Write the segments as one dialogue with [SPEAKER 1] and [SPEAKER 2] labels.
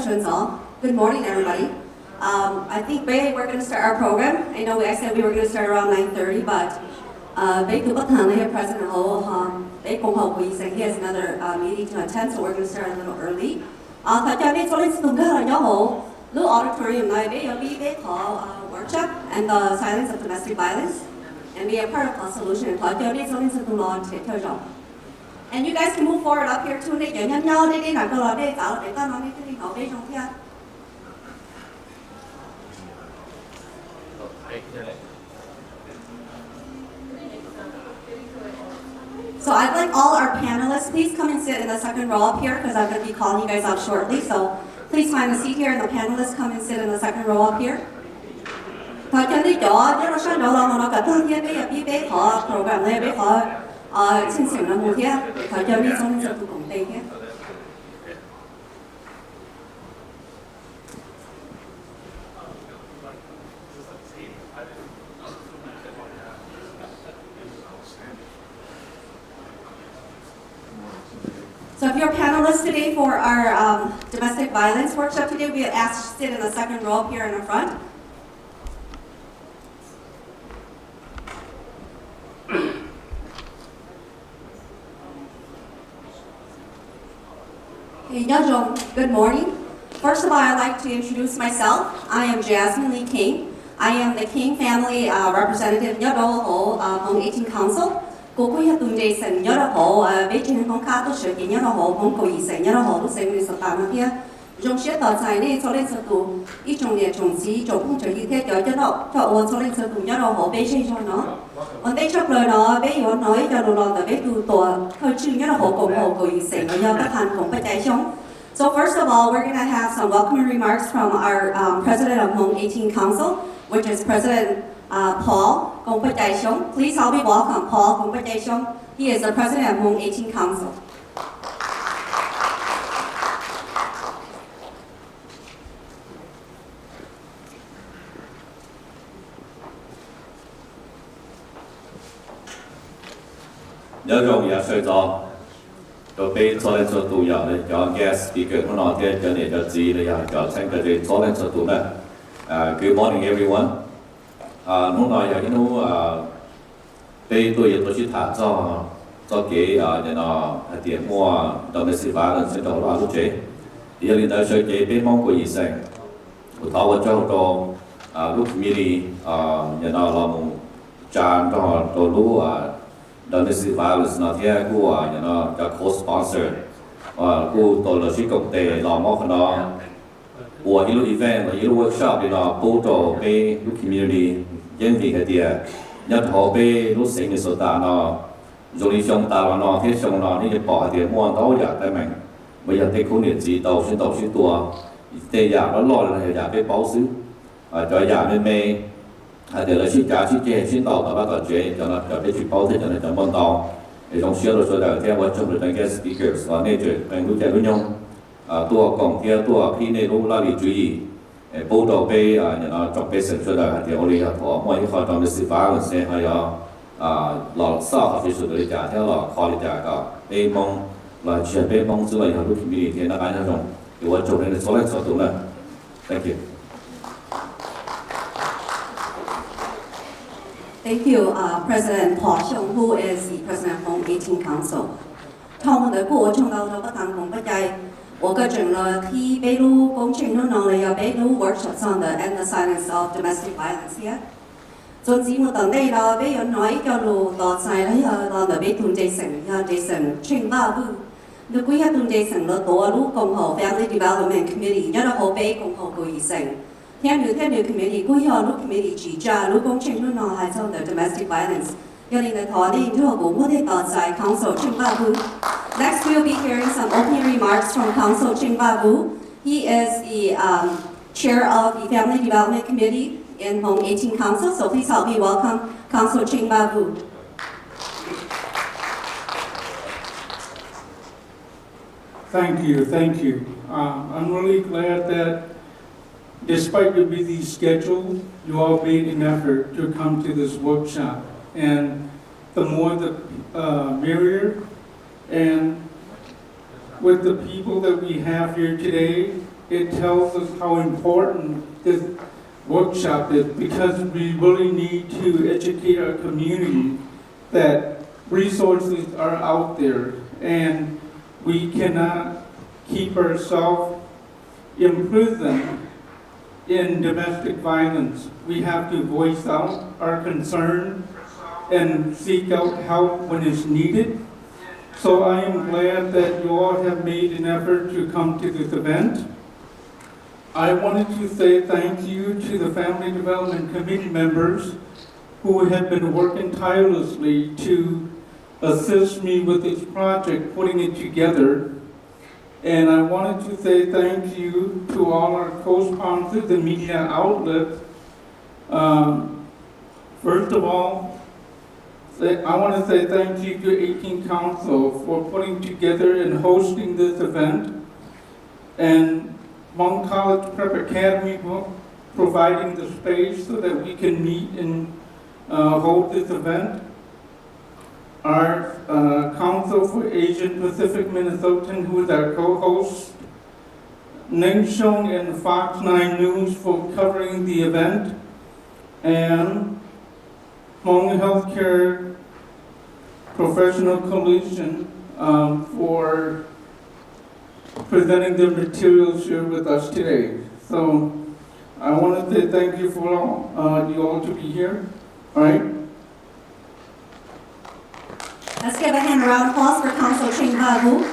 [SPEAKER 1] Good morning, everybody. I think we're going to start our program. I said we were going to start around 9:30, but President Ho, he has another meeting to attend, so we're going to start a little early. New auditorium workshop and the silence of domestic violence, and be a part of the solution. And you guys can move forward up here too. So I'd like all our panelists, please come and sit in the second row up here because I'm going to be calling you guys out shortly. So please find a seat here and the panelists come and sit in the second row up here. So if you're panelists today for our domestic violence workshop today, we asked to sit in the second row up here in the front. Good morning. First of all, I'd like to introduce myself. I am Jasmine Lee King. I am the King family representative Hmong 18 Council. So first of all, we're going to have some welcoming remarks from our president of Hmong 18 Council, which is President Paul H18C. Please help me welcome Paul H18C. He is the president of Hmong 18 Council.
[SPEAKER 2] Good morning, everyone. Domestic violence domestic violence not here who are the co-sponsor who told us she could they law or event or workshop Poto Bay community Yenvi idea Yat Ho Bay losing is so that Neng Xiong no H18C no he bought the one dollar that man we have taken it see those they are a lot of ya被包ซื้在呀那边để là xin trả xin chè xin tàu và bắt chè cho nó cho cái chuyện bao thế cho nó chọn tàu để trong xe rồi là theo vợ chồng rồi cái speakers và nên chuyện mình lúc chạy lúc nhau tua còn theo tua khi này lúc là bị chú ý bố đầu bê nó trong bê sản xuất là thì ông ấy có mọi cái khó trong cái sự phá là sẽ hay lò sao họ phải sửa đổi trả theo lò khó để trả cả bê mong là chuyện bê mong chứ là lúc khi thì nó cái nó trong thì vợ chồng nên số lại số tụng là thank you.
[SPEAKER 1] Thank you, President Paul Xiong, who is the President of Hmong 18 Council. thông的过程当中，不但同不在，我个整了ที่被录工程中能了要被录 workshop 上的 and the silence of domestic violence here. จนจีมุตังได้เรา被有น้อยก็รู้ต่อใจแล้วเราเดี๋ยวไปทุนใจสั่งยาใจสั่งเชิงบ้าบุดูกุยทุนใจสั่งเราตัวลูกกองหอ Family Development Committee ยอดเราไปกองหอกุยสั่งtheo nữ committee กุยลูก committee จีจ้าลูกกองเชิงรุ่นน้องให้trong the domestic violence 要令到台呢ทั่ว國我哋ต่อใจ Council เชิงบ้าบุ Next we'll be hearing some opening remarks from Council เชิงบ้าบุ He is the chair of the Family Development Committee in Hmong 18 Council, so please help me welcome Councilor Ching Babu.
[SPEAKER 3] Thank you. I'm really glad that despite your busy schedule, you all made an effort to come to this workshop. And the more the merrier. And with the people that we have here today, it tells us how important this workshop is, because we really need to educate our community that resources are out there and we cannot keep ourselves imprisoned in domestic violence. We have to voice out our concern and seek out help when it's needed. So I am glad that you all have made an effort to come to this event. I wanted to say thank you to the Family Development Committee members who have been working tirelessly to assist me with this project, putting it together. And I wanted to say thank you to all our co-sponsors and media outlets. First of all, I want to say thank you to 18 Council for putting together and hosting this event, and Hmong College Prep Academy for providing the space so that we can meet and hold this event. Our Council for Asian Pacific Minnesotan, who is our co-host, Neng Xiong and Fox 9 News for covering the event, and Hmong Healthcare Professional Coalition for presenting their materials here with us today. So I want to say thank you for you all to be here. All right.
[SPEAKER 1] Let's give a hand round of applause for Council Ching Babu.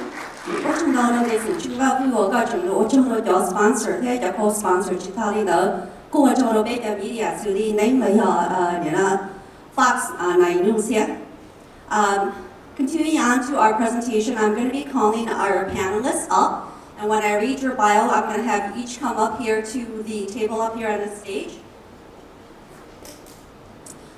[SPEAKER 1] Watching down this Ching Babu, or got your sponsor, your co-sponsor, Chitali, the co-total beta media, to the name of Fox 9 News here. Continuing on to our presentation, I'm going to be calling our panelists up. And when I read your bio, I'm going to have each come up here to the table up here on the stage.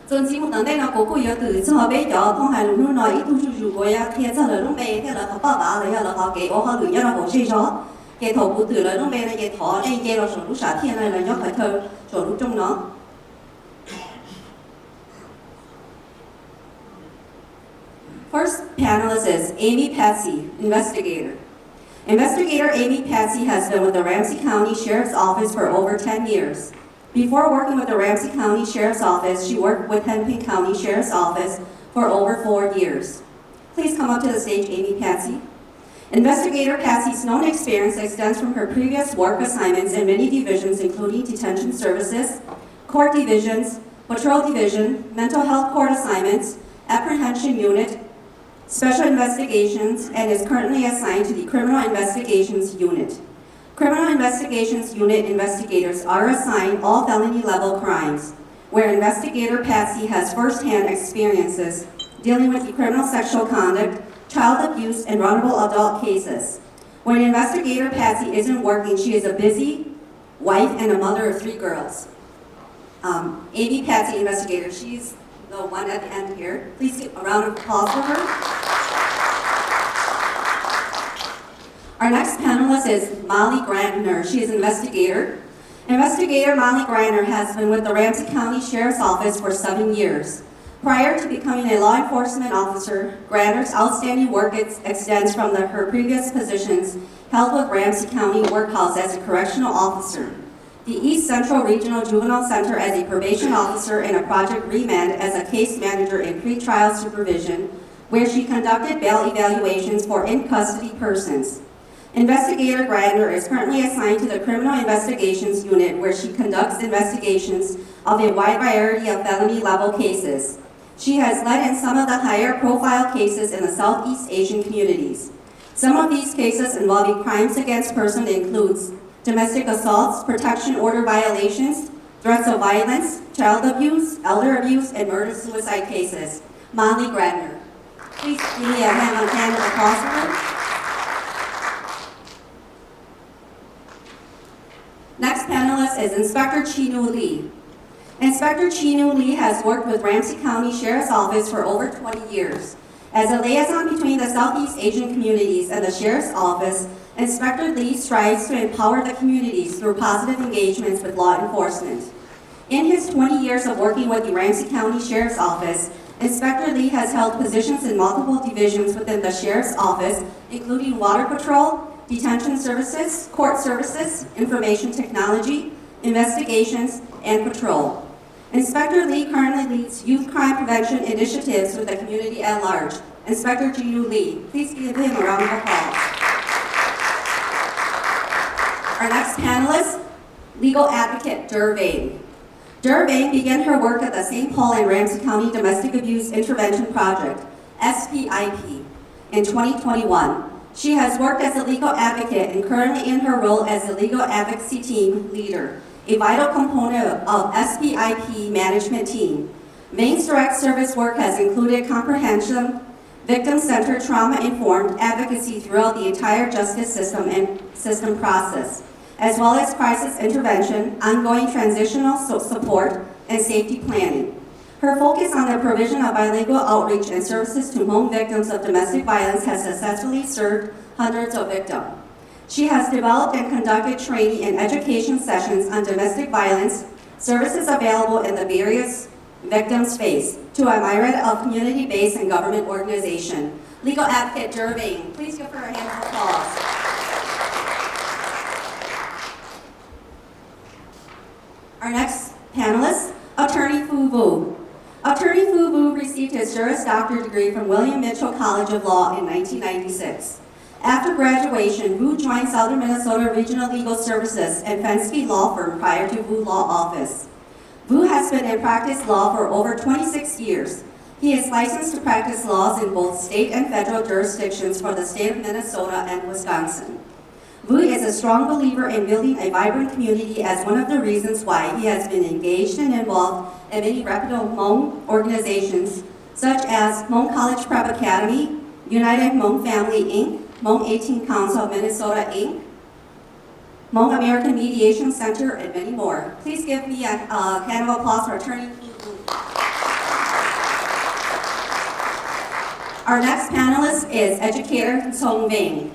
[SPEAKER 1] 总之，我等待那个个月的正好被叫，通海路那一度就过呀，天上的龙背，天了和爸爸了，要了和给我和女儿和谁着，给头不对了，龙背了给头，那给了手路啥天了，要和头手路中呢。First panelist is Amy Patsy, investigator. Investigator Amy Patsy has been with the Ramsey County Sheriff's Office for over 10 years. Before working with the Ramsey County Sheriff's Office, she worked with Hennepin County Sheriff's Office for over 4 years. Please come up to the stage, Amy Patsy. Investigator Patsy's known experience extends from her previous work assignments in many divisions, including detention services, court divisions, patrol division, mental health court assignments, apprehension unit, special investigations, and is currently assigned to the Criminal Investigations Unit. Criminal Investigations Unit investigators are assigned all felony-level crimes, where Investigator Patsy has first-hand experiences dealing with the criminal sexual conduct, child abuse, and vulnerable adult cases. When Investigator Patsy isn't working, she is a busy wife and a mother of 3 girls. Amy Patsy, investigator, she's the one at the end here. Please give a round of applause for her. Our next panelist is Molly Grantner. She is an investigator. Investigator Molly Grantner has been with the Ramsey County Sheriff's Office for 7 years. Prior to becoming a law enforcement officer, Grantner's outstanding work extends from her previous positions held with Ramsey County Workhouse as a correctional officer, the East Central Regional Juvenile Center as a probation officer, and a Project Remand as a case manager in pretrial supervision, where she conducted bail evaluations for in-custody persons. Investigator Grantner is currently assigned to the Criminal Investigations Unit, where she conducts investigations of a wide variety of felony-level cases. She has led in some of the higher-profile cases in the Southeast Asian communities. Some of these cases involving crimes against persons includes domestic assaults, protection order violations, threats of violence, child abuse, elder abuse, and murder-suicide cases. Molly Grantner. Please give me a hand of applause for her. Next panelist is Inspector Chinu Lee. Inspector Chinu Lee has worked with Ramsey County Sheriff's Office for over 20 years. As a liaison between the Southeast Asian communities and the Sheriff's Office, Inspector Lee strives to empower the communities through positive engagements with law enforcement. In his 20 years of working with the Ramsey County Sheriff's Office, Inspector Lee has held positions in multiple divisions within the Sheriff's Office, including Water Patrol, Detention Services, Court Services, Information Technology, Investigations, and Patrol. Inspector Lee currently leads youth crime prevention initiatives with the community at large. Inspector Jiu Lee, please give him a round of applause. Our next panelist, legal advocate Dervane. Dervane began her work at the St. Paul and Ramsey County Domestic Abuse Intervention Project, SPIP, in 2021. She has worked as a legal advocate and currently in her role as the legal advocacy team leader, a vital component of SPIP management team. Vane's direct service work has included comprehensive, victim-centered, trauma-informed advocacy throughout the entire justice system and system process, as well as crisis intervention, ongoing transitional support, and safety planning. Her focus on the provision of bilingual outreach and services to Hmong victims of domestic violence has successfully served hundreds of victims. She has developed and conducted training and education sessions on domestic violence, services available in the various victims face, to a myriad of community-based and government organizations. Legal advocate Dervane, please give her a hand of applause. Our next panelist, Attorney Fu Vu. Attorney Fu Vu received his Juris Doctor degree from William Mitchell College of Law in 1996. After graduation, Vu joined Southern Minnesota Regional Legal Services and Fenske Law Firm prior to Vu Law Office. Vu has been in practice law for over 26 years. He is licensed to practice laws in both state and federal jurisdictions for the state of Minnesota and Wisconsin. Vu is a strong believer in building a vibrant community as one of the reasons why he has been engaged and involved in many reputable Hmong organizations, such as Hmong College Prep Academy, United Hmong Family, Inc., Hmong 18 Council of Minnesota, Inc., Hmong American Mediation Center, and many more. Please give me a hand of applause for Attorney Fu Vu. Our next panelist is educator Song Vang.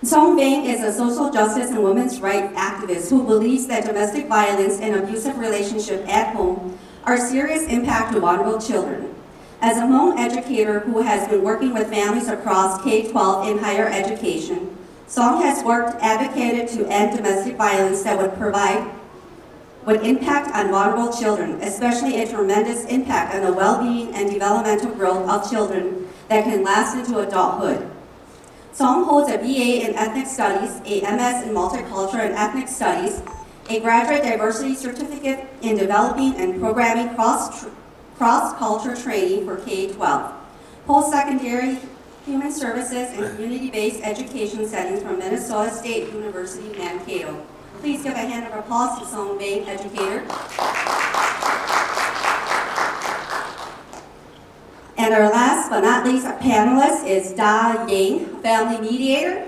[SPEAKER 1] Song Vang is a social justice and women's rights activist who believes that domestic violence and abusive relationships at home are a serious impact to vulnerable children. As a Hmong educator who has been working with families across K-12 in higher education, Song has advocated to end domestic violence that would impact on vulnerable children, especially a tremendous impact on the well-being and developmental growth of children that can last into adulthood. Song holds a BA in Ethnic Studies, a MS in Multicultural and Ethnic Studies, a Graduate Diversity Certificate in Developing and Programming Cross-Culture Training for K-12, Post-Secondary Human Services and Community-Based Education Settings from Minnesota State University, Mankato. Please give a hand of applause to Song Vang, educator. And our last but not least panelist is Da Yang, family mediator.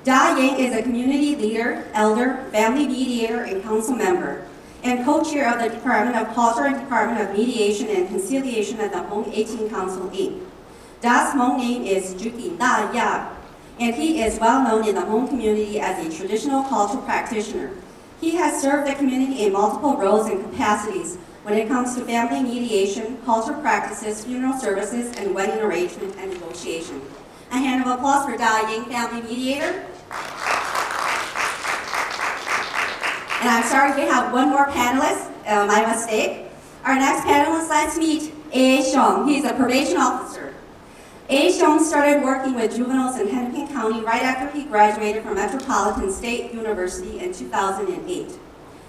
[SPEAKER 1] Da Yang is a community leader, elder, family mediator, and council member, and co-chair of the Department of Culture and Department of Mediation and Conciliation at the Hmong 18 Council, Inc. Da's Hmong name is Juki Da Ya, and he is well known in the Hmong community as a traditional cultural practitioner. He has served the community in multiple roles and capacities when it comes to family mediation, cultural practices, funeral services, and wedding arrangement and negotiation. A hand of applause for Da Yang, family mediator. And I'm sorry, we have one more panelist, my mistake. Our next panelist, let's meet H18C. He's a probation officer. H18C started working with juveniles in Hennepin County right after he graduated from Metropolitan State University in 2008.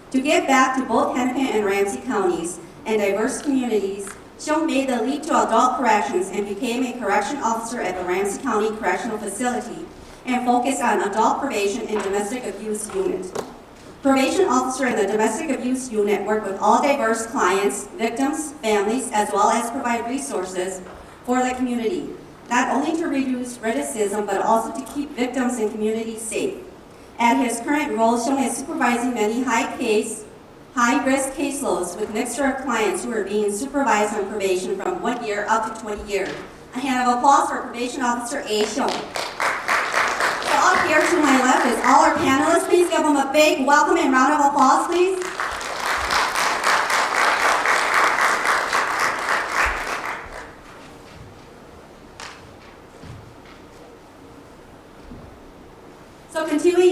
[SPEAKER 1] To give back to both Hennepin and Ramsey counties and diverse communities, Xiong made the leap to adult corrections and became a correction officer at the Ramsey County Correctional Facility and focused on adult probation and domestic abuse unit. Probation officer in the domestic abuse unit work with all diverse clients, victims, families, as well as provide resources for the community, not only to reduce recidivism, but also to keep victims and communities safe. At his current role, Xiong is supervising many high-risk caseloads with mixture of clients who are being supervised on probation from 1 year up to 20 years. A hand of applause for probation officer Xiong. So up here to my left is all our panelists. Please give them a big welcome and round of applause, please.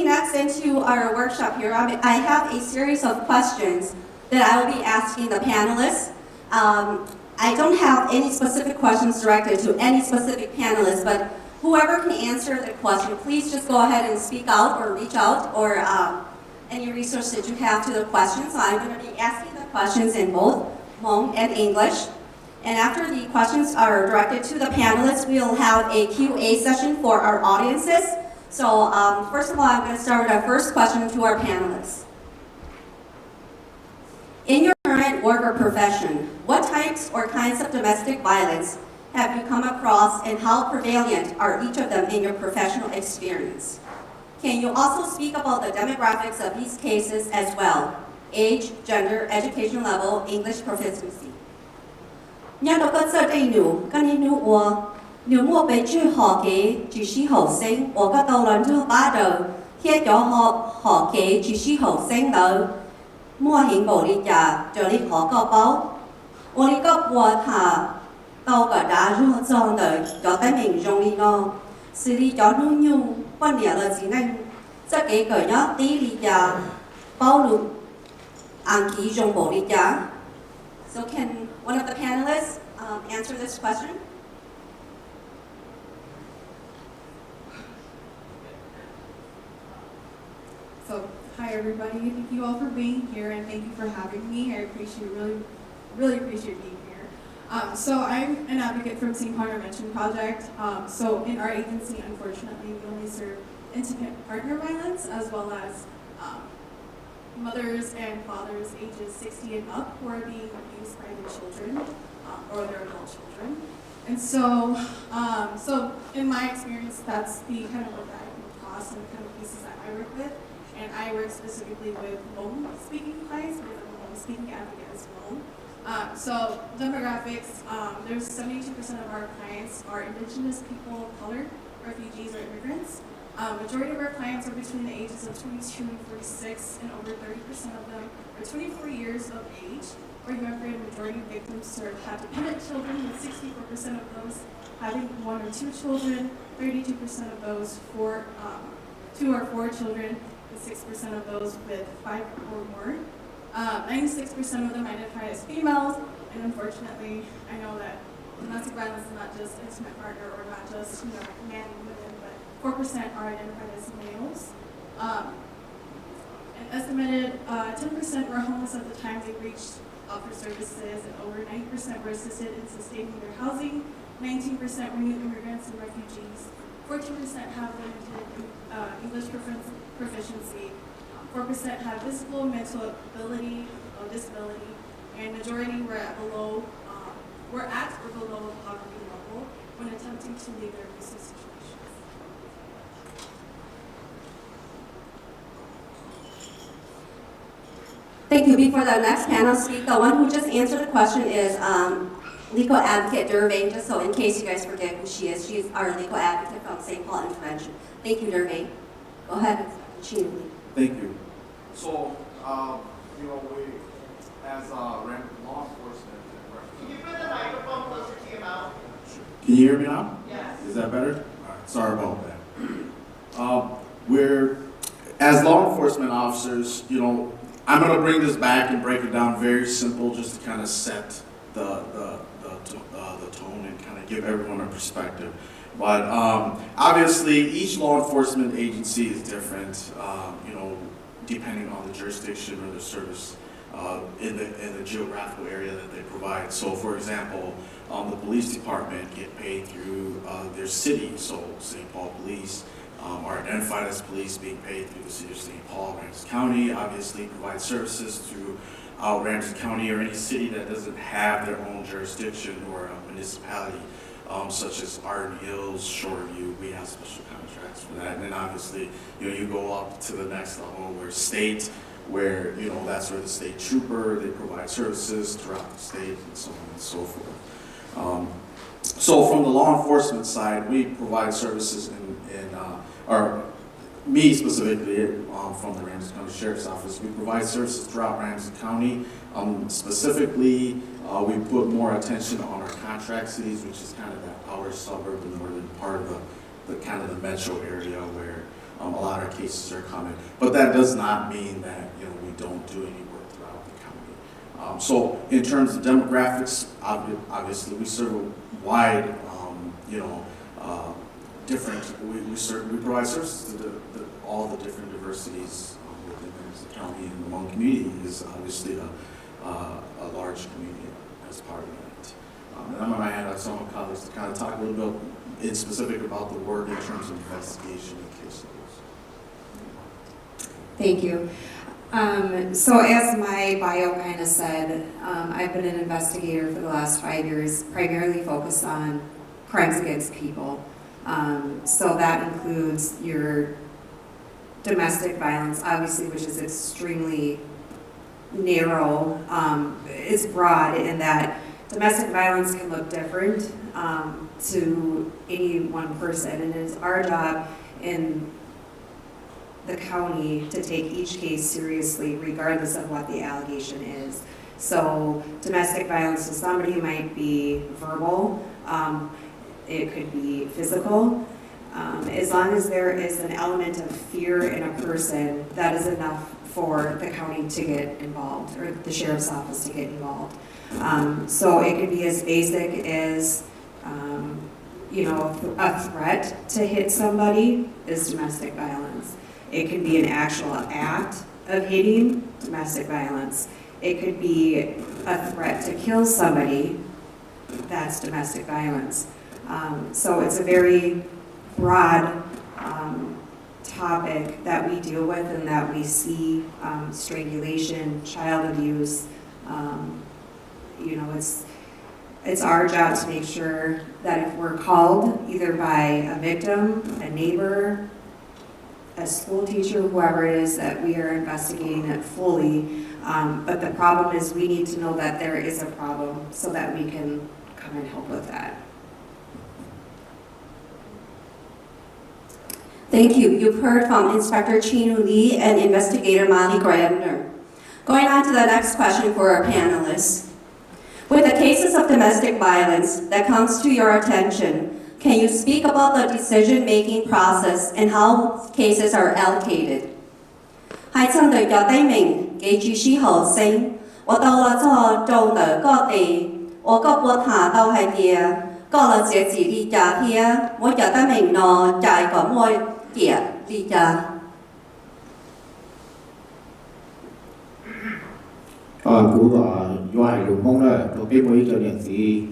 [SPEAKER 1] next into our workshop here, I have a series of questions that I will be asking the panelists. I don't have any specific questions directed to any specific panelist, but whoever can answer the question, please just go ahead and speak out or reach out or any resource that you have to the question. So I'm going to be asking the questions in both Hmong and English. And after the questions are directed to the panelists, we'll have a Q&A session for our audiences. So first of all, I'm going to start with our first question to our panelists. In your current work or profession, what types or kinds of domestic violence have you come across and how prevalent are each of them in your professional experience? Can you also speak about the demographics of these cases as well? Age, gender, education level, English proficiency.
[SPEAKER 4] 伢都个做对牛，跟你牛我，牛莫被最好嘅，就是后生，我个到人做把头，贴咗好嘅，就是后生头，莫显无力呀，就你好个包，我呢个我他到个打入装的，有得民众呢咯，是你咗牛牛，半年了只能，这几个呀地里呀，包入，安其中无力呀。
[SPEAKER 1] So can one of the panelists answer this question?
[SPEAKER 5] So, hi everybody. Thank you all for being here and thank you for having me. I appreciate really appreciate being here. So I'm an advocate from St. Paul Intervention Project. So in our agency, unfortunately, we only serve intimate partner violence as well as mothers and fathers ages 60 and up who are being abused by their children or their adult children. And so, so in my experience, that's the kind of work that I come across and the kind of cases that I work with. And I work specifically with Hmong speaking clients, with a Hmong speaking advocate as well. So demographics, there's 72% of our clients are indigenous people of color, refugees or immigrants. Majority of our clients are between the ages of 22 and 46, and over 30% of them are 24 years of age or younger, and majority of victims have dependent children, with 64% of those having 1 or 2 children, 32% of those 2 or 4 children, with 6% of those with 5 or more. 96% of them identify as females, and unfortunately, I know that domestic violence is not just intimate partner or not just man and women, but 4% are identified as males. An estimated 10% were homeless at the time they reached for services, and over 90% were assisted in sustaining their housing. 19% were new immigrants and refugees. 14% have limited English proficiency. 4% have physical and mental ability or disability, and majority were at or below poverty level when attempting to leave their abusive situations.
[SPEAKER 1] Thank you. Before the next panel speak, the one who just answered the question is legal advocate Dervain, just so in case you guys forget who she is. She's our legal advocate from St. Paul Intervention. Thank you, Dervain. Go ahead, continue.
[SPEAKER 6] Thank you. So, we, as law enforcement,
[SPEAKER 7] Can you put the microphone closer to your mouth?
[SPEAKER 6] Can you hear me now?
[SPEAKER 7] Yes.
[SPEAKER 6] Is that better? All right, sorry about that. We're, as law enforcement officers, I'm going to bring this back and break it down very simple, just to kind of set the tone and kind of give everyone a perspective. But obviously, each law enforcement agency is different, depending on the jurisdiction or the service in the geographical area that they provide. So, for example, the police department get paid through their city. So, St. Paul Police are identified as police, being paid through the city of St. Paul. Ramsey County obviously provides services through Ramsey County or any city that doesn't have their own jurisdiction or a municipality, such as Arden Hills, Shoreview. We have special contracts for that. And then obviously, you go up to the next level where state, where that's where the state trooper, they provide services throughout the state and so on and so forth. So from the law enforcement side, we provide services or me specifically, from the Ramsey County Sheriff's Office, we provide services throughout Ramsey County. Specifically, we put more attention on our contract cities, which is kind of that outer suburb, the northern part of the kind of the metro area where a lot of cases are coming. But that does not mean that, we don't do any work throughout the county. So in terms of demographics, obviously we serve a wide, different, we provide services to all the different diversities within the county, and the Hmong community is obviously a large community as part of that. And I'm going to hand out some of my colleagues to kind of talk a little bit in specific about the work in terms of investigation and case studies.
[SPEAKER 8] Thank you. So as my bio kind of said, I've been an investigator for the last 5 years, primarily focused on crimes against people. So that includes your domestic violence, obviously, which is extremely narrow. It's broad in that domestic violence can look different to any one person, and it's our job in the county to take each case seriously regardless of what the allegation is. So domestic violence to somebody who might be verbal, it could be physical. As long as there is an element of fear in a person, that is enough for the county to get involved, or the sheriff's office to get involved. So it could be as basic as, a threat to hit somebody is domestic violence. It could be an actual act of hitting, domestic violence. It could be a threat to kill somebody, that's domestic violence. So it's a very broad topic that we deal with and that we see, strangulation, child abuse. It's our job to make sure that if we're called either by a victim, a neighbor, a school teacher, whoever it is, that we are investigating it fully. But the problem is we need to know that there is a problem so that we can come and help with that.
[SPEAKER 4] Thank you. You've heard from Inspector Chinu Lee and Investigator Molly Grabner. Going on to the next question for our panelists. With the cases of domestic violence that comes to your attention, can you speak about the decision-making process and how cases are allocated? 喺針對有低名嘅注師學生，我到了做中的各地，我個國下都係啲，個了這自立家啲，我有得名咯，在個我嘅立家。
[SPEAKER 9] cú do hải lục mong đó, tôi biết mấy cho điện sĩ,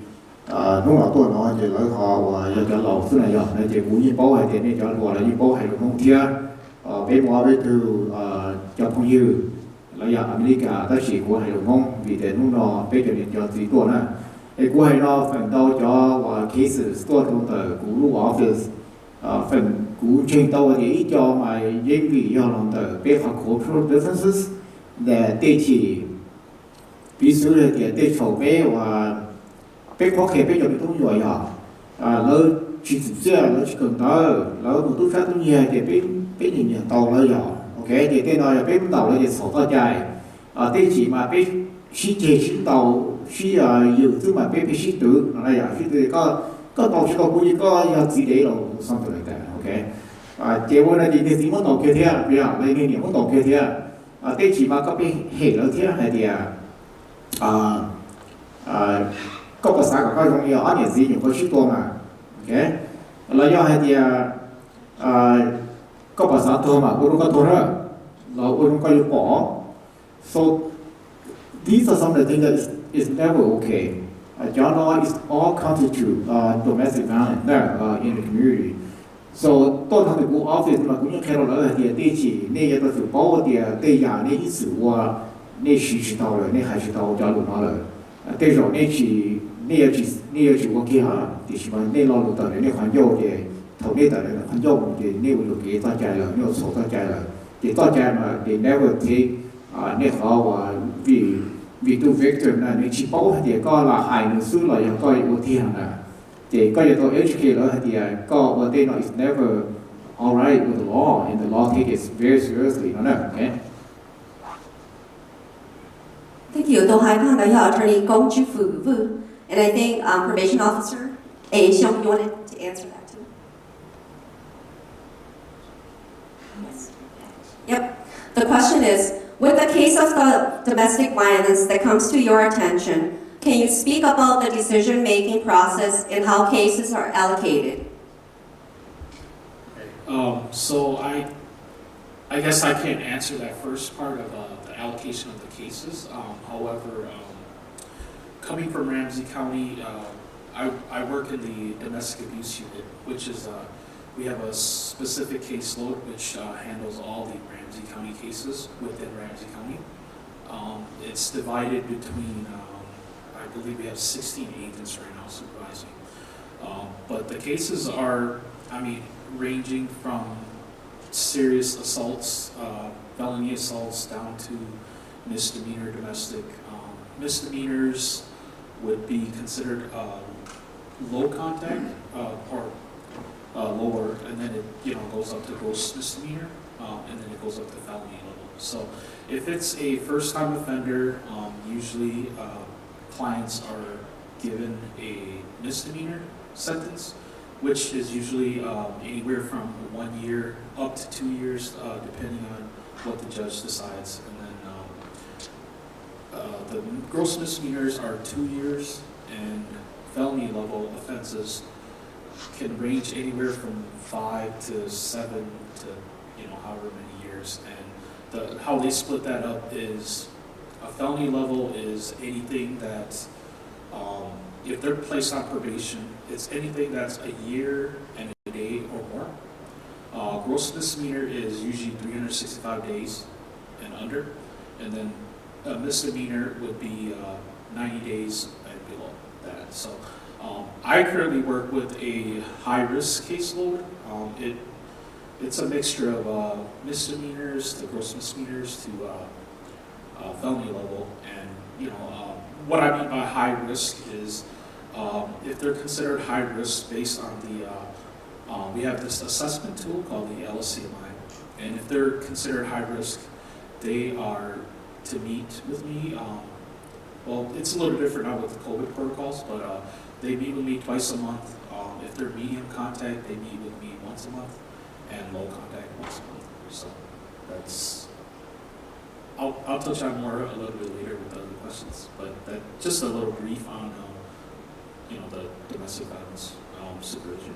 [SPEAKER 9] lúc nào tôi nói chỉ nói họ và giờ cho lẩu xưa này giờ, này chỉ cú như bao hải tiền này cho gọi là như bao hải lục mong kia, biết mua biết từ cho phong dư, là giờ America ta chỉ cú hải lục mong vì thế lúc nào biết cho điện cho sĩ tôi nè, cái cú hải nó phần đầu cho cases tôi trong tờ cú lúc office, phần cú trên tàu thì cho mà dân vị cho lòng tờ biết học corporate businesses, để để chỉ ví dụ là để筹bé và bé có thể bé cho cái东西à, lỡ chỉ xe lỡ chỉ cần đó lỡ một túi phát túi nhiều thì bé nhìn nhận tàu lỡ giờ, ok thì cái này là bé tàu là để sổ tàu chạy, để chỉ mà bé xí chế xí tàu xí nhiều thứ mà bé xí tự là giờ xí tự có tàu xí tàu cũng như có chỉ để rồi something like that, ok, chế vấn là gì thì muốn tàu kia thế, bây giờ đây nên muốn tàu kia thế, để chỉ mà có bé hệ lỡ thế hay thì cóภาษาของเขาตรงนี้อันนี้สิอยู่เขาชื่อตัวมาโอเคแล้วย่อให้ที่ก็ภาษาตัวมาอุรุก็ตัวละเราอุรุก็อยู่ปอ so these are some of the things that is never okay. Y'all know it's all constitute domestic violence in the community. So ต้นทางที่กูออฟฟิศมากูยังแค่เราเลยที่ได้ชี้เนี่ยยังต้องถือป้อที่ได้ยาเนี่ย意思ว่า你知道了，你还知道加入哪了？对着你去，你要去我给哈，就是嘛，你老路的人，你还要的，头你的人还要的，你有给大家了，你有错大家了，给大家嘛，they never take 你好話we do victim นะ，你去保佢哋個啦，係你輸來又個有天啊，哋個又到 educate 咗佢哋個我哋 is never alright with the law and the law take it very seriously，okay？Thank
[SPEAKER 4] you. 都还看到要 Attorney Gong Jufu, and I think Probation Officer H18C, you wanted to answer that too. Yep. The question is, with the case of the domestic violence that comes to your attention, can you speak about the decision-making process and how cases are allocated?
[SPEAKER 10] So I guess I can't answer that first part of the allocation of the cases. However, coming from Ramsey County, I work in the domestic abuse unit, which is we have a specific caseload which handles all the Ramsey County cases within Ramsey County. It's divided between, I believe we have 16 agents right now supervising. But the cases are, ranging from serious assaults, felony assaults, down to misdemeanor domestic. Misdemeanors would be considered low contact or lower, and then it goes up to gross misdemeanor, and then it goes up to felony level. So if it's a first-time offender, usually clients are given a misdemeanor sentence, which is usually anywhere from 1 year up to 2 years, depending on what the judge decides. And then the gross misdemeanors are 2 years, and felony level offenses can range anywhere from 5 to 7 to however many years. And how they split that up is a felony level is anything that if they're placed on probation, it's anything that's a year and a day or more. Gross misdemeanor is usually 365 days and under, and then a misdemeanor would be 90 days and below that. So I currently work with a high-risk caseload. It's a mixture of misdemeanors to gross misdemeanors to felony level, and what I mean by high risk is if they're considered high risk based on the we have this assessment tool called the LCMI, and if they're considered high risk, they are to meet with me. Well, it's a little different now with the COVID protocols, but they meet with me twice a month. If they're medium contact, they meet with me once a month, and low contact once a month. So that's, I'll touch on more a little bit later with the other questions, but that just a little brief on the domestic violence supervision.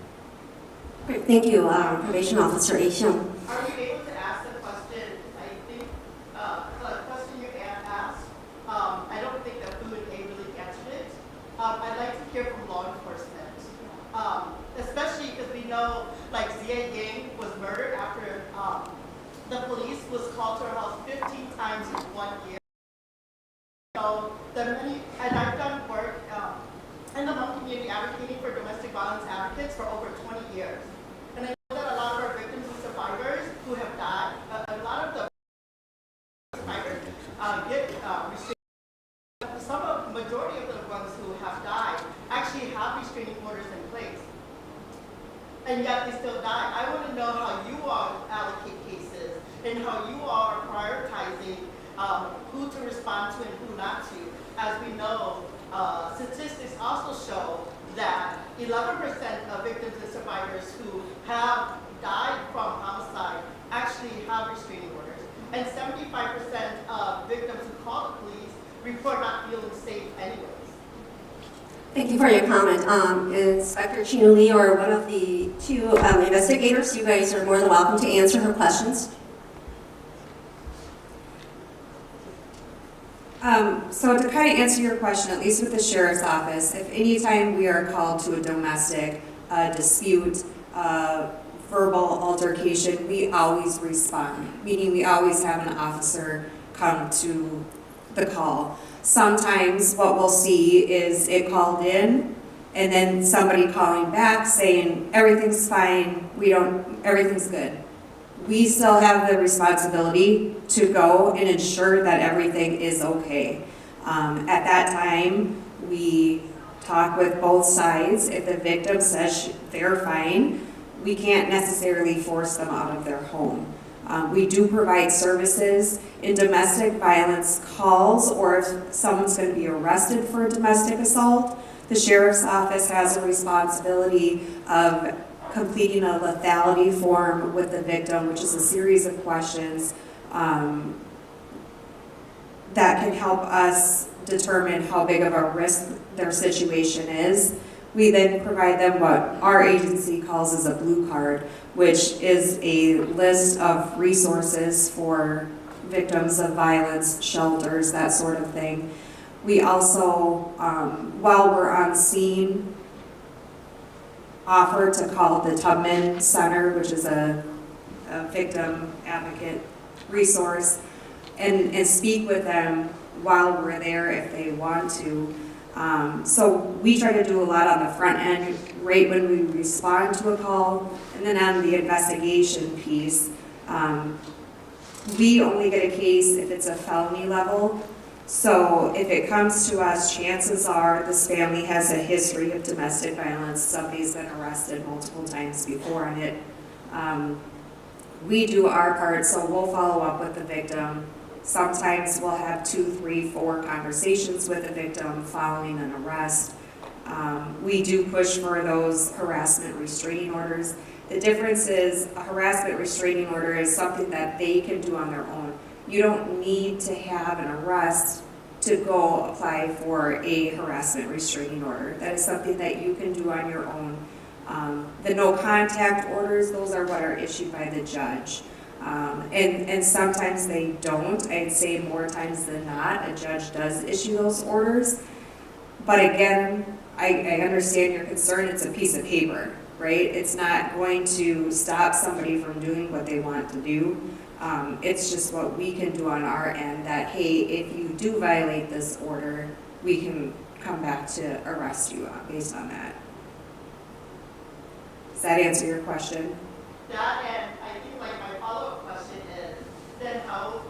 [SPEAKER 4] Great, thank you, Probation Officer H18C.
[SPEAKER 7] Are you able to ask the question? I think the question you asked, I don't think that Food A really answered it. I'd like to hear from law enforcement, especially because we know like Zia Yang was murdered after the police was called to her house 15 times in 1 year. So and I've done work in the Hmong community advocating for domestic violence advocates for over 20 years. And I know that a lot of our victims and survivors who have died, a lot of the survivors get restraining. Majority of the ones who have died actually have restraining orders in place. And yet they still die. I want to know how you all allocate cases and how you all are prioritizing who to respond to and who not to. As we know, statistics also show that 11% of victims and survivors who have died from homicide actually have restraining orders. And 75% of victims who call the police report not feeling safe anyways.
[SPEAKER 4] Thank you for your comment. Inspector Chino Lee or one of the two investigators, you guys are more than welcome to answer her questions.
[SPEAKER 8] So to kind of answer your question, at least with the Sheriff's Office, if anytime we are called to a domestic dispute, verbal altercation, we always respond, meaning we always have an officer come to the call. Sometimes what we'll see is it called in and then somebody calling back saying everything's fine, everything's good. We still have the responsibility to go and ensure that everything is okay. At that time, we talk with both sides. If the victim says they're fine, we can't necessarily force them out of their home. We do provide services in domestic violence calls, or if someone's going to be arrested for a domestic assault, the Sheriff's Office has a responsibility of completing a lethality form with the victim, which is a series of questions that can help us determine how big of a risk their situation is. We then provide them what our agency calls as a blue card, which is a list of resources for victims of violence, shelters, that sort of thing. We also, while we're on scene, offer to call the Tubman Center, which is a victim advocate resource, and speak with them while we're there if they want to. So we try to do a lot on the front end, right when we respond to a call, and then on the investigation piece. We only get a case if it's a felony level. So if it comes to us, chances are this family has a history of domestic violence. Somebody's been arrested multiple times before on it. We do our part, so we'll follow up with the victim. Sometimes we'll have 2, 3, 4 conversations with the victim following an arrest. We do push for those harassment restraining orders. The difference is a harassment restraining order is something that they can do on their own. You don't need to have an arrest to go apply for a harassment restraining order. That is something that you can do on your own. The no contact orders, those are what are issued by the judge. And sometimes they don't. I'd say more times than not, a judge does issue those orders. But again, I understand your concern. It's a piece of paper, right? It's not going to stop somebody from doing what they want to do. It's just what we can do on our end that, hey, if you do violate this order, we can come back to arrest you based on that. Does that answer your question?
[SPEAKER 7] That, and I think like my follow-up question is, then how,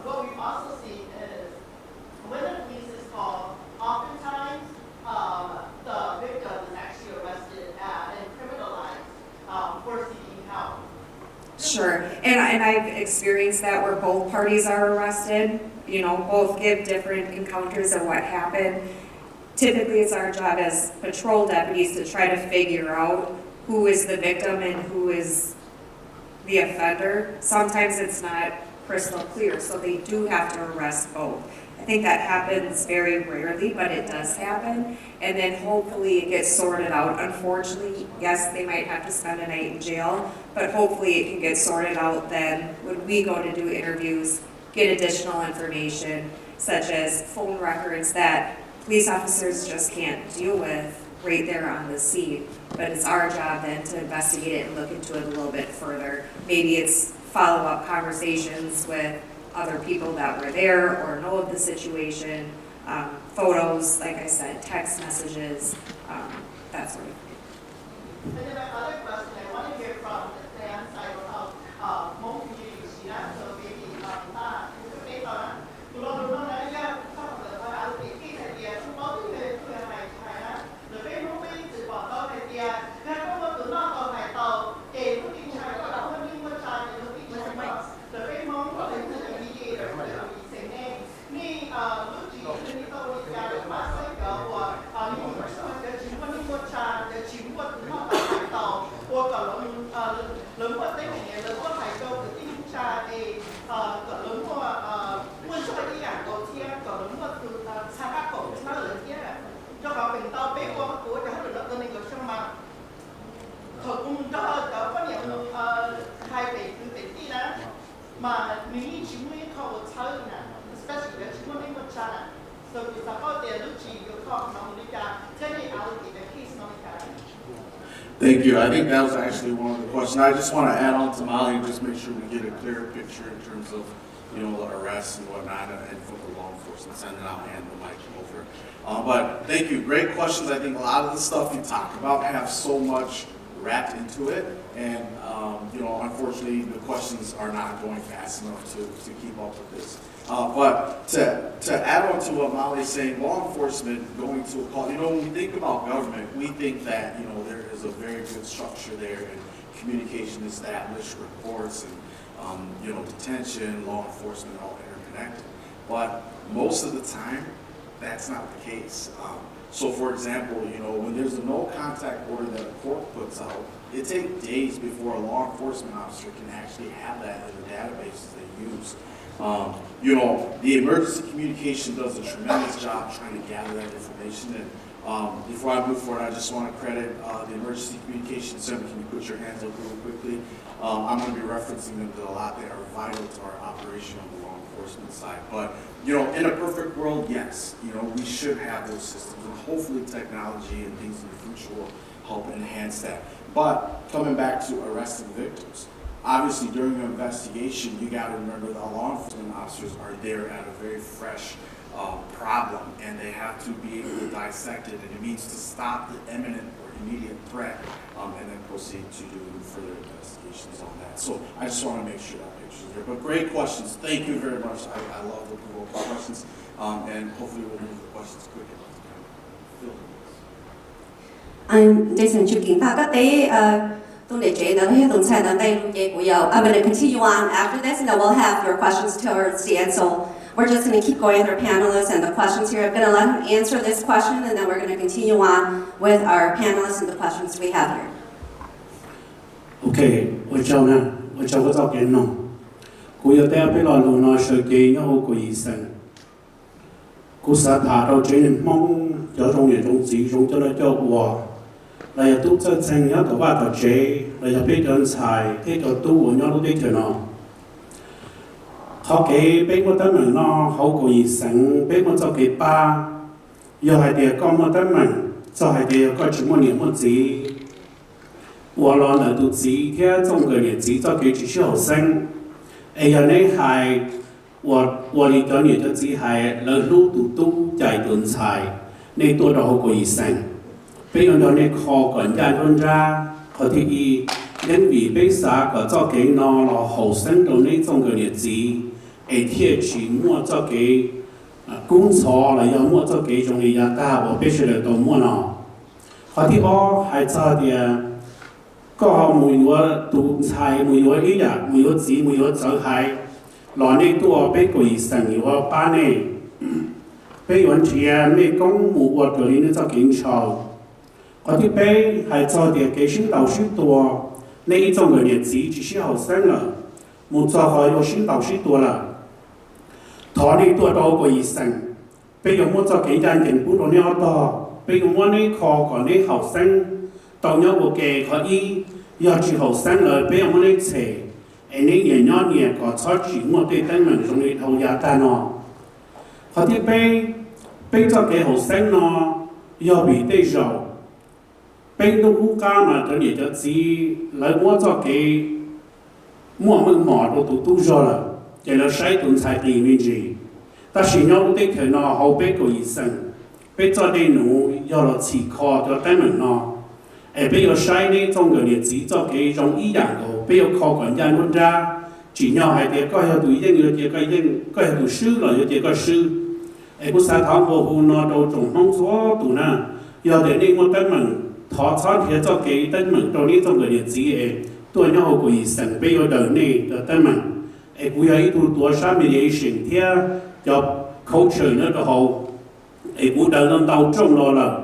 [SPEAKER 7] what we've also seen is, when the police is called, oftentimes, the victim is actually arrested and criminalized for seeking help.
[SPEAKER 8] Sure, and I've experienced that where both parties are arrested, you know, both give different encounters of what happened. Typically, it's our job as patrol deputies to try to figure out who is the victim and who is the offender. Sometimes it's not crystal clear, so they do have to arrest both. I think that happens very rarely, but it does happen, and then hopefully it gets sorted out. Unfortunately, yes, they might have to spend a night in jail, but hopefully it can get sorted out then when we go to do interviews, get additional information, such as phone records that police officers just can't deal with right there on the scene. But it's our job then to investigate it and look into it a little bit further. Maybe it's follow-up conversations with other people that were there or know of the situation, photos, like I said, text messages, that sort of thing.
[SPEAKER 7] And then my other question, I want to hear from the Sam side of Hmong community, so maybe
[SPEAKER 6] Thank you. I think that was actually one of the questions. I just want to add on to Molly and just make sure we get a clearer picture in terms of, you know, the arrests and whatnot, and for the law enforcement, and then I'll hand the mic over. But thank you. Great questions. I think a lot of the stuff you talk about have so much wrapped into it, and you know, unfortunately, the questions are not going fast enough to keep up with this. But to add on to what Molly's saying, law enforcement going to a call, you know, when we think about government, we think that, you know, there is a very good structure there and communication established, reports, and you know, detention, law enforcement, all interconnected. But most of the time, that's not the case. So for example, when there's a no contact order that a court puts out, it takes days before a law enforcement officer can actually have that in the databases they use. The emergency communication does a tremendous job trying to gather that information. And before I move forward, I just want to credit the Emergency Communication Center. Can you put your hands up really quickly? I'm going to be referencing them to a lot that are vital to our operation on the law enforcement side. But, in a perfect world, yes, we should have those systems. And hopefully technology and things in the future will help enhance that. But coming back to arresting victims, obviously during an investigation, you got to remember that law enforcement officers are there at a very fresh problem, and they have to be able to dissect it, and it means to stop the imminent or immediate threat, and then proceed to do further investigations on that. So I just want to make sure that picture's there. But great questions. Thank you very much. I love the provoking questions, and hopefully we'll move the questions quick enough to kind of fill in.
[SPEAKER 4] Anh Jason chụp kính ta các tế tôi để chế đó hết tuần sai đó đây luôn chế của yo. I'm going to continue on after this, and then we'll have your questions towards the end. So we're just going to keep going with our panelists and the questions here. I'm going to let him answer this question, and then we're going to continue on with our panelists and the questions we have here.
[SPEAKER 11] Okay, 我找个照片弄，我要带回来路那手机然后个医生，我是他到这里忙，要中年中集中到了叫我，来要都做成要到话到这，来要被人才，这个都我要都得去喏。เขาเก๋เป็นคนตั้งเหมือนนอเขากุยสังเป็นคนเจ้าเก๋ป้ายอให้เดียก็มาตั้งเหมือนเจ้าให้เดียก็ชิมวันเนี่ยมันจี我老呢都จีแค่中个เนี่ยจีเจ้าเก๋只是好生ไอ้ยันนี้係我哋講嘢就只係เรารู้ตู้ใจตุนชายในตัวเราเขากุยสังเป็นคนเราเนี่ยคอก่อนยานคนร่าเขาที่อี因为被啥个做给那了后生到那种个日子，贴去莫做给工作了，要莫做给种的也大，我必须来到莫了。好的哦，还做的，ก็每月读菜，每月一日，每月子，每月做係，來呢多被鬼神要班呢，被完全沒講每月到呢做警察，好的被還做的給新導師多。那一种个日子只是好生了，冇做好有新导师多了，他呢多到个医生，比如我做几間政府度呢多，比如我呢考個呢後生，到有個嘅可以要住後生了，比如我呢車，呢年個採住我對等民眾呢頭也單咯，嗰啲比做嘅後生咯，要比對肉。bên đông quốc gia mà tôi nghĩ cho gì lấy mua cho cái mua mừng mỏ đồ tụ rồi là để nó sai tuần sai tiền như gì ta chỉ nhau để thấy nó hậu bên của医生bên cho đây nó do là chỉ khó cho tay mình nó bên có sai này trong cái liệt chỉ cho cái trong ý dạng đồ bên có khó quản gia luôn ra chỉ nhau hay để coi theo tụi dân rồi coi dân coi theo tụi sư rồi rồi coi sư cũng sai thảo vô hồn nó đồ trồng không số tụi na do để đi mua tay mình thọ chọn thì cho cái tên mình trongนี้trong cái địa chỉตัวnhau của医生被有的呢的tên mình cũng有一ตัว mediation ที่จะ culture 那个好cũng đỡ lên đầu trong đó là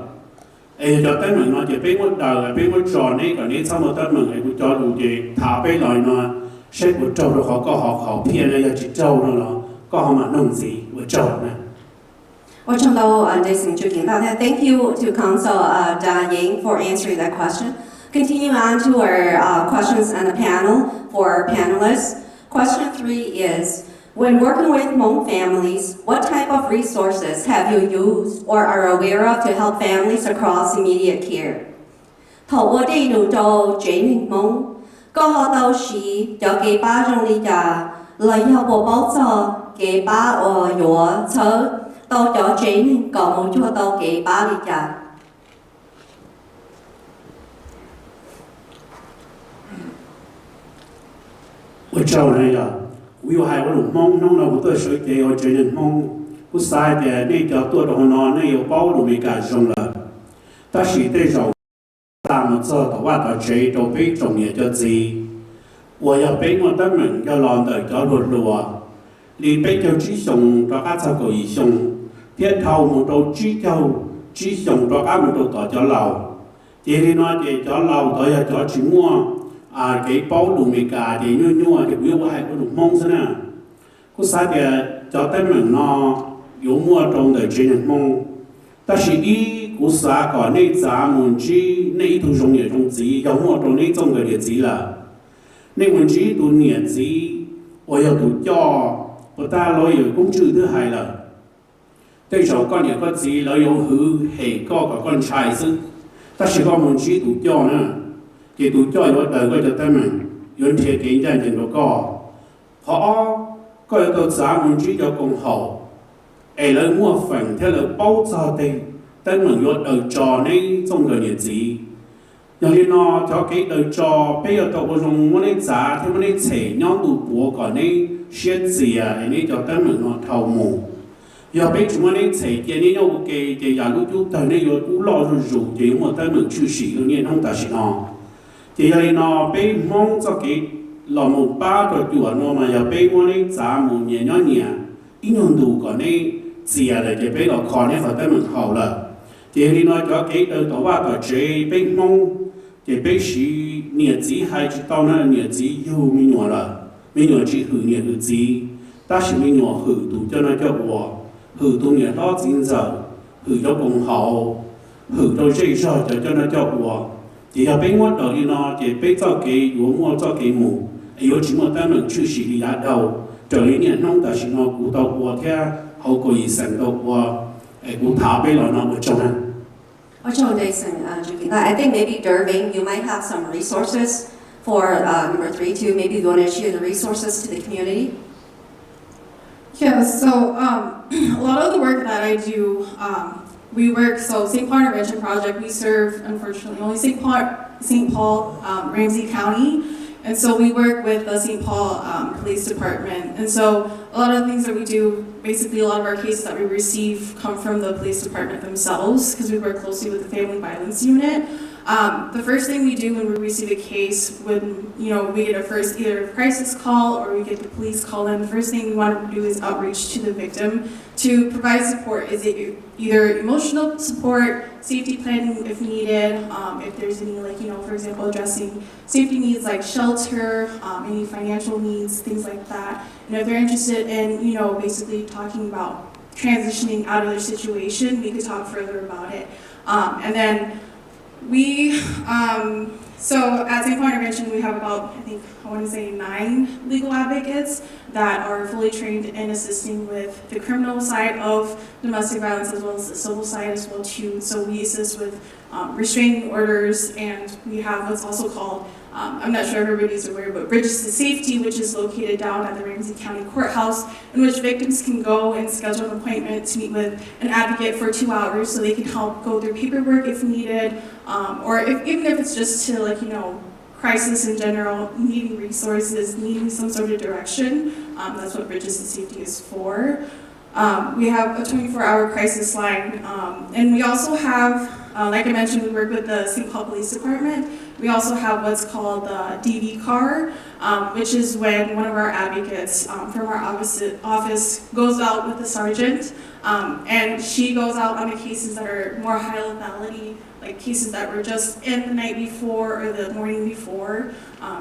[SPEAKER 11] cho tên mình nó chỉ biết một đời biết một trò này cái này sau một tên mình cũng cho đủ để thả về lại nó sẽ một trâu rồi họ phiền là chỉ trâu nó có họ mà nông gì một trâu này.
[SPEAKER 4] Thank you to Council Da Ying for answering that question. Continuing on to our questions on the panel for our panelists. Question 3 is, when working with Hmong families, what type of resources have you used or are aware of to help families across immediate care? Thổ ở đây đủ cho chế mình Hmong, có họ đâu xí cho cái ba trong lý trả, lời họ bộ báo cho cái ba ở yếu chớ, tao cho chế mình có một chỗ tao cái ba lý trả.
[SPEAKER 11] Ở chỗ này là, ví dụ hai cái lục mông nông nào tôi sử dụng ở trên nền mông, cái sai thì này cho tôi đó nó này có bao đủ mấy cái dùng là, ta chỉ để rồi, ta mà cho tao qua tao chế tao biết trồng gì cho gì, 我要俾我得明要浪得咗落路，你俾就只送大家就個意送，一頭冇到只就 chỉ dùng cho các mình đồ cho lầu chỉ thì nói chỉ cho lầu tới là cho chỉ mua cái bao đủ mì cả thì nhua thì quý vị hay có đủ mong thế nào có sao thì cho tới mình nó yếu mua trong đời trên mong ta chỉ ý của xã có nên giá muốn chỉ nên thu dùng nhiều trong gì yếu mua trong nên trong cái gì là nên muốn chỉ tu nhiều gì ở yếu tu cho và ta nói yếu cũng chữ thứ hai là đây chỗ con nhiều có gì là yếu hư hệ có con trai sức ta chỉ có muốn chỉ tu cho nữa thì tu cho yếu đời có cho tới mình yếu thiệt kiến chân trên đó họ có yếu tố giá muốn chỉ cho công hậu ấy là mua phần theo là bao giờ thì tới mình yếu đời trò nên trong đời nhiệt gì nhưng khi nó cho cái đời trò bây giờ tao có dùng muốn nên giá thì muốn nên chế nhau tụ bùa còn nên xét gì nên cho tới mình nó thầu mù giờ bây chúng mình chế cái này nhau cái nhà lúc chúng ta nên yếu cũng lo rồi rủ thì mà tới mình chịu sĩ tự nhiên không ta chỉ nó thì giờ nó bây mong cho cái là một ba cái tuổi nó mà giờ bây muốn nên giá một nhà nhỏ nhà ít nhân đủ còn nên gì là cái bây là khó nên phải tới mình hậu là thì nó cho cái đời tổ ba cái chế bây mong thì bây sĩ nhiệt gì hay chỉ tao nó nhiệt gì yêu mình nhỏ là mình nhỏ chỉ hử nhiệt hử gì ta chỉ mình nhỏ hử đủ cho nó cho我hử đủ nhiệt đó chính giờ hử cho công hậu hử cho dễ sợ cho nó cho我thì giờ bây mua đầu đi nó thì bây cho cái yếu mua cho cái mù yếu chỉ mua ta mình chịu sĩ lý đầu trở lý nhiệt nông ta chỉ nó cụ đầu 我 theo hậu có ý sản đầu 我 cụ thảo bây giờ nó ở trong này
[SPEAKER 4] I think maybe Derving, you might have some resources for number 3 too. Maybe you want to share the resources to the community.
[SPEAKER 5] Yeah, so a lot of the work that I do, we work, so St. Paul Intervention Project, we serve, unfortunately, only St. Paul, Ramsey County. And so we work with the St. Paul Police Department. And so a lot of the things that we do, basically a lot of our cases that we receive come from the police department themselves because we work closely with the Family Violence Unit. The first thing we do when we receive a case, when we get either a crisis call or we get the police call in, the first thing we want to do is outreach to the victim to provide support. Is it either emotional support, safety planning if needed, if there's any for example, addressing safety needs like shelter, any financial needs, things like that. And if they're interested in, basically talking about transitioning out of their situation, we could talk further about it. And then so at St. Paul Intervention, we have about, I want to say 9 legal advocates that are fully trained in assisting with the criminal side of domestic violence as well as the civil side as well too. So we assist with restraining orders, and we have what's also called, I'm not sure everybody's aware, but Bridges to Safety, which is located down at the Ramsey County Courthouse, in which victims can go and schedule an appointment to meet with an advocate for 2 hours so they can help go through paperwork if needed, or even if it's just to crisis in general, needing resources, needing some sort of direction. That's what Bridges to Safety is for. We have a 24-hour crisis line, and we also have, like I mentioned, we work with the St. Paul Police Department. We also have what's called the DV car, which is when one of our advocates from our office goes out with the sergeant, and she goes out on the cases that are more high lethality, like cases that were just in the night before or the morning before.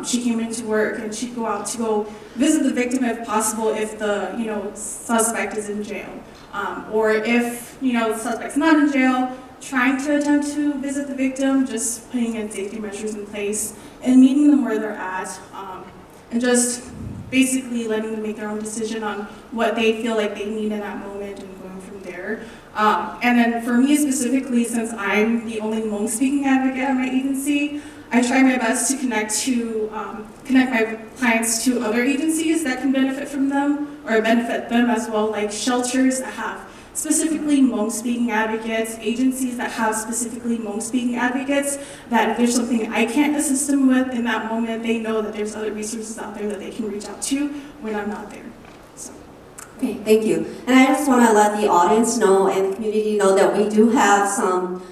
[SPEAKER 5] She came into work and she'd go out to go visit the victim if possible if the suspect is in jail. Or if the suspect's not in jail, trying to attempt to visit the victim, just putting in safety measures in place and meeting them where they're at, and just basically letting them make their own decision on what they feel like they need in that moment and going from there. And then for me specifically, since I'm the only Hmong speaking advocate at my agency, I try my best to connect my clients to other agencies that can benefit from them or benefit them as well, like shelters that have specifically Hmong speaking advocates, agencies that have specifically Hmong speaking advocates, that if there's something I can't assist them with in that moment, they know that there's other resources out there that they can reach out to when I'm not there. So.
[SPEAKER 4] Okay, thank you. And I just want to let the audience know and the community know that we do have some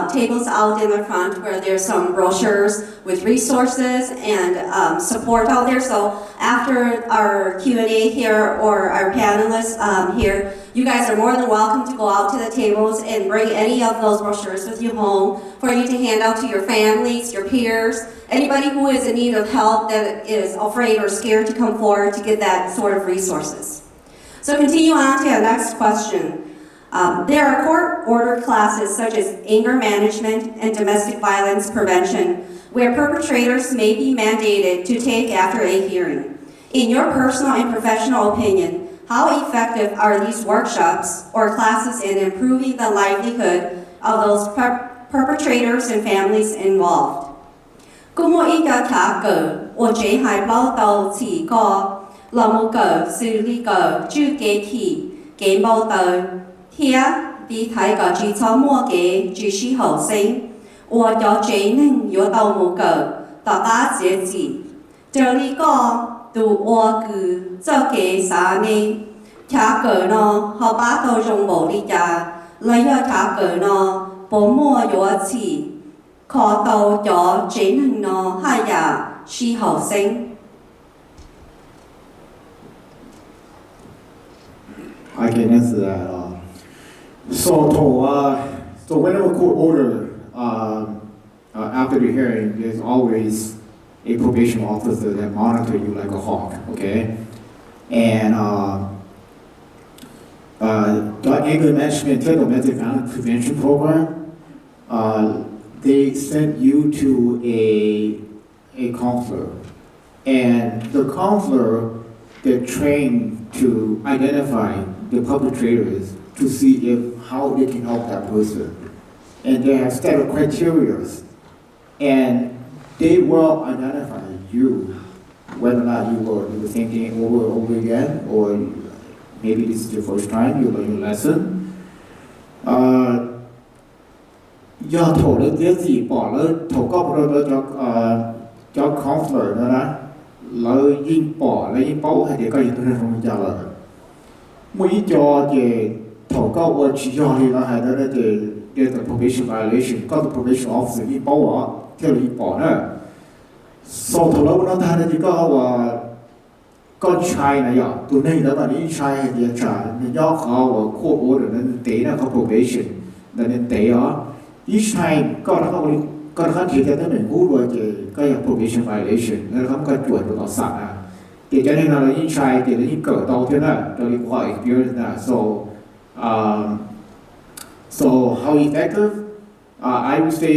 [SPEAKER 4] tables out in the front where there's some brochures with resources and support out there. So after our Q&A here or our panelists here, you guys are more than welcome to go out to the tables and bring any of those brochures with you home for you to hand out to your families, your peers, anybody who is in need of help that is afraid or scared to come forward to get that sort of resources. So continue on to our next question. There are court-ordered classes such as anger management and domestic violence prevention where perpetrators may be mandated to take after a hearing. In your personal and professional opinion, how effective are these workshops or classes in improving the livelihood of those perpetrators and families involved? 故我一个卡个，我最害怕到此个。老母个是呢个主机器，给冇到听啲睇个主草末嘅主持后生，我有最能有到母个大家节制，这里个do我个做嘅啥呢？查个呢，好把到用冇呢家，嚟要查个呢，保姆有一次，可到有最能呢，系呀，是后生。
[SPEAKER 9] I can answer that. So whenever court order, after the hearing, there's always a probation officer that monitor you like a hawk, okay? And the anger management and domestic violence prevention program, they sent you to a counselor. And the counselor, they're trained to identify the perpetrators to see how they can help that person. And they have set of criteria. And they will identify you, whether or not you will do the same thing over and over again, or maybe this is the first time you learn your lesson. 要投了这次bỏ了投告不了叫 counselor นะแล้วยิ่งปอแล้วยิ่งเป้าให้เด็กก็ยิ่งต้องทำยาเลยมื่อจอเจ投告我取消了แล้วให้ได้เจthe probation violation ก็ the probation officer ยิ่งเป้าอ่ะเที่ยวยิ่งปอนะสอบถูกแล้ววันนั้นที่ก็ว่าก็ใช่นะอย่าตัวนี้แล้ววันนี้ใช่เดียร์จ่ายเนี่ยย่อเขาว่าโคตรโอ้เดี๋ยวนั้นเตะนะเขา probation นั่นเตะอ่ะeach time ก็ถ้าเทียบกันหนึ่งกู้ด้วยก็อย่าง probation violation แล้วเขาก็ตรวจต่อสารนะเดี๋ยวจะให้เรายิ่งใช้เดี๋ยวยิ่งเกิดต่อเท่านั้นเราเรียกว่า experience นะ so how effective I would say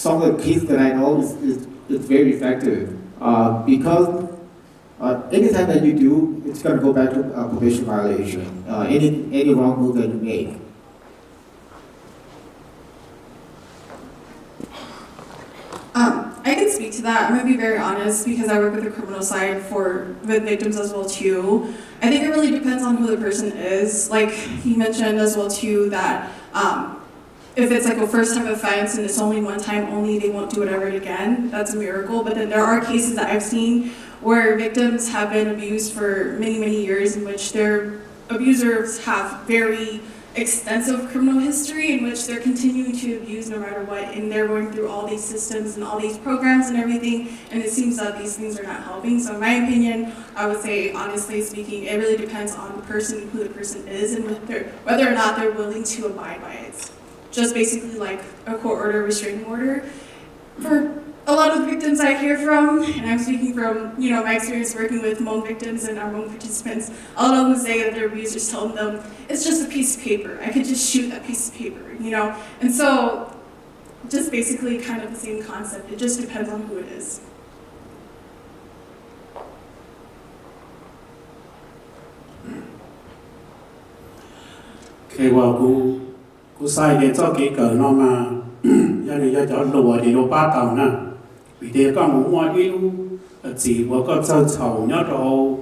[SPEAKER 9] some of the cases that I know is very effective because anytime that you do it's going to go back to probation violation any wrong move that you make.
[SPEAKER 5] I can speak to that. I'm going to be very honest because I work with the criminal side with victims as well too. I think it really depends on who the person is. Like he mentioned as well too that if it's like a first time offense and it's only one time only, they won't do it ever again. That's a miracle. But then there are cases that I've seen where victims have been abused for many, many years in which their abusers have very extensive criminal history in which they're continuing to abuse no matter what, and they're going through all these systems and all these programs and everything, and it seems that these things are not helping. So in my opinion, I would say, honestly speaking, it really depends on the person, who the person is, and whether or not they're willing to abide by it. Just basically like a court order, restraining order. For a lot of the victims I hear from, and I'm speaking from my experience working with Hmong victims and our Hmong participants, a lot of them say that their abusers tell them, it's just a piece of paper. I could just shoot that piece of paper, And so, just basically kind of the same concept. It just depends on who it is.
[SPEAKER 11] Okay, well, cô sai để cho cái cỡ nó mà gia đình cho lùa thì nó ba tàu nè vì thế có muốn mua ít chỉ của có chơi chầu nhớ đâu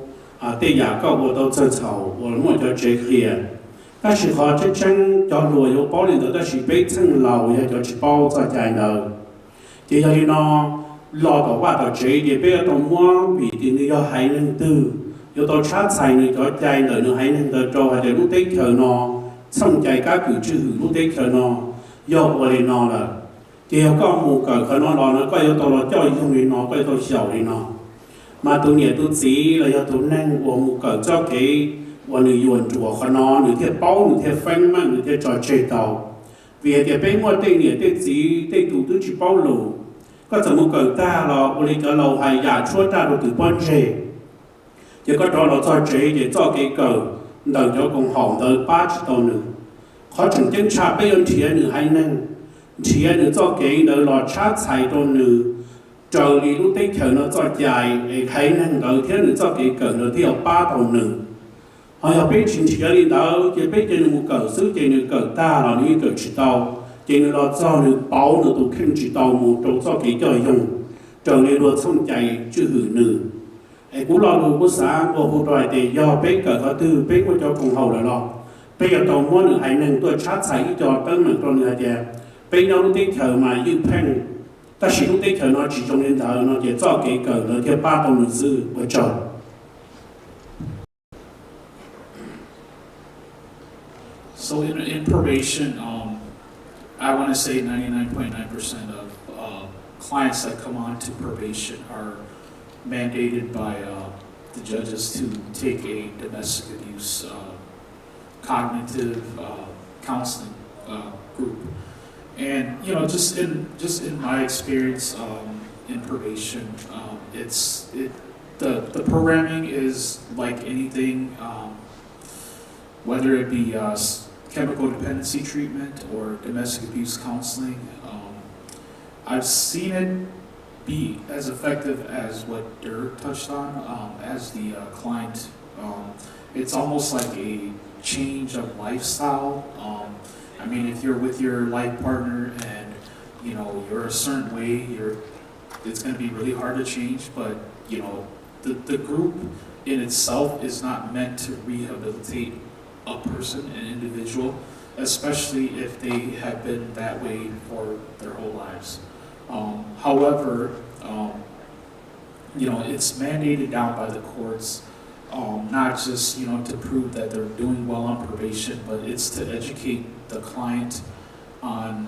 [SPEAKER 11] tây giả có của tôi chơi chầu của mua cho chơi kia但是họ真正叫落有包里头的是被称老也叫是包在在头，就要你呢老到话到这一点，不要到摸比的你要还能得， yếu tố sát sai nữa cho chạy nữa nữa hay nên cho hay để lúc tết chờ nó xong chạy các cử trừ lúc tết chờ nó do qua lên nó là thì có một cái nó nó có yếu tố nó cho dùng đi nó có yếu tố xấu đi nó mà tôi nhớ tôi chỉ là do tôi nên của một cái cho cáiวันนี้ยวนจัวขนอหรือเทียเป้าหรือเทียแฟงมั่งหรือเทียจอเจตเอาเวียเทียเป็นว่าเต้เนี่ยเต้จีเต้ตูตู้จีเป้าหลูก็จะมุ่งเกิดตาเราวันนี้ก็เราให้ยาช่วยตาเราถือป้อนเจเดี๋ยวก็ตอนเราจอเจเดี๋ยวจอเกเกิดเดินจะกงหอมเดินป้าจีตัวหนึ่งเขาถึงเจ้าชาไปยนเทียหนึ่งให้นั่งเทียหนึ่งจอเกเดินรอชาใส่ตัวหนึ่งเจอลีลูกเต้เขียวเราจอใหญ่ไอ้ใครนั่งเดินเทียหนึ่งจอเกเกิดเราเที่ยวป้าตัวหนึ่งhọ học biết chính trị đi đâu, chỉ biết trên một cờ xứ trên một cờ ta là những cờ chỉ tàu, trên là cho được bảo được tụ kinh chỉ tàu một chỗ cho cái trời dùng, trở nên được xong chạy chưa hử nử. Ai cũng lo được bữa sáng của hồ đoài để do biết cờ có tư biết của cho cùng hậu là lo. Bây giờ tàu mua được hải năng tôi sát xảy cho tân năng trong người đẹp. Bây giờ lúc tích thở mà như phèn, ta chỉ lúc tích thở nó chỉ trong nên thở nó chỉ cho cái cờ nó theo ba tàu nữ sư của trời.
[SPEAKER 10] So in probation, I want to say 99.9% of clients that come on to probation are mandated by the judges to take a domestic abuse cognitive counseling group. And you know, just in my experience in probation, the programming is like anything, whether it be chemical dependency treatment or domestic abuse counseling. I've seen it be as effective as what Dirk touched on as the client. It's almost like a change of lifestyle. I mean, if you're with your life partner and you know you're a certain way, it's going to be really hard to change. But you know, the group in itself is not meant to rehabilitate a person, an individual, especially if they have been that way for their whole lives. However, you know, it's mandated down by the courts, not just, you know, to prove that they're doing well on probation, but it's to educate the client on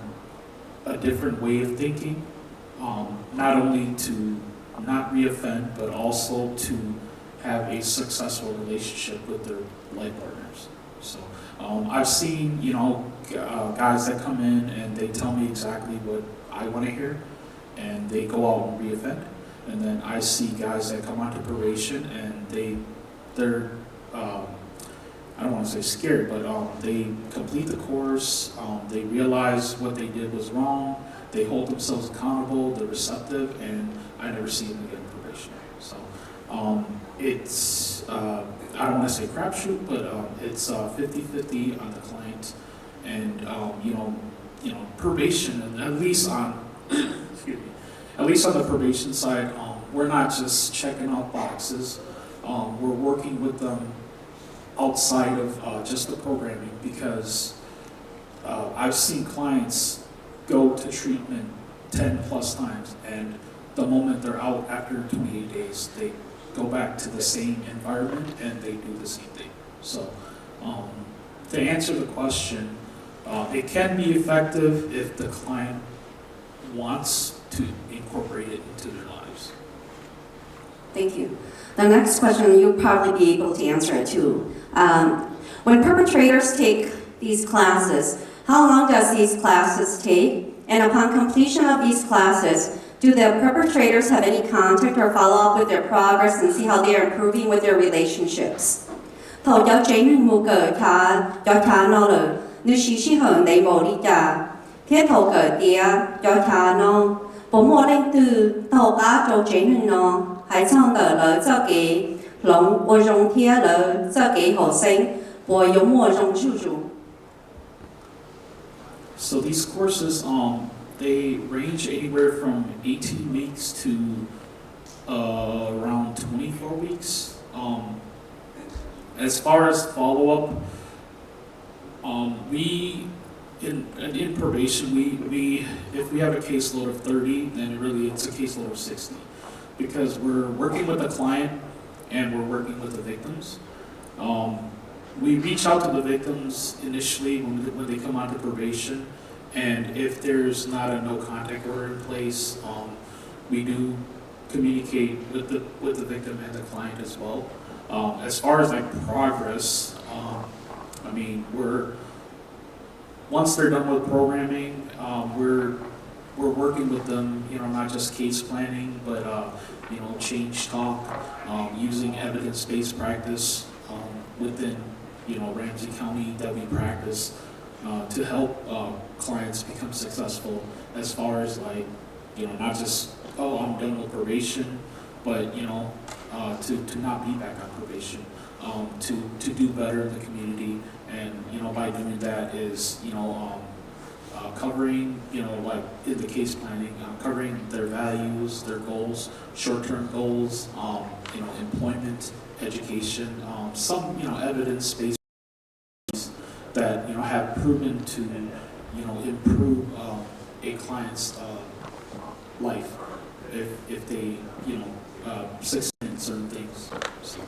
[SPEAKER 10] a different way of thinking, not only to not reoffend, but also to have a successful relationship with their life partners. So I've seen, you know, guys that come in and they tell me exactly what I want to hear, and they go out and reoffend. And then I see guys that come onto probation and they're I don't want to say scared, but they complete the course, they realize what they did was wrong, they hold themselves accountable, they're receptive, and I never see them again in probation. So it's, I don't want to say crapshoot, but it's 50-50 on the client, and you know, probation, at least on, excuse me, at least on the probation side, we're not just checking off boxes. We're working with them outside of just the programming, because I've seen clients go to treatment 10 plus times, and the moment they're out after 28 days, they go back to the same environment and they do the same thing. So to answer the question, it can be effective if the client wants to incorporate it into their lives.
[SPEAKER 4] Thank you. The next question, you'll probably be able to answer it too. When perpetrators take these classes, how long does these classes take? And upon completion of these classes, do the perpetrators have any contact or follow up with their progress and see how they are improving with their relationships? Thầu giáo chính mù cờ cha nó lờ, như xí hờn đầy bộ đi cha. Thế thầu cờ tía cho cha nó, bố mua lên từ thầu bá trâu chính nó, hãy xong tờ lỡ cho cái lòng ô rong thía lỡ cho cái hồ sinh, bố giống mua rong chú chú.
[SPEAKER 10] So these courses, they range anywhere from 18 weeks to around 24 weeks. As far as follow-up, we in probation, we if we have a caseload of 30, then really it's a caseload of 60, because we're working with the client and we're working with the victims. We reach out to the victims initially when they come onto probation, and if there's not a no contact order in place, we do communicate with the victim and the client as well. As far as like progress, I mean, once they're done with programming, we're working with them, you know, not just case planning, but you know, change talk, using evidence-based practice within, you know, Ramsey County that we practice to help clients become successful. As far as like, you know, not just, oh, I'm done with probation, but you know, to not be back on probation, to do better in the community, and you know, by doing that is, you know, covering, you know, like in the case planning, covering their values, their goals, short-term goals, you know, employment, education, some, you know, evidence-based that, you know, have proven to, you know, improve a client's life if they, you know, succeed in certain things. So.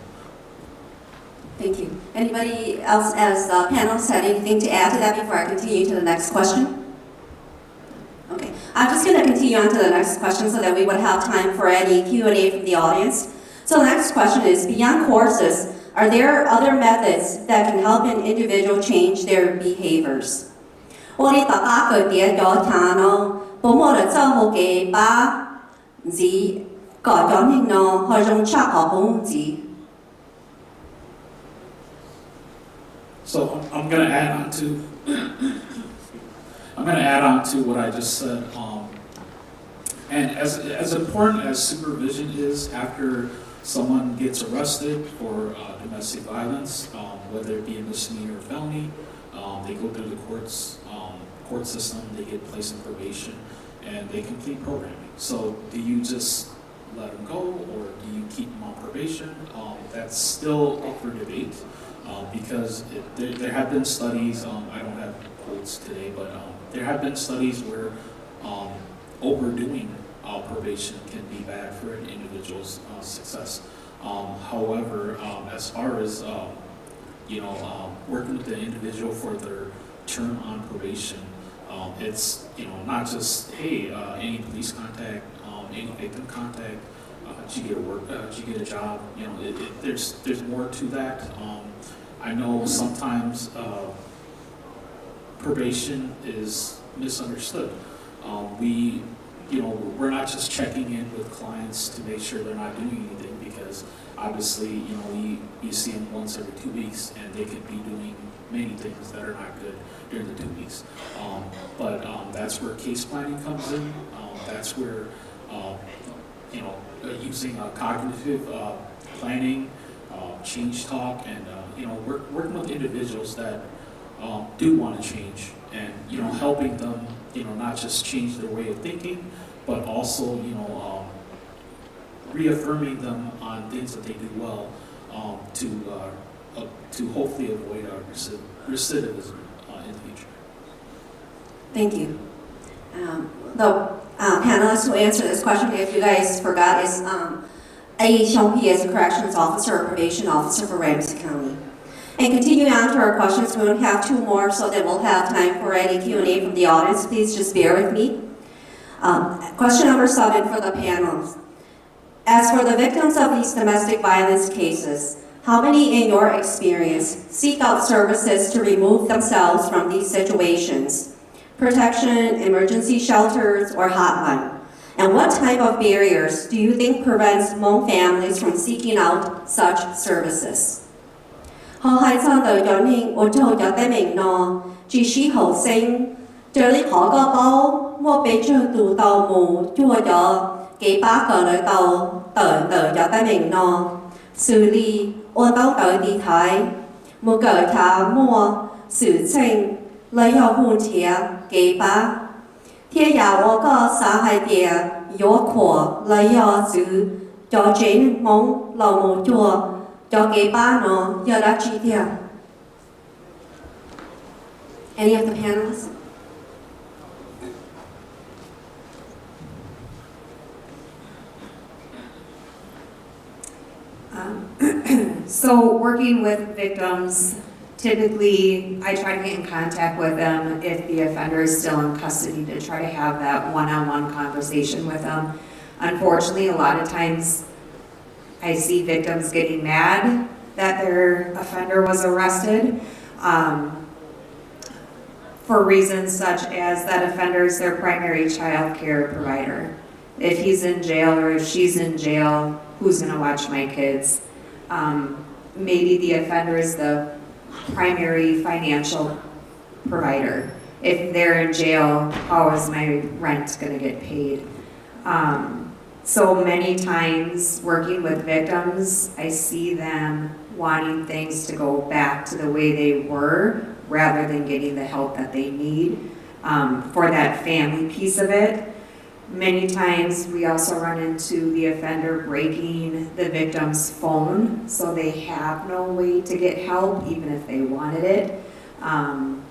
[SPEAKER 4] Thank you. Anybody else as the panelists had anything to add to that before I continue to the next question? Okay, I'm just going to continue on to the next question so that we would have time for any Q&A from the audience. So the next question is, beyond courses, are there other methods that can help an individual change their behaviors? 我哋大家佢點咗睇咯，本我哋真好嘅把字改咗呢咯，去用出學本字。
[SPEAKER 10] So I'm going to add on to what I just said. And as important as supervision is after someone gets arrested for domestic violence, whether it be a misdemeanor or felony, they go through the court system, they get placed in probation, and they complete programming. So do you just let them go, or do you keep them on probation? That's still up for debate. Because there have been studies, I don't have quotes today, but there have been studies where overdoing probation can be bad for an individual's success. However, as far as you know, working with the individual for their term on probation, it's, you know, not just, hey, any police contact, any victim contact, did you get work, did you get a job? You know, there's more to that. I know sometimes probation is misunderstood. You know, we're not just checking in with clients to make sure they're not doing anything, because obviously, you know, you see them once every 2 weeks, and they could be doing many things that are not good during the 2 weeks. But that's where case planning comes in. That's where, you know, using cognitive planning, change talk, and you know, working with individuals that do want to change, and you know, helping them, you know, not just change their way of thinking, but also, you know, reaffirming them on things that they do well, to hopefully avoid recidivism in the future.
[SPEAKER 4] Thank you. The panelists who answered this question, if you guys forgot, is H18C is a corrections officer or probation officer for Ramsey County. And continuing on to our questions, we only have 2 more, so that we'll have time for any Q&A from the audience. Please just bear with me. Question number 7 for the panel. As for the victims of these domestic violence cases, how many in your experience seek out services to remove themselves from these situations? Protection, emergency shelters, or hotline? And what type of barriers do you think prevents Hmong families from seeking out such services? 好喺上度有呢，我做咗啲名咯，只是後生，這裡好個包，我被將到到冇做咗幾百個嚟到有啲名咯，xử理我到地睇，冇腳查摸事情，你有換錢幾百。 天涯我個上海點有課，你要做專門老母做幾班咯，要得幾點 Any of the panelists?
[SPEAKER 8] So working with victims, typically I try to get in contact with them if the offender is still in custody to try to have that one-on-one conversation with them. Unfortunately, a lot of times I see victims getting mad that their offender was arrested for reasons such as that offender is their primary child care provider. If he's in jail or if she's in jail, who's going to watch my kids? Maybe the offender is the primary financial provider. If they're in jail, how is my rent going to get paid? So many times working with victims, I see them wanting things to go back to the way they were rather than getting the help that they need for that family piece of it. Many times we also run into the offender breaking the victim's phone, so they have no way to get help even if they wanted it. And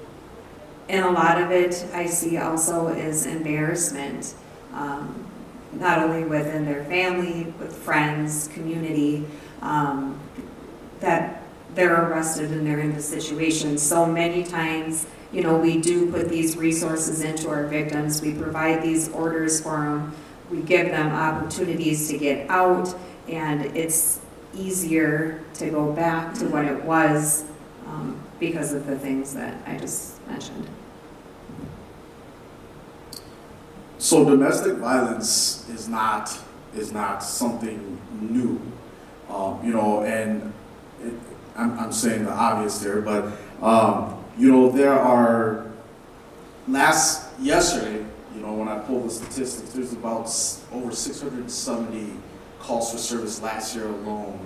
[SPEAKER 8] a lot of it I see also is embarrassment, not only within their family, with friends, community, that they're arrested and they're in the situation. So many times, you know, we do put these resources into our victims. We provide these orders for them. We give them opportunities to get out, and it's easier to go back to what it was because of the things that I just mentioned.
[SPEAKER 6] So domestic violence is not something new, you know, and I'm saying the obvious there, but you know, there are, yesterday, you know, when I pulled the statistics, there's about over 670 calls for service last year alone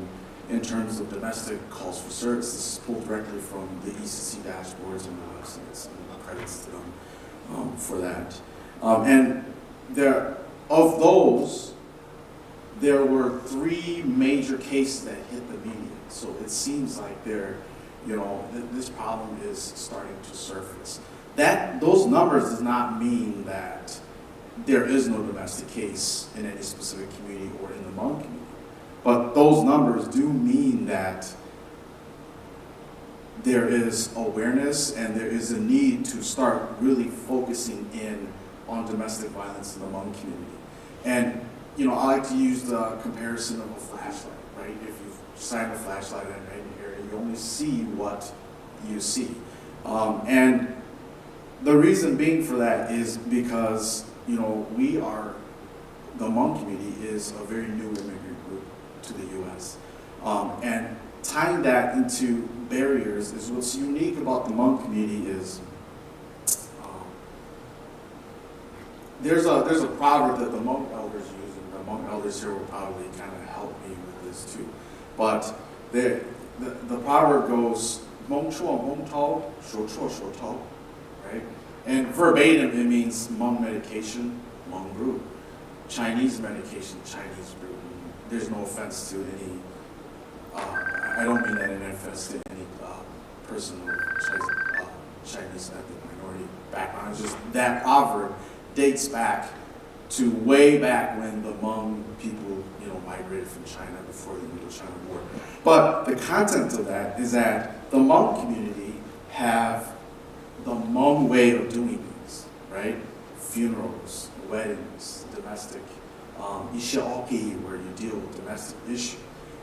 [SPEAKER 6] in terms of domestic calls for service. This is pulled directly from the ECC dashboards and the websites, and credits to them for that. And of those, there were 3 major cases that hit the media. So it seems like this problem is starting to surface. Those numbers does not mean that there is no domestic case in any specific community or in the Hmong community. But those numbers do mean that there is awareness and there is a need to start really focusing in on domestic violence in the Hmong community. And you know, I like to use the comparison of a flashlight, right? If you shine a flashlight at an area, you only see what you see. And the reason being for that is because, you know, the Hmong community is a very new immigrant group to the U.S. And tying that into barriers is what's unique about the Hmong community is there's a proverb that the Hmong elders use, and the Hmong elders here will probably kind of help me with this too. But the proverb goes, Hmong chua Hmong tao, shuo chua shuo tao, right? And verbatim, it means Hmong medication, Hmong brew. Chinese medication, Chinese brew. There's no offense to any, I don't mean that in offense to any person of Chinese ethnic minority background. It's just that proverb dates back to way back when the Hmong people, you know, migrated from China before the Indo-China War. But the content of that is that the Hmong community have the Hmong way of doing things, right? Funerals, weddings, domestic, ishaoki, where you deal with domestic issue.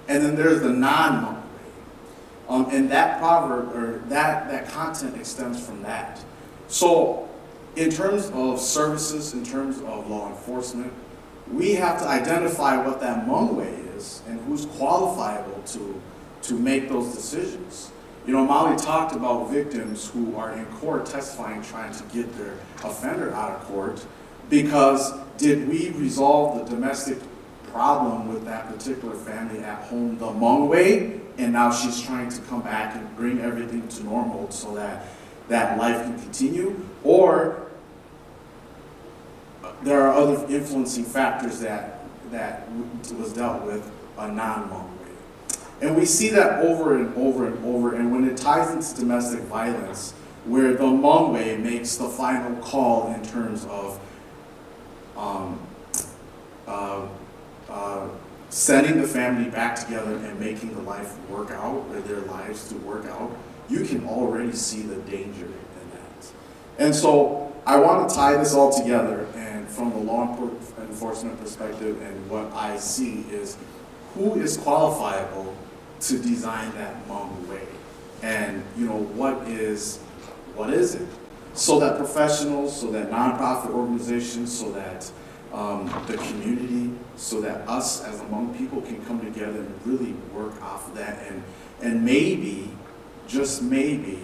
[SPEAKER 6] And then there's the non-Hmong way. And that proverb, or that content extends from that. So in terms of services, in terms of law enforcement, we have to identify what that Hmong way is and who's qualifiable to make those decisions. You know, Molly talked about victims who are in court testifying, trying to get their offender out of court because did we resolve the domestic problem with that particular family at home the Hmong way, and now she's trying to come back and bring everything to normal so that life can continue, or there are other influencing factors that was dealt with a non-Hmong way. And we see that over and over and over, and when it ties into domestic violence, where the Hmong way makes the final call in terms of sending the family back together and making the life work out, or their lives to work out, you can already see the danger in that. And so I want to tie this all together, and from the law enforcement perspective, and what I see is who is qualifiable to design that Hmong way, and what is it, so that professionals, so that nonprofit organizations, so that the community, so that us as Hmong people can come together and really work off of that, and maybe, just maybe,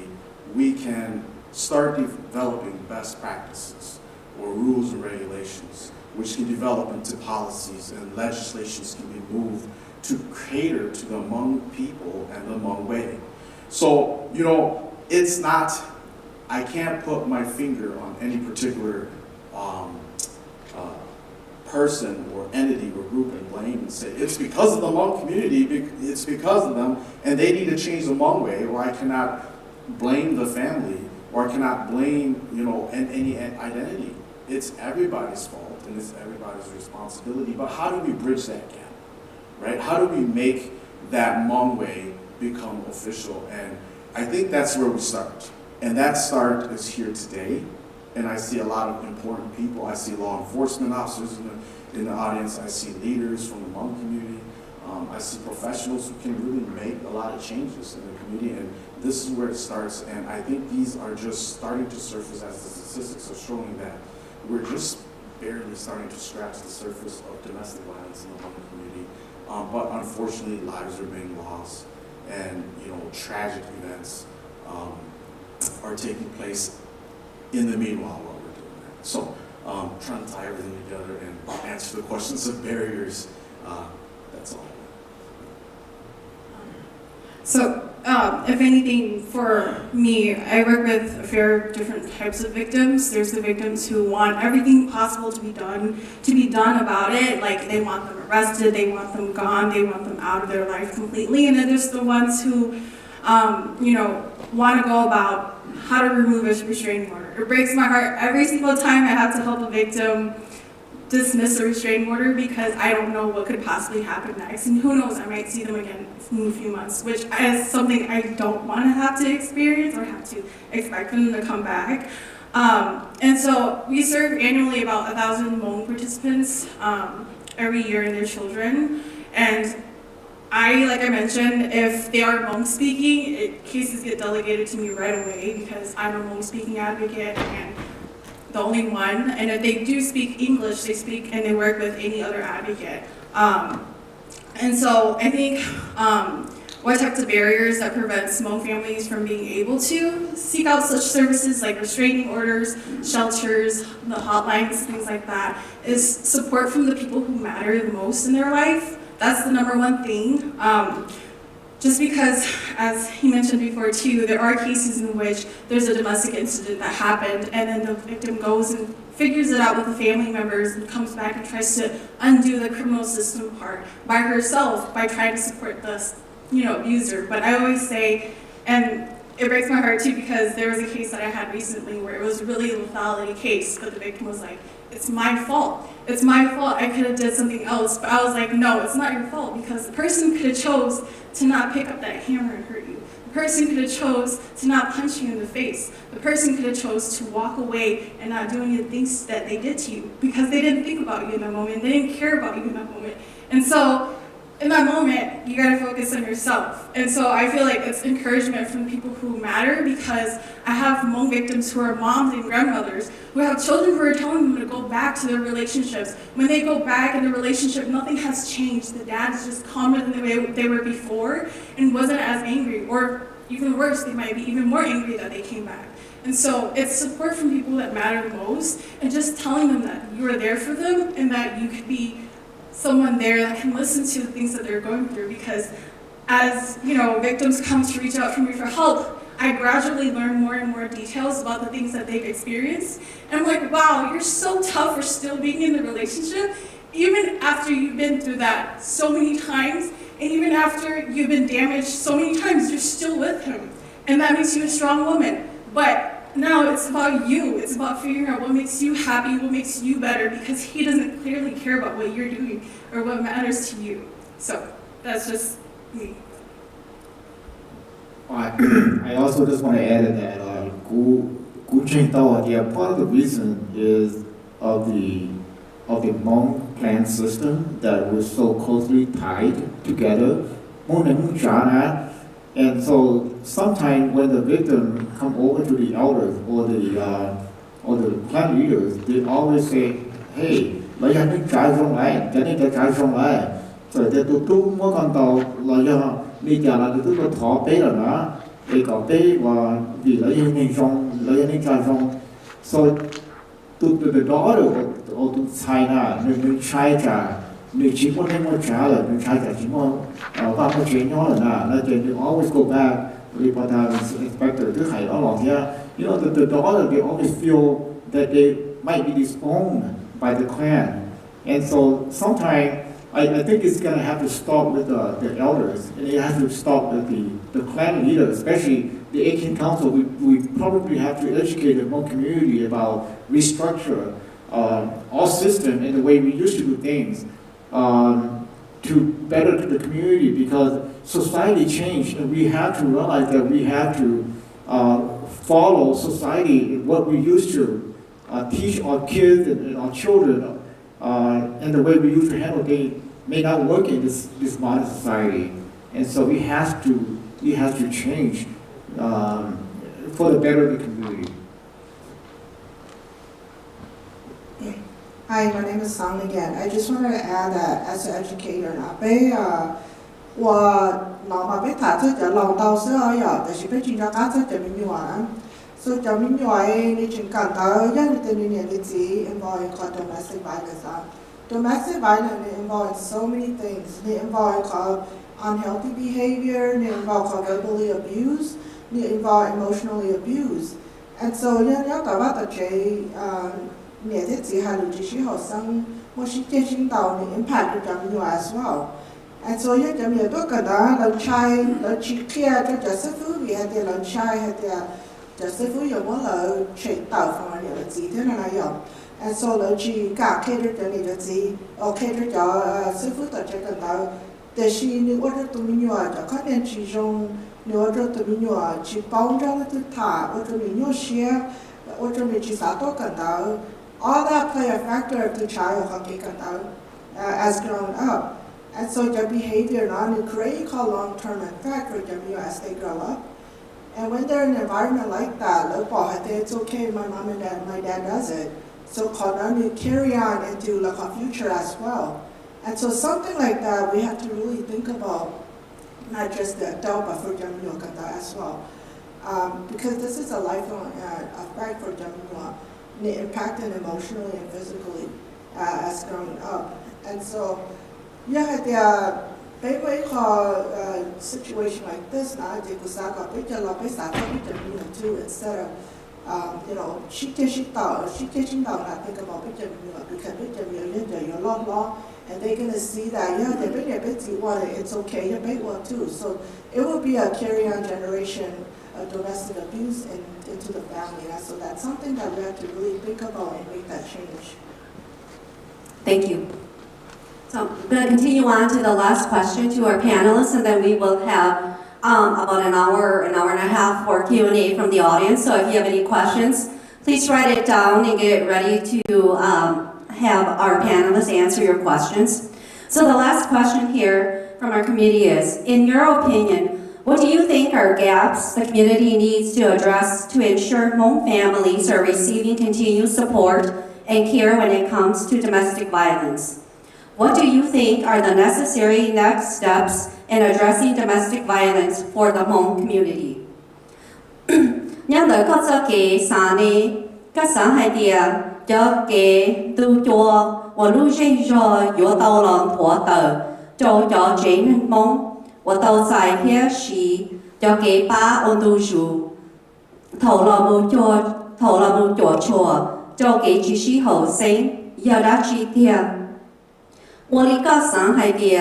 [SPEAKER 6] we can start developing best practices or rules and regulations, which can develop into policies, and legislations can be moved to cater to the Hmong people and the Hmong way. So, it's not, I can't put my finger on any particular person or entity or group and blame and say, it's because of the Hmong community, it's because of them, and they need to change the Hmong way, or I cannot blame the family, or I cannot blame, any identity. It's everybody's fault, and it's everybody's responsibility, but how do we bridge that gap, right? How do we make that Hmong way become official? And I think that's where we start. And that start is here today. And I see a lot of important people. I see law enforcement officers in the audience. I see leaders from the Hmong community. I see professionals who can really make a lot of changes in the community. And this is where it starts. And I think these are just starting to surface, as the statistics are showing, that we're just barely starting to scratch the surface of domestic violence in the Hmong community. But unfortunately, lives are being lost, and tragic events are taking place in the meanwhile while we're doing that. So trying to tie everything together and answer the questions of barriers, that's all.
[SPEAKER 5] So, if anything, for me, I work with a fair different types of victims. There's the victims who want everything possible to be done about it. Like, they want them arrested, they want them gone, they want them out of their life completely. And then there's the ones who, want to go about how to remove a restraining order. It breaks my heart every single time I have to help a victim dismiss a restraining order, because I don't know what could possibly happen next. And who knows, I might see them again in a few months, which is something I don't want to have to experience or have to expect them to come back. And so we serve annually about 1,000 Hmong participants every year and their children. And like I mentioned, if they are Hmong speaking, cases get delegated to me right away, because I'm a Hmong speaking advocate and the only one. And if they do speak English, they speak and they work with any other advocate. And so I think what types of barriers that prevents Hmong families from being able to seek out such services like restraining orders, shelters, the hotlines, things like that, is support from the people who matter the most in their life. That's the number one thing. Just because, as he mentioned before too, there are cases in which there's a domestic incident that happened, and then the victim goes and figures it out with the family members and comes back and tries to undo the criminal system part by herself, by trying to support the abuser. But I always say, and it breaks my heart too, because there was a case that I had recently where it was really a lethality case, but the victim was like, it's my fault. It's my fault. I could have did something else. But I was like, no, it's not your fault, because the person could have chose to not pick up that hammer and hurt you. The person could have chose to not punch you in the face. The person could have chose to walk away and not do any of the things that they did to you, because they didn't think about you in that moment. They didn't care about you in that moment. And so in that moment, you gotta focus on yourself. And so I feel like it's encouragement from people who matter, because I have Hmong victims who are moms and grandmothers who have children who are telling them to go back to their relationships. When they go back in the relationship, nothing has changed. The dad is just calmer than the way they were before and wasn't as angry, or even worse, they might be even more angry that they came back. And so it's support from people that matter the most, and just telling them that you are there for them and that you could be someone there that can listen to the things that they're going through. Because as victims come to reach out for me for help, I gradually learn more and more details about the things that they've experienced. And I'm like, wow, you're so tough for still being in the relationship, even after you've been through that so many times, and even after you've been damaged so many times, you're still with him. And that makes you a strong woman. But now it's about you. It's about figuring out what makes you happy, what makes you better, because he doesn't clearly care about what you're doing or what matters to you. So that's just me.
[SPEAKER 9] I also just want to add that part of the reason is of the Hmong clan system that was so closely tied together. And so sometimes when the victim come over to the elders or the clan leaders, they always say, hey, lấy ra nước trái trong lại, cho nên cái trái trong lại. Rồi để tụi tôi mua con tàu là do đi nhà là tụi tôi thọ bế là nó, để có bế và vì lấy ra nước trái trong. So tụi đó được tụi sai là người sai trả, người chỉ có nên mua trả là người sai trả chỉ mua và mua chuyện nhỏ là là they always go back. Report inspector thứ hai đó là you know the daughter they always feel that they might be disowned by the clan, and so sometimes I think it's going to have to start with the elders, and it has to start with the clan leaders, especially the 18 council. We probably have to educate the Hmong community about restructure our system and the way we used to do things to better the community, because society changed and we have to realize that we have to follow society, what we used to teach our kids and our children, and the way we used to handle things may not work in this modern society, and so we have to change for the better of the community.
[SPEAKER 12] Hi, my name is Song again. I just wanted to add that as an educator, so domestic violence. Domestic violence involves so many things. They involve unhealthy behavior, they involve verbally abuse, they involve emotionally abuse. And so impact as well. And so we had and so là chỉ cả cater cho người gì, cater cho sư phụ tổ chức cái đó, để khi nếu order tụi mình nhỏ cho các nên chỉ dùng nếu order tụi mình nhỏ chỉ bao nhiêu là tụi thả, order mình nhỏ share, order mình chỉ sát tốt cái đó, all that play a factor to child cái đó as grown up, and so their behavior now create a long-term effect for them as they grow up. And when they're in an environment like that, it's okay, my mom and my dad does it. So to carry on into like a future as well. And so something like that we have to really think about, not just the adult, but for Jamaica as well. Because this is a lifelong effect for Jamaica, impacting emotionally and physically as growing up. And so, situation like this, too, instead of she think about because you're long, and they're gonna see that it's okay, you make one too. So it will be a carry-on generation of domestic abuse into the family. So that's something that we have to really think about and make that change.
[SPEAKER 4] Thank you. So I'm going to continue on to the last question to our panelists, and then we will have about an hour and a half for Q&A from the audience. So if you have any questions, please write it down and get ready to have our panelists answer your questions. So the last question here from our community is, in your opinion, what do you think are gaps the community needs to address to ensure Hmong families are receiving continued support and care when it comes to domestic violence? What do you think are the necessary next steps in addressing domestic violence for the Hmong community? Nhân lợi có cho kế sáng này, các sáng hai địa cho kế tu chùa, và lưu dây cho yếu tàu lòng thua tờ, cho chế nên Hmong, và tàu giải phía sĩ cho kế ba ôn tu dù, thầu là một chùa, cho kế chỉ sĩ hậu sinh, giờ đã chi tiêu. 我哩个上海的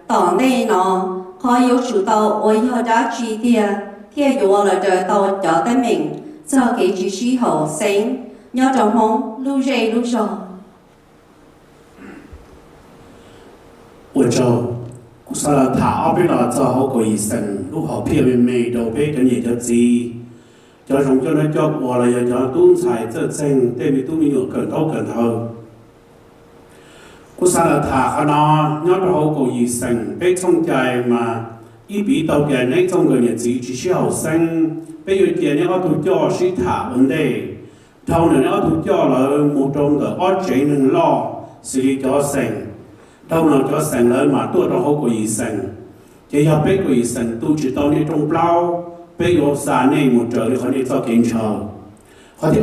[SPEAKER 4] 岛内呢，可有知道我要家几的铁药了的到家的名，这给只是后生，要着红路热路热。
[SPEAKER 11] 我就 sau là thả bên đó cho họ có ý sinh lúc họ phía bên mày đầu bên cái gì cho gì cho chúng cho nó cho qua là cho tuân xài cho chân tên bị tuân bị nhược cần thâu cú sau là thả họ nó nhớ họ có ý sinh bên trong trái mà ý bị đầu cái này trong cái gì chỉ需要生bây giờ cái này họ tụi cho sĩ thả vấn đề thâu này họ tụi cho là một trong the ở chế nên lo xử lý cho sinh đâu nào cho sinh lớn mà tôi đâu có ý sinh chỉ có biết có ý sinh tôi chỉ tao này trong bao bây giờ xã này một trời thì họ đi cho kiến chờ họ thì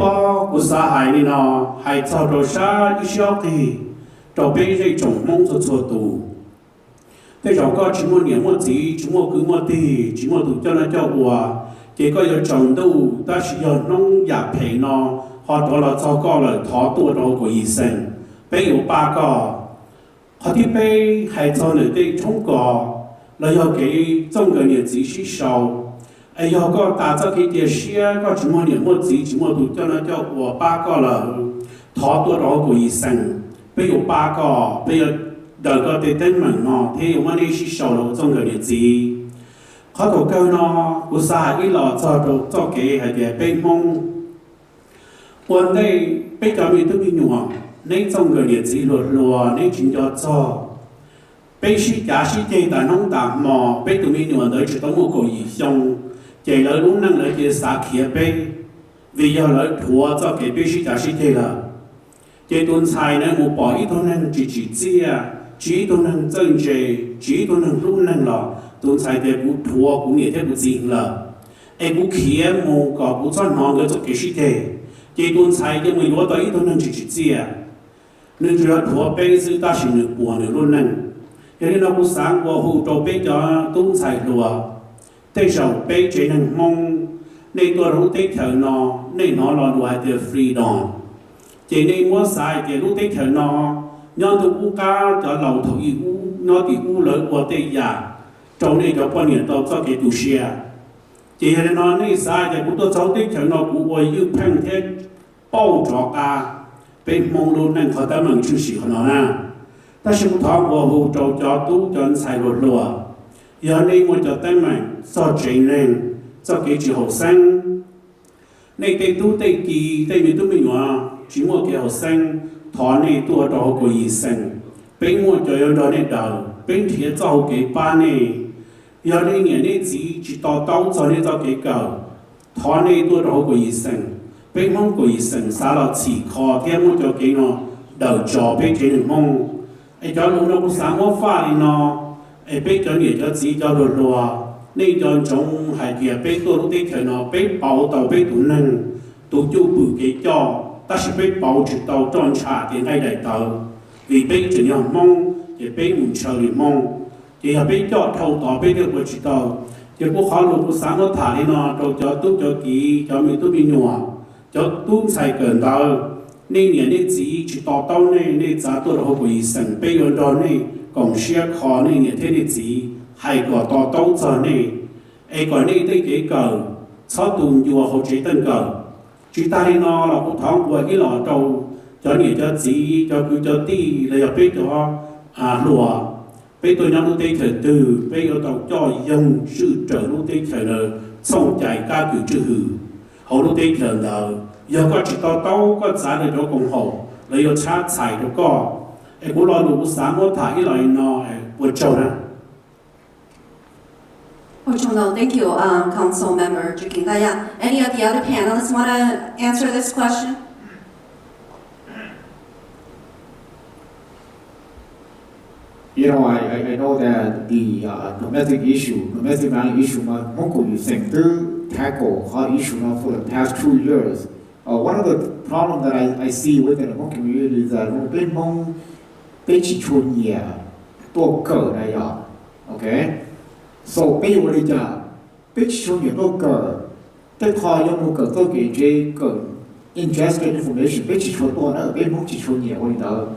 [SPEAKER 11] của xã hải này nó hải cho đồ xã đi xóa thì cho bây giờ trồng mông cho cho tù bây giờ có chỉ một niệm một gì chỉ một cứ một tí chỉ một tụ cho nó cho qua chỉ có giờ trồng đâu ta chỉ giờ nông nghiệp phải nó họ đó là cho có là thọ tôi đâu có ý sinh bây giờ ba cái họ thì bây hay cho người đi trong cỏ là do cái trong cái nhiệt chỉ是少哎要个打造cái电视个什么年末几什么都叫那叫我八个了thọ多少个医生bây giờ ba cái bây giờ đời cái tên tên mình nó thì mà đi是少了trong cái nhiệt chỉ họ có cái nó của xã ít là cho cái hay cái bên mông vấn đề bây giờ mình tôi bị nhung nên trong cái nhiệt chỉ lùa nên chính cho bây giờ giả sử thế tại nông đảng mà bây tụi mình nhung tới chỉ có một cái ý xong chỉ là lúc năng là cái xã kia bây vì giờ là thua cho cái bây giờ giả sử thế là cái tuần sai này một bỏ ít tuần năng chỉ chia chỉ tuần năng dân chế chỉ tuần năng lúc năng là tuần sai thì cũng thua cũng như thế cũng gì là em cũng kia một cái cũng cho nó cái cho cái sự thế cái tuần sai thì mình nói tới ít tuần năng chỉ chia nên chỉ là thua bây giờ ta chỉ được buồn được lúc năng cho nên nó cũng sáng qua hồ trâu bây giờ tuần sai lúa thế sau bây giờ năng mong nên tôi lúc tết thời nó nên nó là loại từ freedom chỉ nên muốn sai thì lúc tết thời nó nhớ tôi u cá cho lầu thầu u nó thì u lợi của tây giả trong này cho quan niệm tôi cho cái tu sửa chỉ là nó nên sai thì cũng tôi cháu tết thời nó cũng ôi yêu phăng thế bao trọ cả bên mong luôn nên khó tâm mình chưa sĩ của nó na ta sẽ cũng thọ của hồ trâu cho tu cho sai lột lúa giờ này muốn cho tâm mình so chế nên cho cái chữ học sinh này tây tu tây kỳ tây miền tu mình nói chỉ một cái học sinh thọ này tu ở đó có ý sinh bên một chỗ ở đó này đầu bên phía sau cái ba này giờ này người này chỉ tao cho này cho cái cầu thọ này tu ở đó có ý sinh bên mong có ý sinh sao là chỉ khó theo một chỗ cái nó đầu cho bên trên đường mong ai cho lúc nó cũng sáng hóa pha đi nó ai bên cho người cho chỉ cho đồ lúa nên cho chúng hay kia bên tôi lúc đấy thời nó bên bảo tàu bên tụi nâng tụi chú bự cái cho ta sẽ bên bảo chỉ tàu tròn trả thì ngay đại tàu vì bên chỉ nhau mong thì bên muốn chờ thì mong thì là bên cho thâu tàu bên được một chỉ tàu thì cũng khó lúc cũng sáng nó thả đi nó cho tốt cho kỹ cho mình tốt bị nhòa cho tốt xài cần tàu nên nhà nên chỉ tàu nên giá tôi là hậu quả sinh bên ở đó nên còn xe khó nên nhà thế nên chỉ hay có tàu cho nên ai còn nên tới cái cầu sau tuần vừa hỗ trợ tân cầu chúng ta đi nó là cũng thắng của cái lò trâu cho người cho chỉ cho cứ cho tí là biết cho lúa bây tôi nhắm lúc tây thời từ bây giờ tàu cho dùng sự trở lúc tây thời là xong chạy ca cử trừ hử hậu lúc tây thời là giờ có chỉ tàu có giá để cho công hậu là giờ chát xài cho co ai cũng lo đủ sáng có thả cái loại nó vượt trâu nè.
[SPEAKER 4] Thank you, Council Member Jukindaya. Any of the other panelists want to answer this question?
[SPEAKER 9] You know, I know that the domestic violence issue, Hmong is to tackle how issue now for the past 2 years. One of the problems that I see within the Hmong community is that bên Hmong bên chỉ chôn nhẹ tổ cờ này okay? So bây giờ bây giờ biết số nhiều đâu cờ, tất cả những một cờ tôi kể trên cờ ingested information biết chỉ số tôi nó bên Hmong chỉ số nhiều bây giờ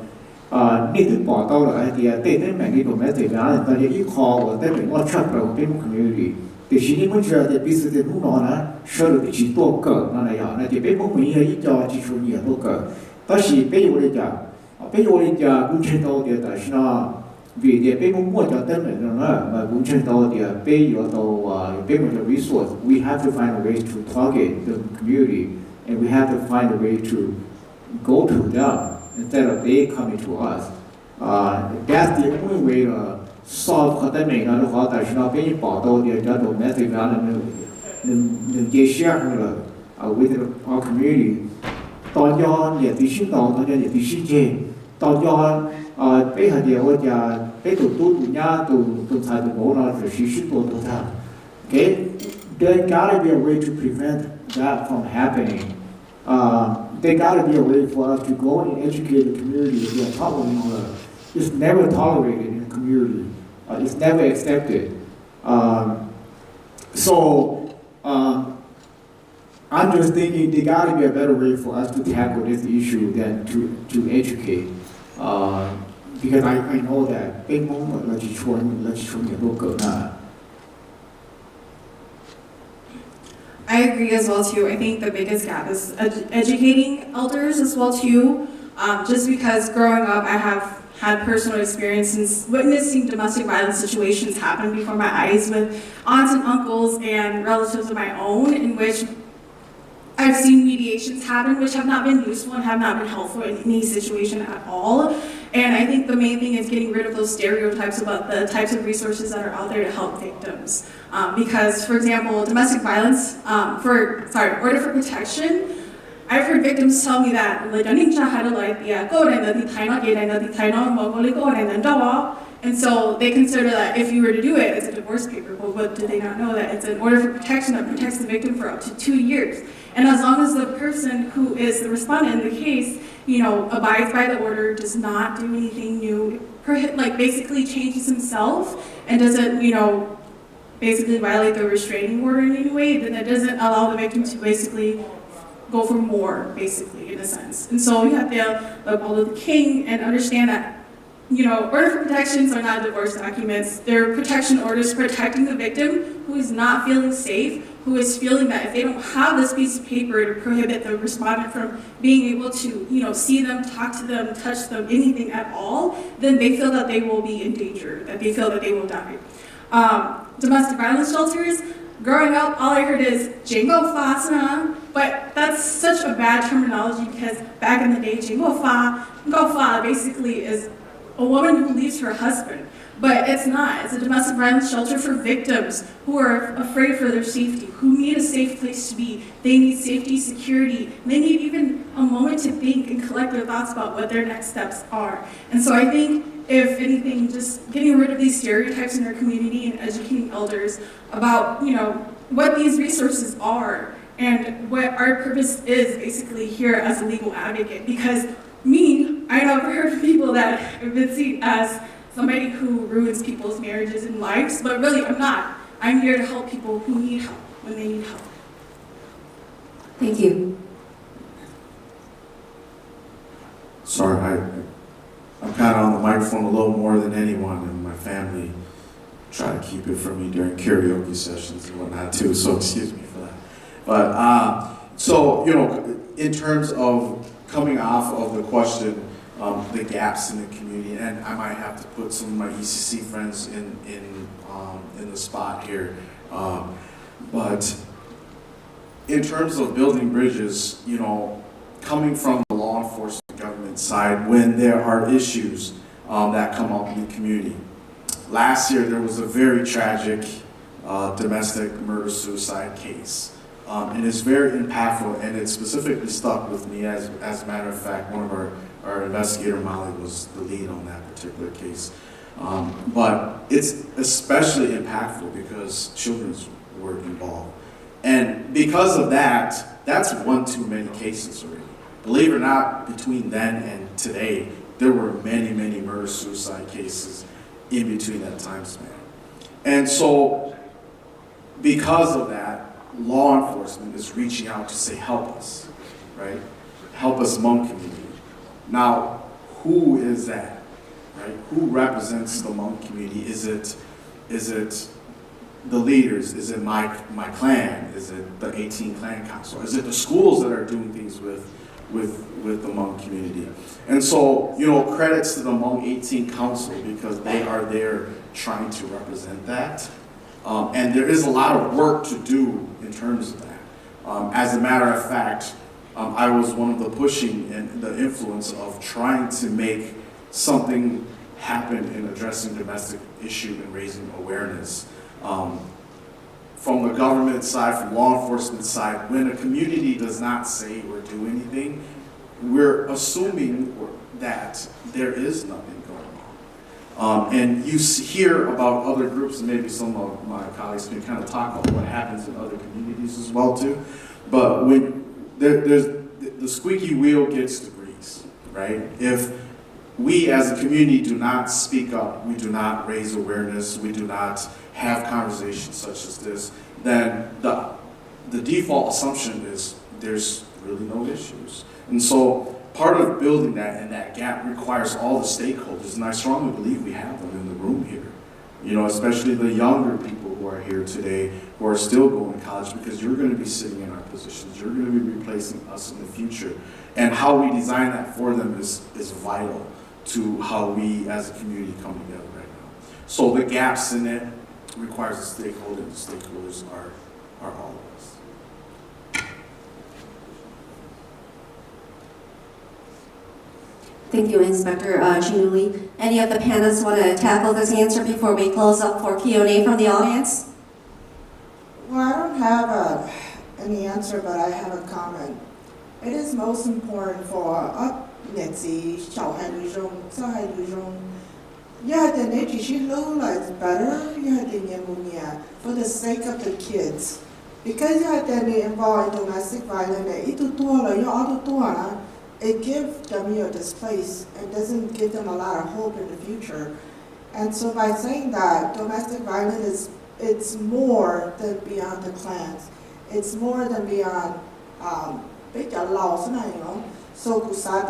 [SPEAKER 9] nên từ bỏ tao là thì tết đến mấy cái domestic violence ta chỉ ít khó và tết mình quan trọng là bên Hmong community thì chỉ những vấn đề thì bây giờ thì Hmong nó là sơ được chỉ tổ cờ nó này thì bên Hmong mình hay cho chỉ số nhiều đâu cờ, ta chỉ bây giờ cũng trên đâu thì tại sao vì địa bên muốn mua cho tên mình nữa mà cũng trên đầu địa bên ở đầu bên một cái resource we have to find a way to target the community and we have to find a way to go to them instead of they coming to us. That's the only way to solve เขาได้ไหมนะลูกค้าแต่ฉันเอาเป็นปอตัวเดียวจะ domestic violence หนึ่งเกี่ยวเชื่อมเลย with our community ตอนย้อนอย่าติดชิ้นต่อตอนย้อนอย่าติดชิ้นเจตอนย้อนไปหาเดียวว่าจะไปตุ่นย่าตุ่นชายตุ่นโง่เราจะชิ้นตัวท่า Okay, there gotta be a way to prevent that from happening. There gotta be a way for us to go and educate the community if we are talking on it. It's never tolerated in the community. It's never accepted. I'm just thinking there got to be a better way for us to tackle this issue than to educate. Because I know that big moment เราจะชวนอย่างพวกเกิดหน้า
[SPEAKER 5] I agree as well too. I think the biggest gap is educating elders as well too. Just because growing up, I have had personal experiences witnessing domestic violence situations happen before my eyes with aunts and uncles and relatives of my own, in which I've seen mediations happen which have not been useful and have not been helpful in any situation at all. And I think the main thing is getting rid of those stereotypes about the types of resources that are out there to help victims. Because, for example, domestic violence, order for protection, I've heard victims tell me that, and so they consider that if you were to do it, it's a divorce paper, but what do they not know that it's an order for protection that protects the victim for up to 2 years. And as long as the person who is the respondent in the case, abides by the order, does not do anything new, basically changes himself and doesn't, basically violate the restraining order in any way, then that doesn't allow the victim to basically go for more, basically, in a sense. And so you have to uphold the king and understand that, order for protections are not divorce documents. They're protection orders protecting the victim who is not feeling safe, who is feeling that if they don't have this piece of paper to prohibit the respondent from being able to, see them, talk to them, touch them, anything at all, then they feel that they will be in danger, that they feel that they will die. Domestic violence shelters, growing up, all I heard is jingo fa, but that's such a bad terminology because back in the day, jingo fa basically is a woman who leaves her husband. But it's not. It's a domestic violence shelter for victims who are afraid for their safety, who need a safe place to be. They need safety, security. They need even a moment to think and collect their thoughts about what their next steps are. And so I think, if anything, just getting rid of these stereotypes in our community and educating elders about, what these resources are and what our purpose is basically here as a legal advocate. Because I know I've heard people that have been seen as somebody who ruins people's marriages and lives, but really I'm not. I'm here to help people who need help when they need help.
[SPEAKER 4] Thank you.
[SPEAKER 6] Sorry, I'm kind of on the microphone a little more than anyone, and my family try to keep it from me during karaoke sessions and whatnot too, so excuse me for that. But, in terms of coming off of the question, the gaps in the community, and I might have to put some of my ECC friends in the spot here. But in terms of building bridges, coming from the law enforcement government side, when there are issues that come up in the community. Last year, there was a very tragic domestic murder-suicide case. And it's very impactful, and it specifically stuck with me. As a matter of fact, one of our investigator, Molly, was the lead on that particular case. But it's especially impactful because children were involved. And because of that, that's one too many cases already. Believe it or not, between then and today, there were many, many murder-suicide cases in between that time span. And so, because of that, law enforcement is reaching out to say, help us, right? Help us Hmong community. Now, who is that, right? Who represents the Hmong community? Is it the leaders? Is it my clan? Is it the 18 clan council? Is it the schools that are doing things with the Hmong community. And so, credits to the Hmong 18 Council because they are there trying to represent that. And there is a lot of work to do in terms of that. As a matter of fact, I was one of the pushing and the influence of trying to make something happen in addressing domestic issue and raising awareness. From the government side, from law enforcement side, when a community does not say or do anything, we're assuming that there is nothing going on. And you hear about other groups, and maybe some of my colleagues can kind of talk about what happens in other communities as well too. But when there's the squeaky wheel gets the grease, right? If we as a community do not speak up, we do not raise awareness, we do not have conversations such as this, then the default assumption is there's really no issues. And so part of building that and that gap requires all the stakeholders, and I strongly believe we have them in the room here. Especially the younger people who are here today, who are still going to college, because you're going to be sitting in our positions. You're going to be replacing us in the future. And how we design that for them is vital to how we as a community come together right now. So the gaps in it requires a stakeholder, and the stakeholders are all of us.
[SPEAKER 4] Thank you, Inspector Chinuli. Any of the panelists want to tackle this answer before we close up for Q&A from the audience?
[SPEAKER 12] Well, I don't have any answer, but I have a comment. It is most important for us, better, for the sake of the kids. Because you have to be involved in domestic violence, it gives them displaced and doesn't give them a lot of hope in the future. And so by saying that, domestic violence it's more than beyond the clans. It's more than beyond laws, so try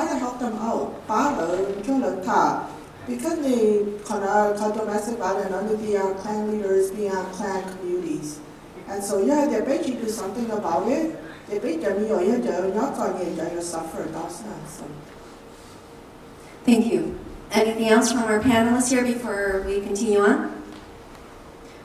[SPEAKER 12] to help them out. Because domestic violence only beyond clan leaders, beyond clan communities. And so you have to do something about it.
[SPEAKER 4] Thank you. Anything else from our panelists here before we continue on?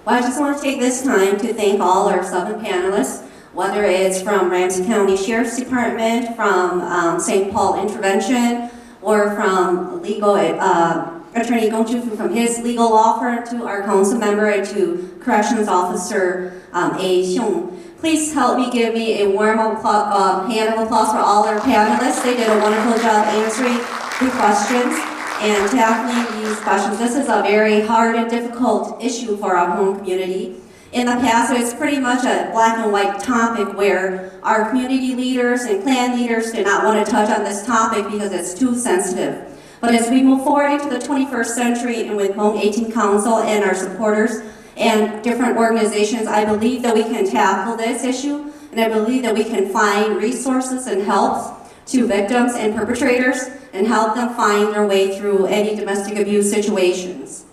[SPEAKER 4] Well, I just want to take this time to thank all our 7 panelists, whether it's from Ramsey County Sheriff's Department, from St. Paul Intervention, or from legal Attorney Gong Chu from his legal law firm, to our council member, and to Corrections Officer H. Xiong. Please help me give me a warm hand of applause for all our panelists. They did a wonderful job answering the questions and tackling these questions. This is a very hard and difficult issue for our Hmong community. In the past, it's pretty much a black and white topic where our community leaders and clan leaders did not want to touch on this topic because it's too sensitive. But as we move forward into the 21st century and with Hmong 18 Council and our supporters and different organizations, I believe that we can tackle this issue, and I believe that we can find resources and help to victims and perpetrators and help them find their way through any domestic abuse situations.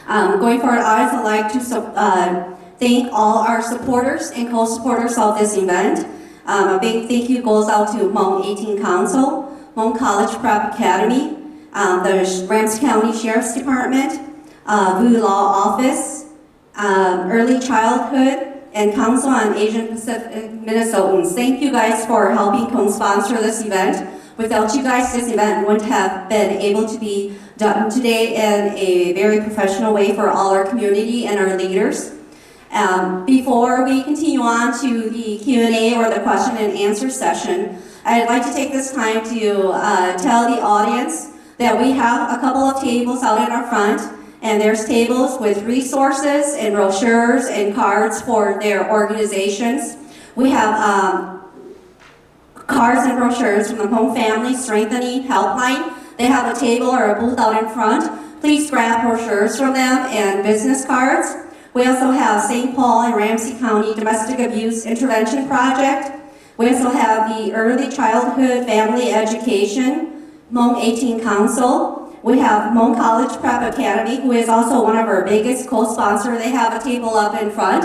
[SPEAKER 4] Going forward, I'd also like to thank all our supporters and co-supporters of this event. A big thank you goes out to Hmong 18 Council, Hmong College Prep Academy, the Ramsey County Sheriff's Department, VU Law Office, Early Childhood, and Council on Asian Pacific Minnesotans. Thank you guys for helping co-sponsor this event. Without you guys, this event wouldn't have been able to be done today in a very professional way for all our community and our leaders. Before we continue on to the Q&A or the question and answer session, I'd like to take this time to tell the audience that we have a couple of tables out in our front, and there's tables with resources and brochures and cards for their organizations. We have cards and brochures from the Hmong Family Strengthening Helpline. They have a table or a booth out in front. Please grab brochures from them and business cards. We also have St. Paul and Ramsey County Domestic Abuse Intervention Project. We also have the Early Childhood Family Education, Hmong 18 Council. We have Hmong College Prep Academy, who is also one of our biggest co-sponsors. They have a table up in front.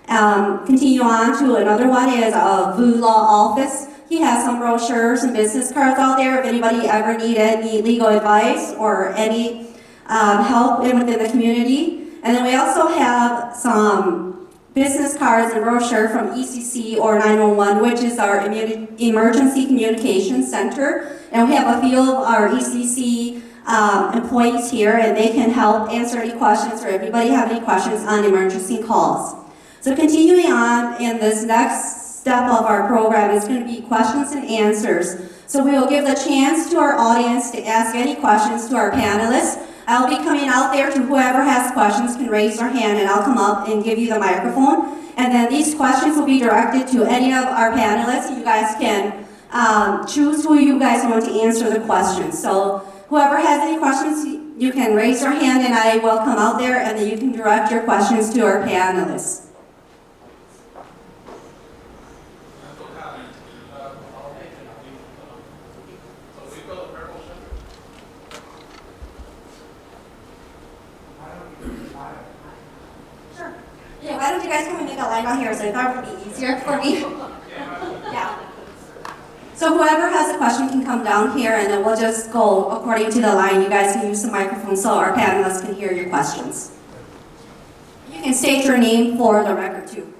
[SPEAKER 4] Continue on to another one is VU Law Office. He has some brochures and business cards out there if anybody ever need any legal advice or any help within the community. And then we also have some business cards and brochure from ECC or 911, which is our Emergency Communications Center. And we have a few of our ECC employees here, and they can help answer any questions or if anybody have any questions on emergency calls. So continuing on in this next step of our program is going to be questions and answers. So we will give the chance to our audience to ask any questions to our panelists. I'll be coming out there to whoever has questions can raise their hand and I'll come up and give you the microphone. And then these questions will be directed to any of our panelists. You guys can choose who you guys want to answer the questions. So whoever has any questions, you can raise your hand and I will come out there and then you can direct your questions to our panelists. Yeah, why don't you guys come and make a line out here so that would be easier for me. Yeah. So whoever has a question can come down here and then we'll just go according to the line. You guys can use the microphone so our panelists can hear your questions. You can state your name for the record too.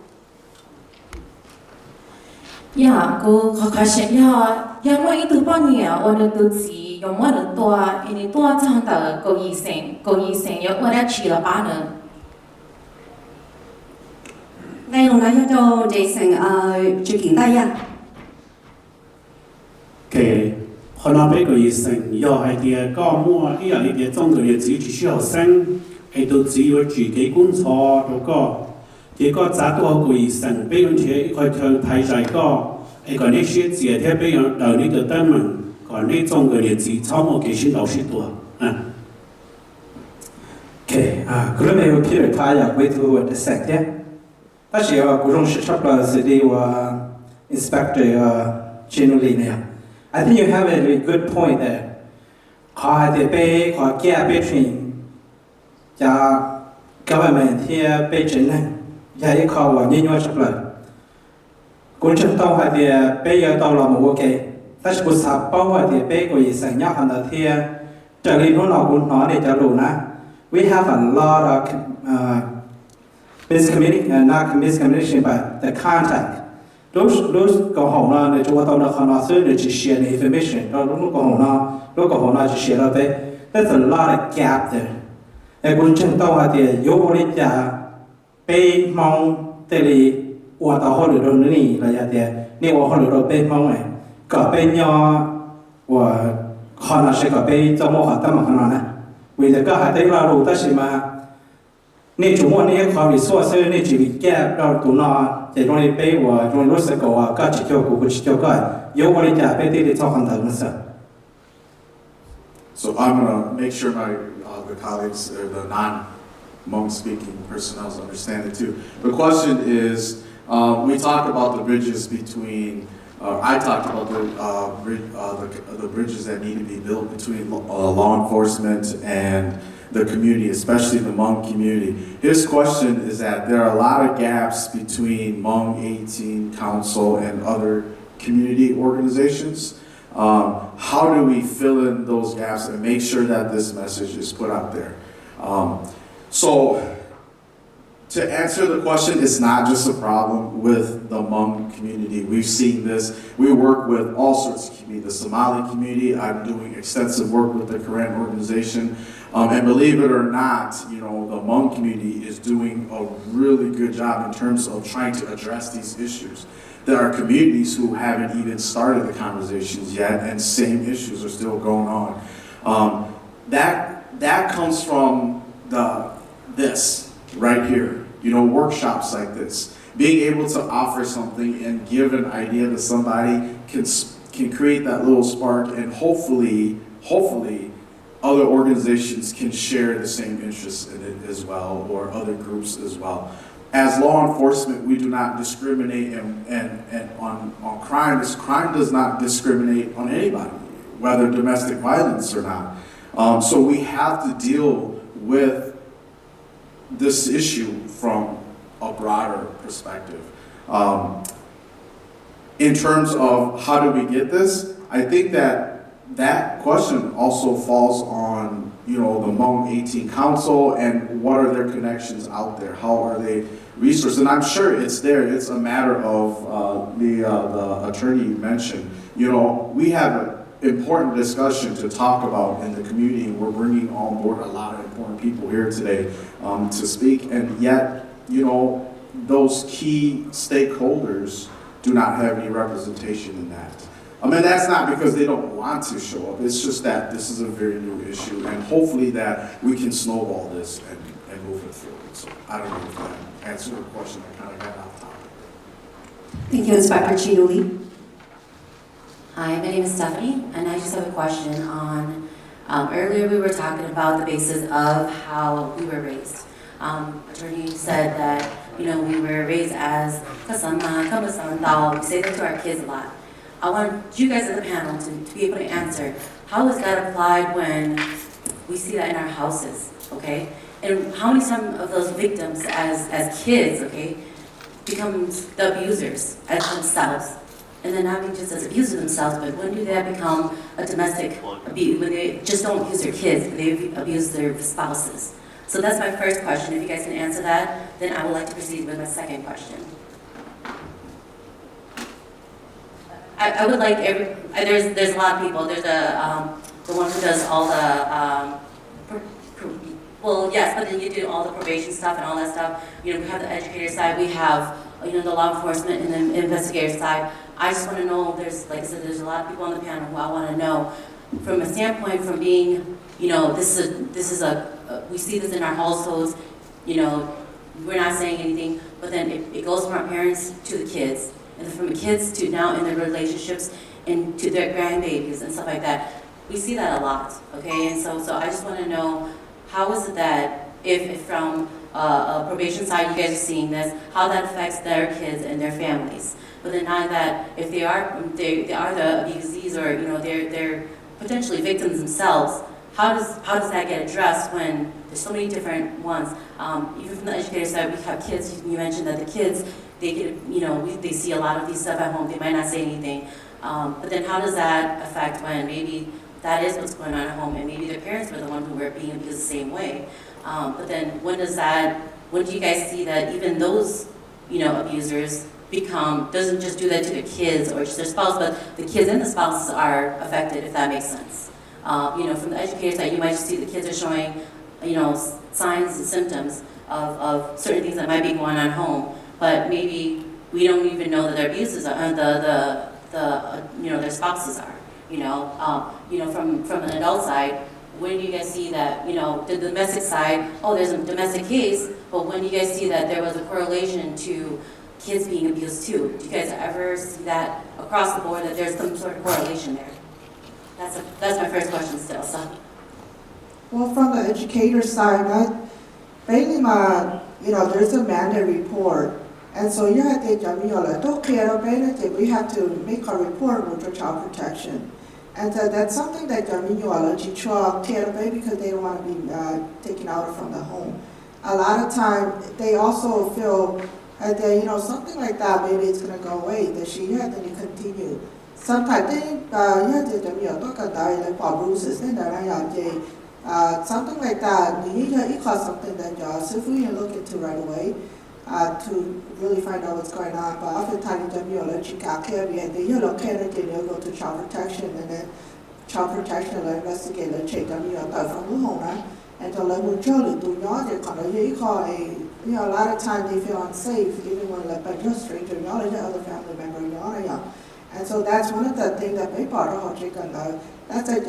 [SPEAKER 13] Yeah, go question. Yeah, moi itu pania orang tu si, yang mana tua ini tua jangan tak go iseng, yang mana cila pana.
[SPEAKER 4] Ngay lúc nãy cho Jason chữ kiện tay nha.
[SPEAKER 11] Okay, họ nói về cái sinh, giờ hay thì có mua cái gì thì trong cái gì chỉ需要生，hay都只有自己工作都個，結果找到個生，比如且佢向睇在個，個那些字嘅比如到呢個燈門，個呢種嘅字超過幾千到10多，Okay,
[SPEAKER 14] 그러면 Peter 타야 외투 대색대. 다시 고정 시작부터 와 inspector generally. I think you have a very good point there. The gap between the government here, Beijing, the call New York supply. Gunchen Tao had the Bayer Dollar Moke. That's what Sapo, the Bago is a Yahan here. We have a lot of miscommunication, not miscommunication, but the contact. Those go home now, they do what on the Hana to share the information. Don't go home now, look home now to share it. There's a lot of gap there. A good gentle idea, you want it, pay Hmong, Delhi, or the holiday on the knee, like that, near holiday pay Hmong, got pay your or Hana shake a pay, Tomoha Tamakana. With the guy, they are Tashima. Need to want to resources, need to get out to not, they don't pay or don't lose the go, got you, which you got. You want to pay the talk on the
[SPEAKER 6] So I'm going to make sure the colleagues, the non-Hmong speaking personnel understand it too. The question is, we talked about the bridges between, I talked about the bridges that need to be built between law enforcement and the community, especially the Hmong community. His question is that there are a lot of gaps between Hmong 18 Council and other community organizations. How do we fill in those gaps and make sure that this message is put out there? So to answer the question, it's not just a problem with the Hmong community. We've seen this. We work with all sorts of communities. The Somali community, I'm doing extensive work with the Karen organization. And believe it or not, the Hmong community is doing a really good job in terms of trying to address these issues. There are communities who haven't even started the conversations yet, and same issues are still going on. That comes from this right here. Workshops like this, being able to offer something and give an idea that somebody can create that little spark, and hopefully other organizations can share the same interests in it as well, or other groups as well. As law enforcement, we do not discriminate on crime. Crime does not discriminate on anybody, whether domestic violence or not. So we have to deal with this issue from a broader perspective. In terms of how do we get this, I think that question also falls on, you know, the Hmong 18 Council and what are their connections out there? How are they resourced? And I'm sure it's there. It's a matter of the attorney you mentioned. You know, we have an important discussion to talk about in the community. We're bringing on board a lot of important people here today to speak, and yet, you know, those key stakeholders do not have any representation in that. I mean, that's not because they don't want to show up. It's just that this is a very new issue, and hopefully that we can snowball this and move it forward. So I don't know if that answered your question. I kind of got off topic.
[SPEAKER 4] Thank you, Inspector Chiduli.
[SPEAKER 15] Hi, my name is Stephanie, and I just have a question on, earlier we were talking about the basis of how we were raised. Attorney said that, you know, we were raised as kasama, kamasandao. We say that to our kids a lot. I want you guys at the panel to be able to answer, how is that applied when we see that in our houses, okay? And how many some of those victims as kids, okay, become the abusers as themselves? And then not even just as abusers themselves, but when do they become a domestic abuse, when they just don't abuse their kids, but they abuse their spouses? So that's my first question. If you guys can answer that, then I would like to proceed with my second question. I would like there's a lot of people. There's the one who does all the, well, yes, but then you do all the probation stuff and all that stuff. You know, we have the educator side, we have, you know, the law enforcement and the investigator side. I just want to know, there's, like I said, there's a lot of people on the panel who I want to know, from a standpoint from being, you know, this is a we see this in our households, you know, we're not saying anything, but then it goes from our parents to the kids, and then from the kids to now in their relationships and to their grandbabies and stuff like that. We see that a lot, okay? And so I just want to know, how is it that if from a probation side you guys are seeing this, how that affects their kids and their families? But then not that if they are the abusees, or, you know, they're potentially victims themselves, how does that get addressed when there's so many different ones? Even from the educator side, we have kids. You mentioned that the kids, they get, you know, they see a lot of these stuff at home. They might not say anything, but then how does that affect when maybe that is what's going on at home, and maybe their parents were the one who were being abused the same way? But then when do you guys see that even those, you know, abusers doesn't just do that to their kids or just their spouse, but the kids and the spouses are affected, if that makes sense? You know, from the educator side, you might just see the kids are showing, you know, signs and symptoms of certain things that might be going on at home, but maybe we don't even know that their abuses are, you know, their spouses are. You know, from an adult side, when do you guys see that, you know, the domestic side, oh, there's a domestic case, but when do you guys see that there was a correlation to kids being abused too? Do you guys ever see that across the board, that there's some sort of correlation there? That's my first question still, so.
[SPEAKER 12] Well, from the educator side, mainly you know, there's a mandate report. And so you have to, we have to make a report with the child protection. And that's something that because they don't want to be taken out from the home. A lot of time, they also feel that, you know, something like that, maybe it's going to go away. That you have to continue. Sometimes you have to like bruises, something like that. You need to cause something that you look into right away. To really find out what's going on, but oftentimes you go to child protection, and then child protection will investigate and check from the home, and to let them you know, a lot of times they feel unsafe even when they're just stranger, other family member, and so that's one of the things that they part of that's a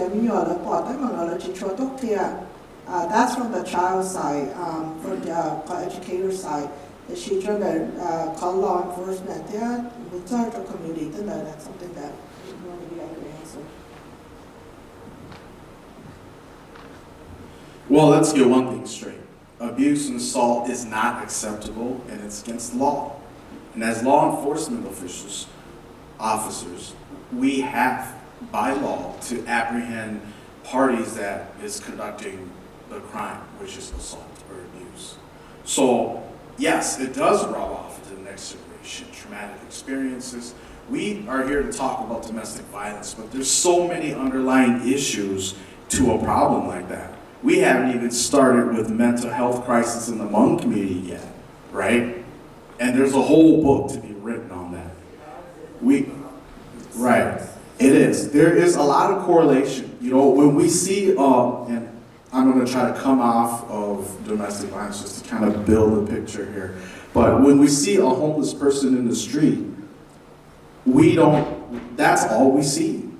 [SPEAKER 12] that's from the child side, from the educator side. The children that call law enforcement, they are with our community. That's something that we want to be able to answer.
[SPEAKER 6] Well, let's get one thing straight. Abuse and assault is not acceptable, and it's against the law. And as law enforcement officers, we have, by law, to apprehend parties that is conducting the crime, which is assault or abuse. So yes, it does rub off to the next generation, traumatic experiences. We are here to talk about domestic violence, but there's so many underlying issues to a problem like that. We haven't even started with mental health crisis in the Hmong community yet, right? And there's a whole book to be written on that. Right, it is. There is a lot of correlation. You know, when we see, and I'm gonna try to come off of domestic violence just to kind of build a picture here. But when we see a homeless person in the street, that's all we see.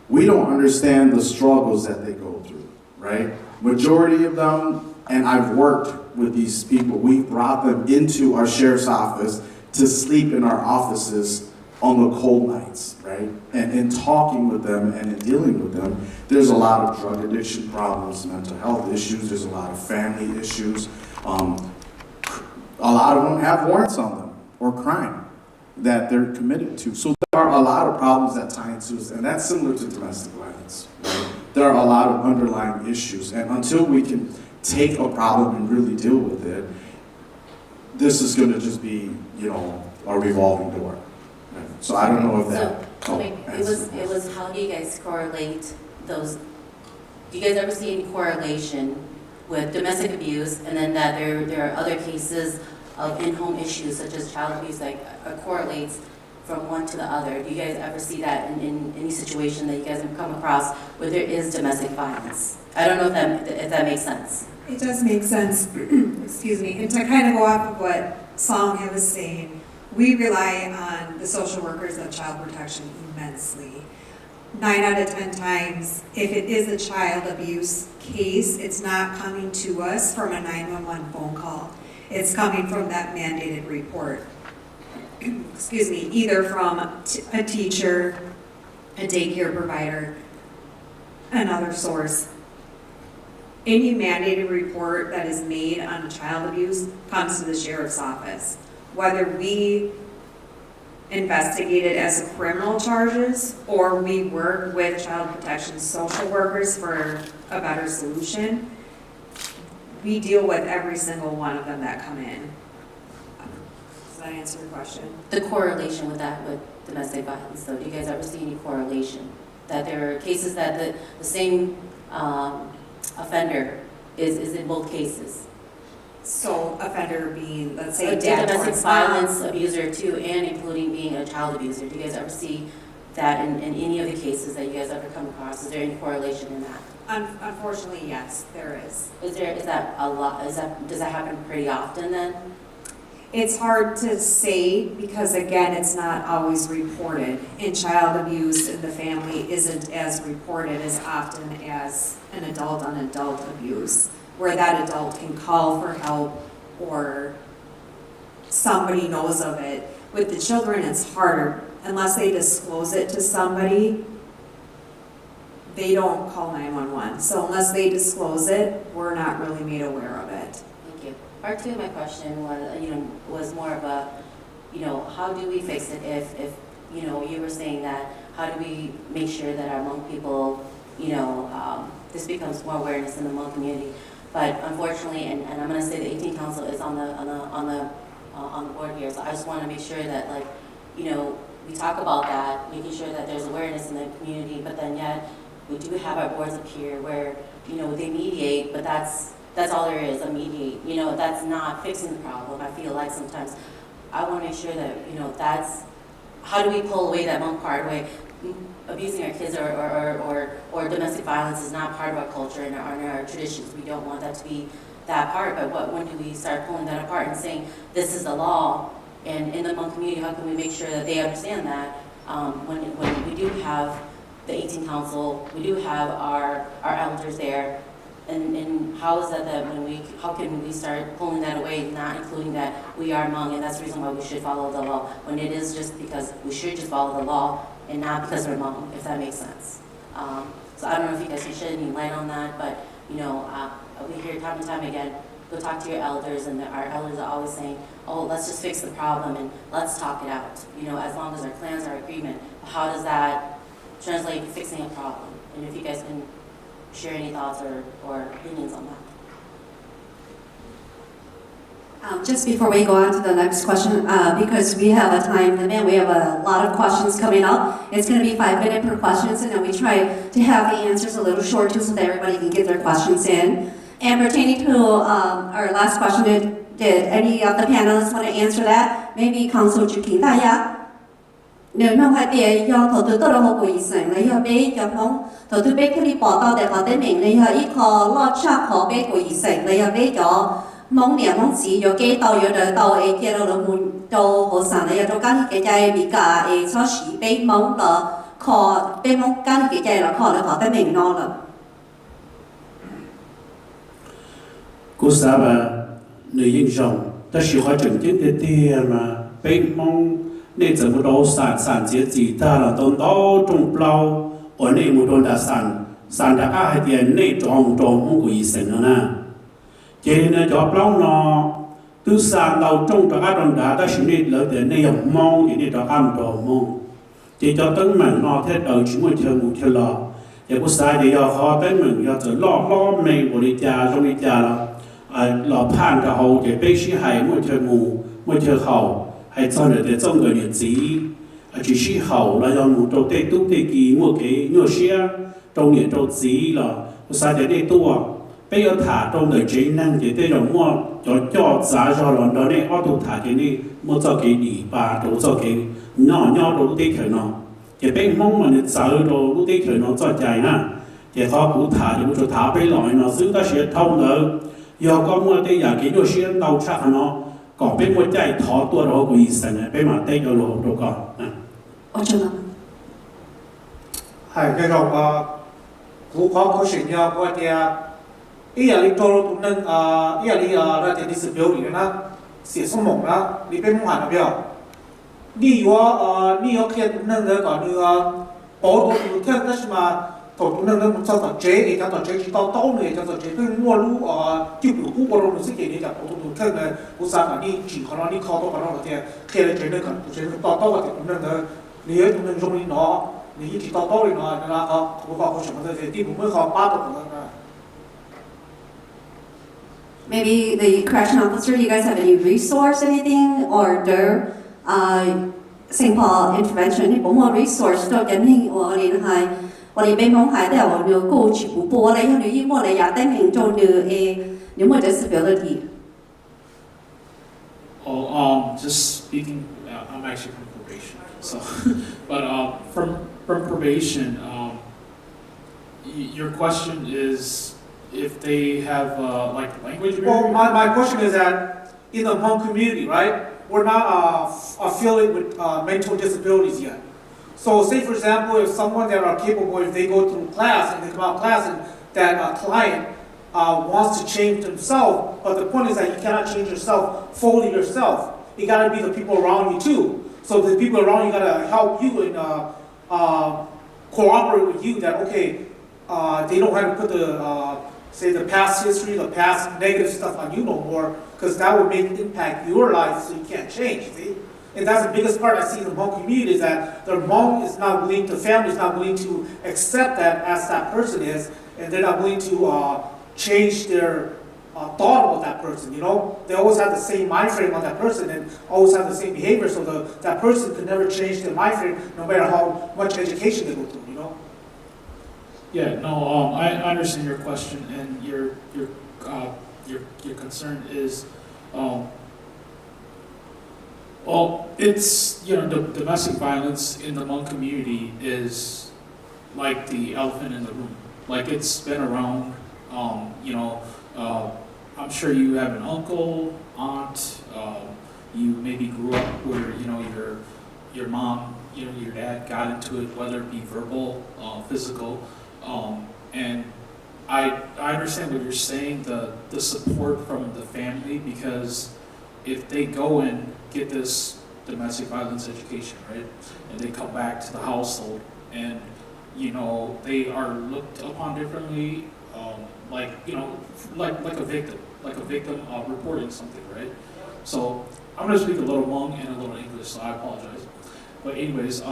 [SPEAKER 6] We don't understand the struggles that they go through, right? Majority of them, and I've worked with these people, we brought them into our sheriff's office to sleep in our offices on the cold nights, right? And in talking with them and in dealing with them, there's a lot of drug addiction problems, mental health issues, there's a lot of family issues. A lot of them have warrants on them or crime that they're committed to. So there are a lot of problems that tie into this, and that's similar to domestic violence, right? There are a lot of underlying issues, and until we can take a problem and really deal with it, this is going to just be, you know, a revolving door. Right? So I don't know if that.
[SPEAKER 15] It was how do you guys correlate those? Do you guys ever see any correlation with domestic abuse, and then that there are other cases of in-home issues such as child abuse that correlates from one to the other? Do you guys ever see that in any situation that you guys have come across where there is domestic violence? I don't know if that makes sense.
[SPEAKER 8] It does make sense, excuse me, and to kind of go off of what Song was saying, we rely on the social workers of child protection immensely. 9 out of 10 times, if it is a child abuse case, it's not coming to us from a 911 phone call. It's coming from that mandated report. Excuse me, either from a teacher, a daycare provider, another source. Any mandated report that is made on child abuse comes to the sheriff's office. Whether we investigate it as criminal charges or we work with child protection social workers for a better solution, we deal with every single one of them that come in. Does that answer your question?
[SPEAKER 15] The correlation with that with domestic violence, though, do you guys ever see any correlation? That there are cases that the same offender is in both cases?
[SPEAKER 8] So offender being, let's say,
[SPEAKER 15] a domestic violence abuser too, and including being a child abuser. Do you guys ever see that in any of the cases that you guys ever come across? Is there any correlation in that?
[SPEAKER 8] Unfortunately, yes, there is.
[SPEAKER 15] Is that a lot? Does that happen pretty often then?
[SPEAKER 8] It's hard to say because again, it's not always reported. And child abuse in the family isn't as reported as often as an adult on adult abuse, where that adult can call for help or somebody knows of it. With the children, it's harder. Unless they disclose it to somebody, they don't call 911. So unless they disclose it, we're not really made aware of it.
[SPEAKER 15] Thank you. Part two of my question was more of a, how do we fix it if you were saying that, how do we make sure that our Hmong people, this becomes more awareness in the Hmong community. But unfortunately, and I'm going to say the 18 Council is on the board here, so I just want to make sure that we talk about that, making sure that there's awareness in the community, but then yet we do have our boards up here where they mediate, but that's all there is, a mediate. That's not fixing the problem. I feel like sometimes I want to make sure that that's how do we pull away that Hmong part away. Abusing our kids or domestic violence is not part of our culture and our traditions. We don't want that to be that part, but when do we start pulling that apart and saying, this is the law, and in the Hmong community, how can we make sure that they understand that when we do have the 18 Council, we do have our elders there, and how is that how can we start pulling that away, not including that we are Hmong, and that's the reason why we should follow the law, when it is just because we should just follow the law, and not because we're Hmong, if that makes sense. So I don't know if you guys can shed any light on that, but we hear time and time again, go talk to your elders, and our elders are always saying, oh, let's just fix the problem and let's talk it out, as long as our plans are agreement. How does that translate to fixing a problem? And if you guys can share any thoughts or opinions on that.
[SPEAKER 4] Just before we go on to the next question, because we have a time limit, we have a lot of questions coming up. It's going to be 5 minutes per questions, and then we try to have the answers a little short too, so that everybody can get their questions in. And pertaining to our last question, did any of the panelists want to answer that? Maybe Council Jukin Daya. Nếu không phải để do thổ tư tôi là một quỹ sản lấy hợp bé cho không thổ tư bé khi bỏ tao để có tên mình lấy hợp ít khó lo chắc khó bé quỹ sản lấy hợp bé cho mong niệm mong chỉ có cái tàu có đời tàu ấy kia là muốn cho hồ sản lấy cho các cái trái bị cả ấy cho sĩ bé mong là khó bé mong các cái trái là khó là có tên mình nó là
[SPEAKER 11] cô sao mà người dân rộng ta chỉ hỏi chừng chính tiền mà bé mong nên giờ một đầu sản chế gì ta là tôn đó trong bao ở đây một đầu đã sản đã ai tiền nên trong một quỹ sản nữa nè cho nên cho bao nó từ sản đầu trong đó ai đã chỉ nên lỡ tiền nên dùng mong thì nên cho ăn đồ mong chỉ cho tấn mình nó thế ở chúng mình chơi một chơi lò thì có sai thì do họ tấn mình do giờ lo mình của đi cha trong đi cha là lò pan cả hậu thì bé sĩ hay một chơi hậu hay cho nên để trong người nhận gì chỉ sĩ hậu là do một đầu tê túc tê kỳ một cái nhựa xe trong nhận đầu gì là có sai để đây tua bây giờ thả trong đời trí năng thì đây là mua cho giá cho nó đó này auto thả cái này mua cho cái đi bà đồ cho cái nhỏ đồ tê khởi nó thì bên mong mà nên sợ đồ tê khởi nó cho chạy nè thì họ cũng thả thì một thả bên loại nó giữ ta sẽ thông nữa do có mua tê giả cái nhựa xe đầu chắc nó còn bên một chạy thọ tua đó của ý sản này bên mà tê cho lộ đồ còn
[SPEAKER 4] ở chỗ nào
[SPEAKER 14] hay cái đồng cú khó có sự nhau qua thì ý là đi trôi tụi nên ý là đi ra thì đi sự biểu gì nữa xỉa sông mỏng đó đi bên ngoài nào biểu đi vô kia tụi nên rồi còn như bỏ tụi kia đó mà tụi nên nó cho tụi chế thì cho tụi chế chỉ tao này cho tụi chế tôi mua lú chịu đủ cú qua rồi nó sẽ kể đi cho tụi kia này cú sang là đi chỉ có nó đi khó tôi có nó là thì kia là chế nên cần tụi chế tao thì tụi nên rồi nếu tụi nên dùng đi nó nếu chỉ tao thì nó là cú vào có chuyện gì thì cũng mới khó ba tụi nó
[SPEAKER 4] Maybe the correction officer, you guys have any resource, anything, or their St. Paul intervention? If more resource, don't get any or in high, or in Bangkok High, there or no coach, or they have you more like attending to a more disability.
[SPEAKER 10] Oh, just speaking, I'm actually from probation, so, but from probation, your question is, if they have like language barrier?
[SPEAKER 14] Well, my question is that in the Hmong community, right, we're not affiliated with mental disabilities yet. So say for example, if someone that are capable, if they go through class and they come out of class and that client wants to change themselves, but the point is that you cannot change yourself fully yourself. You gotta be the people around you too. So the people around you gotta help you and cooperate with you that, okay, they don't have to put say the past history, the past negative stuff on you no more, because that would make impact your life, so you can't change. See, and that's the biggest part I see in the Hmong community is that the Hmong is not willing, the family is not willing to accept that as that person is, and they're not willing to change their thought about that person. You know, they always have the same mind frame on that person and always have the same behavior, so that person could never change their mind frame, no matter how much education they go through. You know.
[SPEAKER 10] Yeah, no, I understand your question, and your concern is, well, it's, you know, the domestic violence in the Hmong community is like the elephant in the room. Like, it's been around, you know, I'm sure you have an uncle, aunt, you maybe grew up where, you know, your mom, you know, your dad got into it, whether it be verbal, physical. And I understand what you're saying, the support from the family, because if they go and get this domestic violence education, right, and they come back to the household and, you know, they are looked upon differently, like, you know, like a victim reporting something, right? So I'm going to speak a little Hmong and a little English, so I apologize. But anyways,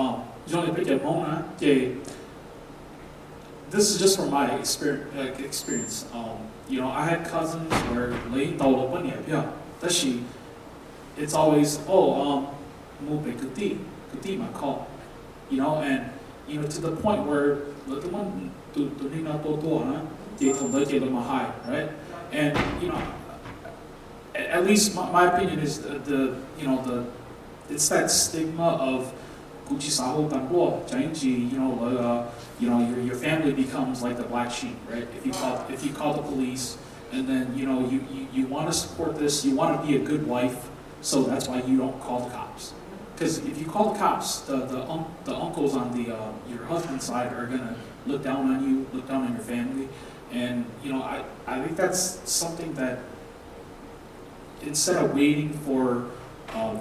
[SPEAKER 10] this is just from my experience. You know, I had cousins where it's always, my call, you know, and you know, to the point where the one right? And you know, at least my opinion is it's that stigma of your family becomes like the black sheep, right? If you call the police, and then you want to support this, you want to be a good wife, so that's why you don't call the cops. Because if you call the cops, the uncles on your husband's side are gonna look down on you, look down on your family, and I think that's something that instead of waiting for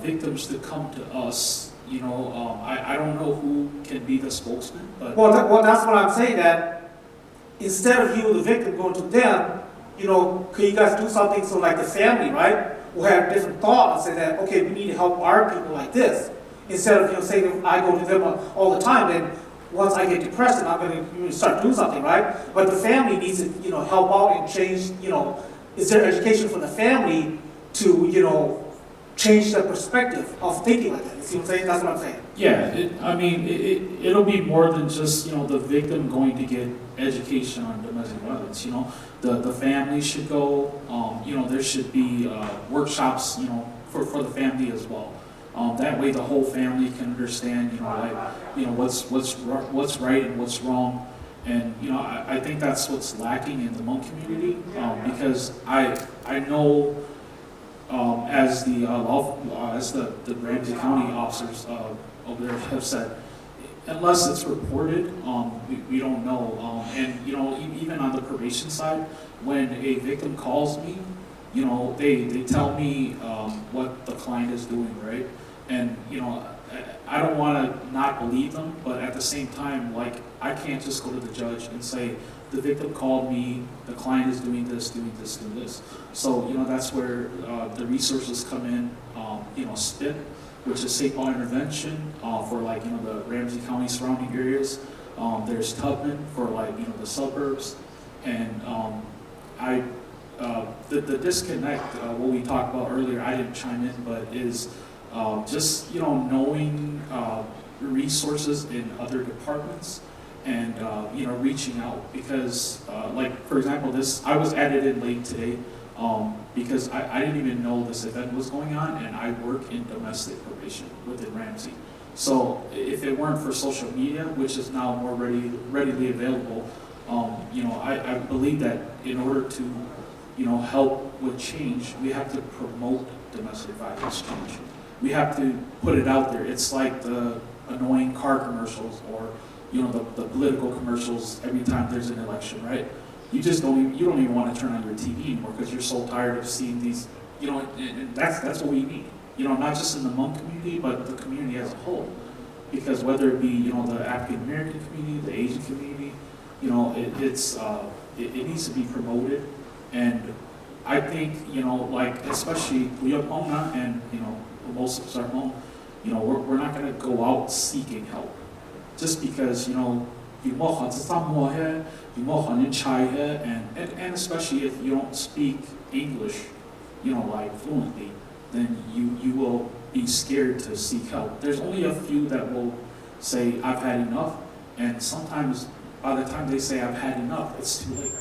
[SPEAKER 10] victims to come to us, I don't know who can be the spokesman, but
[SPEAKER 14] that's what I'm saying. That instead of you, the victim, going to them, could you guys do something so like the family, right, will have different thought and say that, okay, we need to help our people like this, instead of saying I go to them all the time, and once I get depressed, and I'm going to start doing something, right? But the family needs to help out and change. Is there education for the family to change the perspective of thinking like that? You see what I'm saying? That's what I'm saying.
[SPEAKER 10] Yeah, it'll be more than just the victim going to get education on domestic violence. The family should go. There should be workshops, for the family as well. That way, the whole family can understand, what's right and what's wrong. And I think that's what's lacking in the Hmong community, because I know. As the Ramsey County officers over there have said, unless it's reported, we don't know. And even on the probation side, when a victim calls me, they tell me what the client is doing, right? And I don't want to not believe them, but at the same time, like, I can't just go to the judge and say, the victim called me, the client is doing this, doing this, doing this. So, that's where the resources come in, SPIT, which is Safe Law Intervention, for the Ramsey County surrounding areas. There's Tubman for the suburbs. And the disconnect, what we talked about earlier, I didn't chime in, but is just, knowing resources in other departments, and reaching out, because for example, I was added in late today because I didn't even know this event was going on, and I work in domestic probation within Ramsey. So if it weren't for social media, which is now more readily available, I believe that in order to help with change, we have to promote domestic violence change. We have to put it out there. It's like the annoying car commercials, or the political commercials every time there's an election, right? You don't even want to turn on your TV anymore because you're so tired of seeing these, and that's what we need. Not just in the Hmong community, but the community as a whole. Because whether it be, the African American community, the Asian community, it needs to be promoted. And I think, especially Hmong and, most of us are Hmong, we're not going to go out seeking help. Just because, and especially if you don't speak English, fluently, then you will be scared to seek help. There's only a few that will say, I've had enough, and sometimes by the time they say I've had enough, it's too late.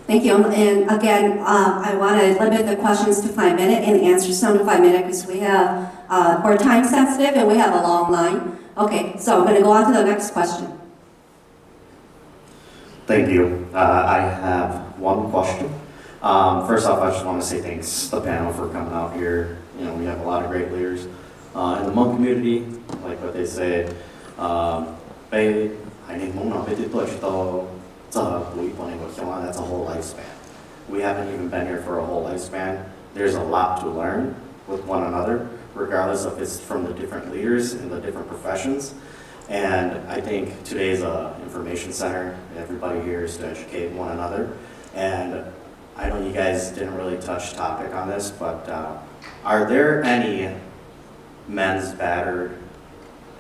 [SPEAKER 4] Thank you. And again, I want to limit the questions to 5 minutes and answer some to 5 minutes, because we're time sensitive and we have a long line. Okay, so I'm going to go on to the next question.
[SPEAKER 16] Thank you. I have one question. First off, I just want to say thanks to the panel for coming out here. We have a lot of great leaders in the Hmong community, like what they say. That's a whole lifespan. We haven't even been here for a whole lifespan. There's a lot to learn with one another, regardless if it's from the different leaders in the different professions. And I think today's information center, everybody here is to educate one another. And I know you guys didn't really touch topic on this, but are there any men's battered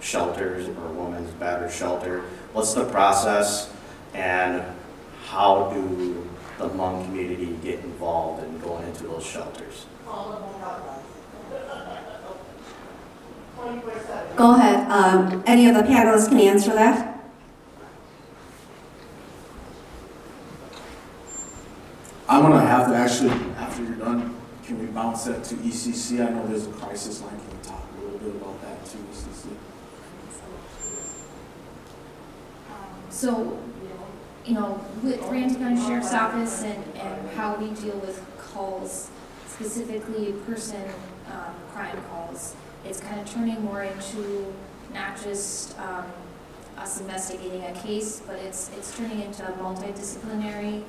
[SPEAKER 16] shelters or women's battered shelter? What's the process, and how do the Hmong community get involved in going into those shelters.
[SPEAKER 4] Go ahead. Any of the panelists can answer that?
[SPEAKER 6] I'm gonna have to actually, after you're done, can we bounce that to ECC? I know there's a crisis line. Can you talk a little bit about that too, ECC?
[SPEAKER 17] So, you know, with Ramsey County Sheriff's Office and how we deal with calls, specifically person crime calls, it's kind of turning more into not just us investigating a case, but it's turning into a multidisciplinary,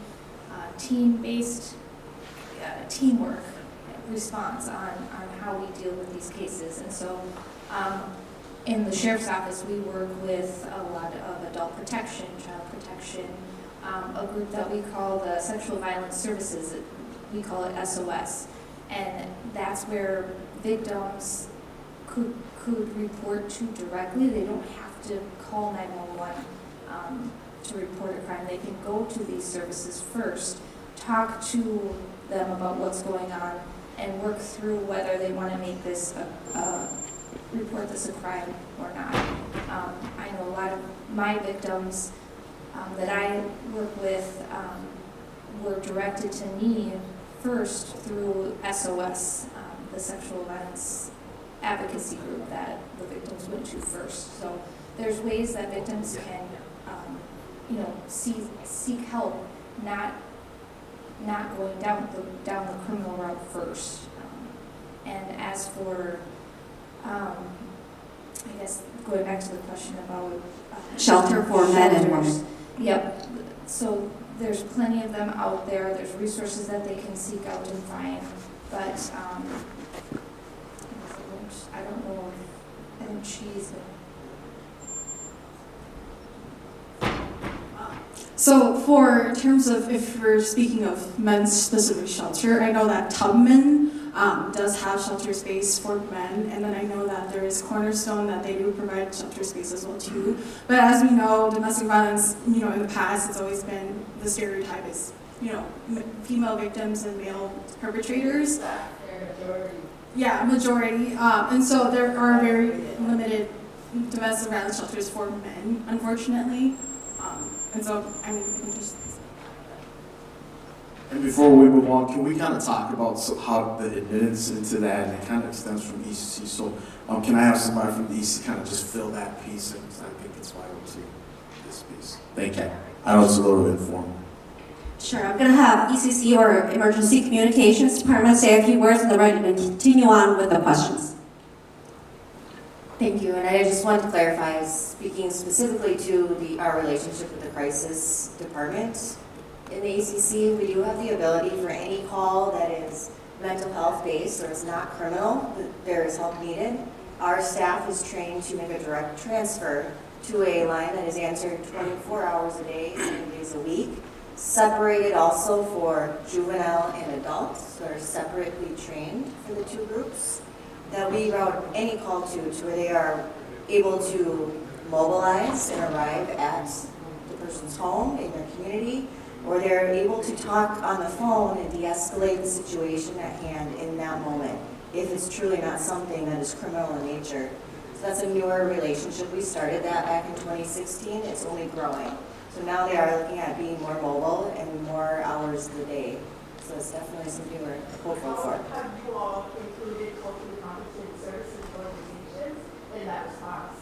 [SPEAKER 17] team-based teamwork response on how we deal with these cases. And so in the Sheriff's Office, we work with a lot of adult protection, child protection, a group that we call the Sexual Violence Services, we call it SOS. And that's where victims could report to directly. They don't have to call 911 to report a crime. They can go to these services first, talk to them about what's going on, and work through whether they want to make this report this a crime or not. I know a lot of my victims that I work with were directed to me first through SOS, the sexual violence advocacy group that the victims went to first. So there's ways that victims can, you know, seek help, not going down the criminal route first. And as for, I guess going back to the question about
[SPEAKER 4] Shelter for men and women.
[SPEAKER 17] Yep. So there's plenty of them out there. There's resources that they can seek out and find, but I don't know. I think she's.
[SPEAKER 5] So for in terms of if we're speaking of men's specific shelter, I know that Tubman does have shelter space for men, and then I know that there is Cornerstone that they do provide shelter space as well too. But as we know, domestic violence, you know, in the past, it's always been the stereotype is, you know, female victims and male perpetrators. Yeah, majority. And so there are very limited domestic violence shelters for men, unfortunately. And so, I mean, we can just.
[SPEAKER 6] And before we move on, can we kind of talk about how the admittance into that, and it kind of extends from ECC. So can I have somebody from the ECC kind of just fill that piece, and I think it's vital to this piece. Thank you. I know it's a little informal.
[SPEAKER 4] Sure, I'm going to have ECC or Emergency Communications Department say a few words, and then we're going to continue on with the questions.
[SPEAKER 18] Thank you, and I just wanted to clarify, speaking specifically to our relationship with the crisis department. In the ACC, we do have the ability for any call that is mental health based or is not criminal, that there is help needed. Our staff is trained to make a direct transfer to a line that is answered 24 hours a day, 7 days a week. Separated also for juvenile and adults, so are separately trained for the two groups, that we route any call to where they are able to mobilize and arrive at the person's home, in their community, or they're able to talk on the phone and de-escalate the situation at hand in that moment, if it's truly not something that is criminal in nature. So that's a newer relationship. We started that back in 2016. It's only growing. So now they are looking at being more mobile and more hours of the day. So it's definitely something we're hopeful for.
[SPEAKER 7] Have you all included culturally competent services organizations in that response?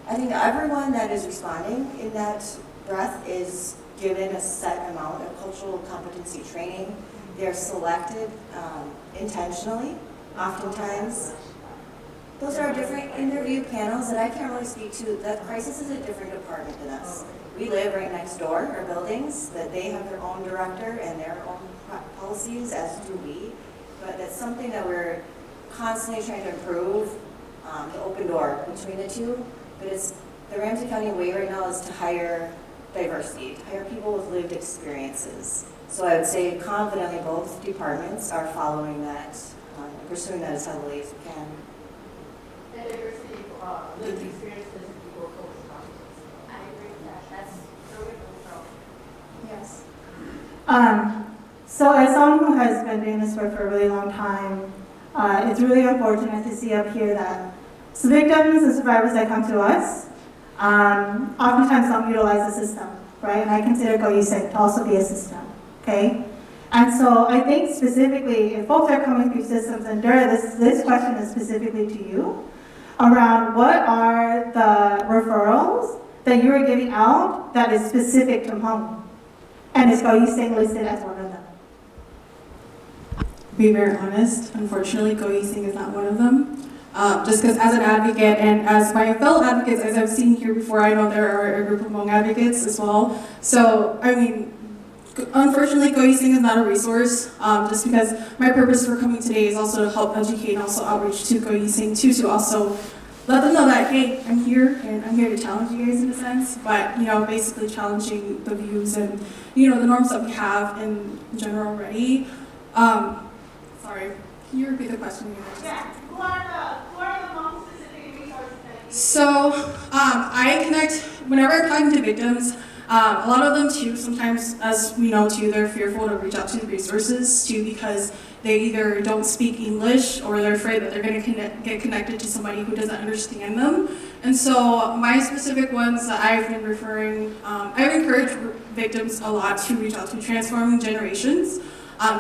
[SPEAKER 18] I think everyone that is responding in that breath is given a set amount of cultural competency training. They're selected intentionally, oftentimes. Those are different interview panels that I can't really speak to. That crisis is a different department than us. We live right next door, our buildings, that they have their own director and their own policies, as do we. But that's something that we're constantly trying to improve, the open door between the two. But it's the Ramsey County way right now is to hire diversity, to hire people with lived experiences. So I would say confidently both departments are following that, pursuing that as heavily as we can.
[SPEAKER 7] And diversity, lived experiences equal cultural competence. I agree with that. That's so.
[SPEAKER 5] Yes.
[SPEAKER 19] So as someone who has been doing this work for a really long time, it's really unfortunate to see up here that victims and survivors that come to us oftentimes don't utilize the system, right? And I consider Goyiseng to also be a system, okay? And so I think specifically, if folks are coming through systems, and Dura, this question is specifically to you, around what are the referrals that you are giving out that is specific to Hmong? And is Goyiseng listed as one of them?
[SPEAKER 5] Be very honest, unfortunately, Goyiseng is not one of them. Just because as an advocate and as my fellow advocates, as I've seen here before, I know there are a group of Hmong advocates as well. So, I mean, unfortunately, Goyiseng is not a resource, just because my purpose for coming today is also to help educate and also outreach to Goyiseng too, to also let them know that, hey, I'm here and I'm here to challenge you guys in a sense, but, you know, basically challenging the views and, you know, the norms that we have in general already. Sorry, can you repeat the question again?
[SPEAKER 7] Yeah, who are the Hmong specific resources that you
[SPEAKER 5] So, I connect, whenever I'm talking to victims, a lot of them too, sometimes, as we know too, they're fearful to reach out to the resources too because they either don't speak English or they're afraid that they're going to get connected to somebody who doesn't understand them. And so my specific ones that I've been referring, I've encouraged victims a lot to reach out to Transforming Generations,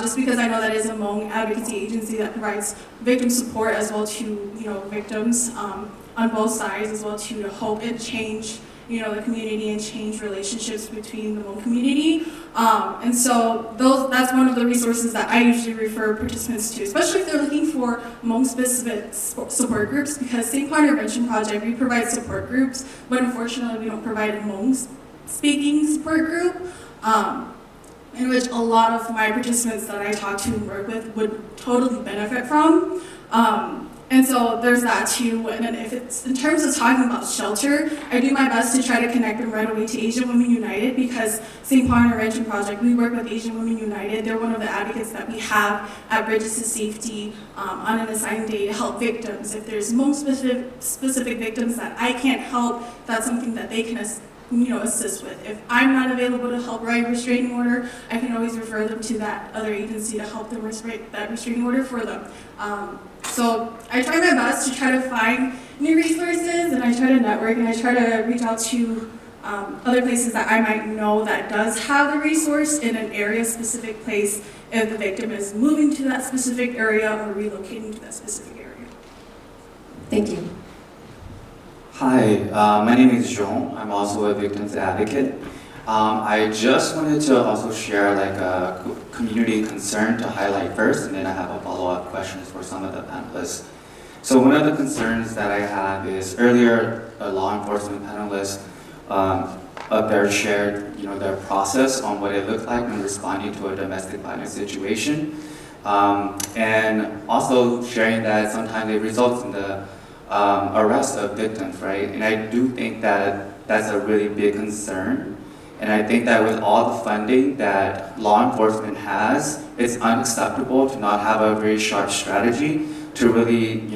[SPEAKER 5] just because I know that is a Hmong advocacy agency that provides victim support as well to, you know, victims on both sides as well too, to hope and change, you know, the community and change relationships between the Hmong community. And so that's one of the resources that I usually refer participants to, especially if they're looking for Hmong-specific support groups, because St. Paul Intervention Project, we provide support groups, but unfortunately we don't provide a Hmong-speaking support group, in which a lot of my participants that I talk to and work with would totally benefit from. And so there's that too. And then if it's in terms of talking about shelter, I do my best to try to connect them right away to Asian Women United, because St. Paul Intervention Project, we work with Asian Women United. They're one of the advocates that we have at Bridges to Safety on an assigned day to help victims. If there's Hmong specific victims that I can't help, that's something that they can assist with. If I'm not available to help write a restraining order, I can always refer them to that other agency to help them write that restraining order for them. So I try my best to try to find new resources, and I try to network, and I try to reach out to other places that I might know that does have the resource in an area-specific place if the victim is moving to that specific area or relocating to that specific area.
[SPEAKER 15] Thank you.
[SPEAKER 20] Hi, my name is Xiong. I'm also a victims advocate. I just wanted to also share like a community concern to highlight first, and then I have a follow-up questions for some of the panelists. So one of the concerns that I have is earlier a law enforcement panelist up there shared, their process on what it looked like when responding to a domestic violence situation, and also sharing that sometimes it results in the arrest of victims, right? And I do think that that's a really big concern. And I think that with all the funding that law enforcement has, it's unacceptable to not have a very sharp strategy to really,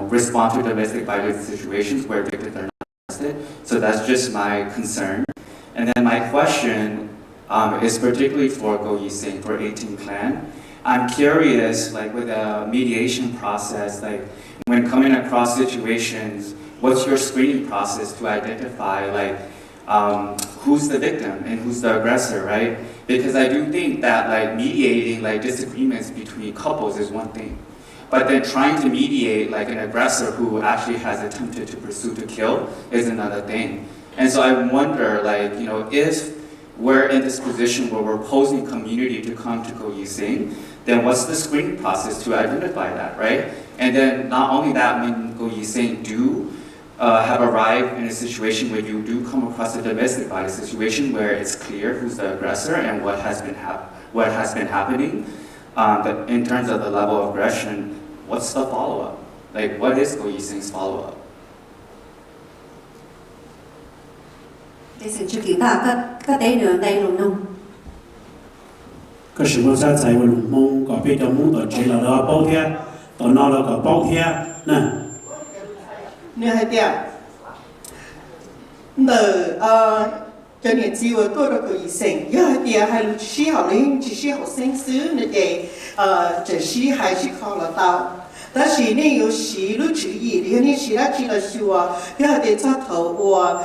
[SPEAKER 20] respond to domestic violence situations where victims are not arrested. So that's just my concern. And then my question is particularly for Goyiseng, for 18 Clan. I'm curious, like with a mediation process, like when coming across situations, what's your screening process to identify who's the victim and who's the aggressor, right? Because I do think that mediating disagreements between couples is one thing, but then trying to mediate an aggressor who actually has attempted to pursue to kill is another thing. And so I wonder, if we're in this position where we're posing community to come to Goyiseng, then what's the screening process to identify that, right? And then not only that, when Goyiseng do have arrived in a situation where you do come across a domestic violence situation where it's clear who's the aggressor and what has been happening, but in terms of the level of aggression, what's the follow-up? What is Goyiseng's follow-up?
[SPEAKER 1] 你成出其他個地兩地路弄。
[SPEAKER 11] 個時候在在我龍夢個邊度夢到住了了包天，到那了個包天呢？
[SPEAKER 12] 你係點？
[SPEAKER 21] cho nên chỉ ở tôi đó có ý sinh giờ thì hai lúc xí học lên chỉ xí học sinh xứ nữa để chỉ xí hai xí khó là tao但是呢，有时路注意，你时来去了说，要得早头我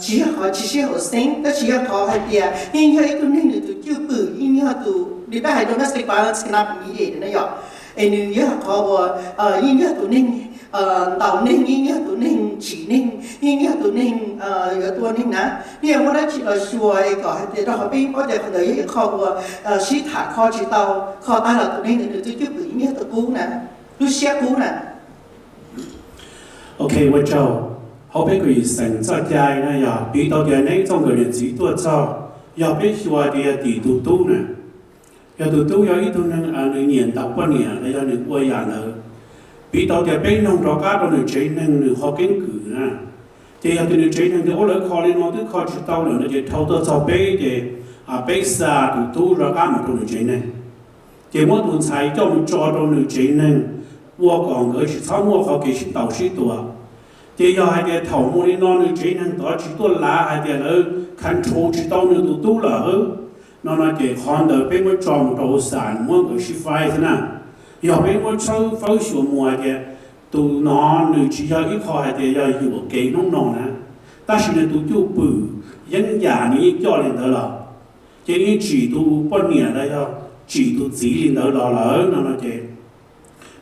[SPEAKER 21] 只好只是好生，但是要考还得，因为一个人都就不，因为都你那还 domestic violence 跟那不一样的呀，你要考我因为都能导能，因为都能智能，因为都能有多能呢，你我来去了说一个还得，然后边我在可能也考我西塔考知道考大了都能都就不，因为都高呢。Lucia Kuna.
[SPEAKER 11] OK， 我就後邊佢成績界呢，又俾到嘅呢種嘅日子多咗，又俾話嘅地度都呢，又都有一度呢年到半年，你有你過人啦，俾到嘅俾弄到家到你最能你學經句呢，即有啲你最能嘅我嚟考慮我都考知道了，你就偷到就俾嘅俾曬都到家唔到你最能，即我同齊叫你做到你最能。我講嘅是草木學嘅是導師多，即要係嘅頭毛你攞你最能多知多拉係嘅咧，看錯知道你都多啦，那麼嘅看到俾我裝到散，我個是快嘅呢，要俾我抽否學冇嘅，都攞你只要一考係嘅要有技能攞呢，但是呢都就不，人家你教練得啦，即你知道半年啦要知道自練得啦啦，那麼嘅。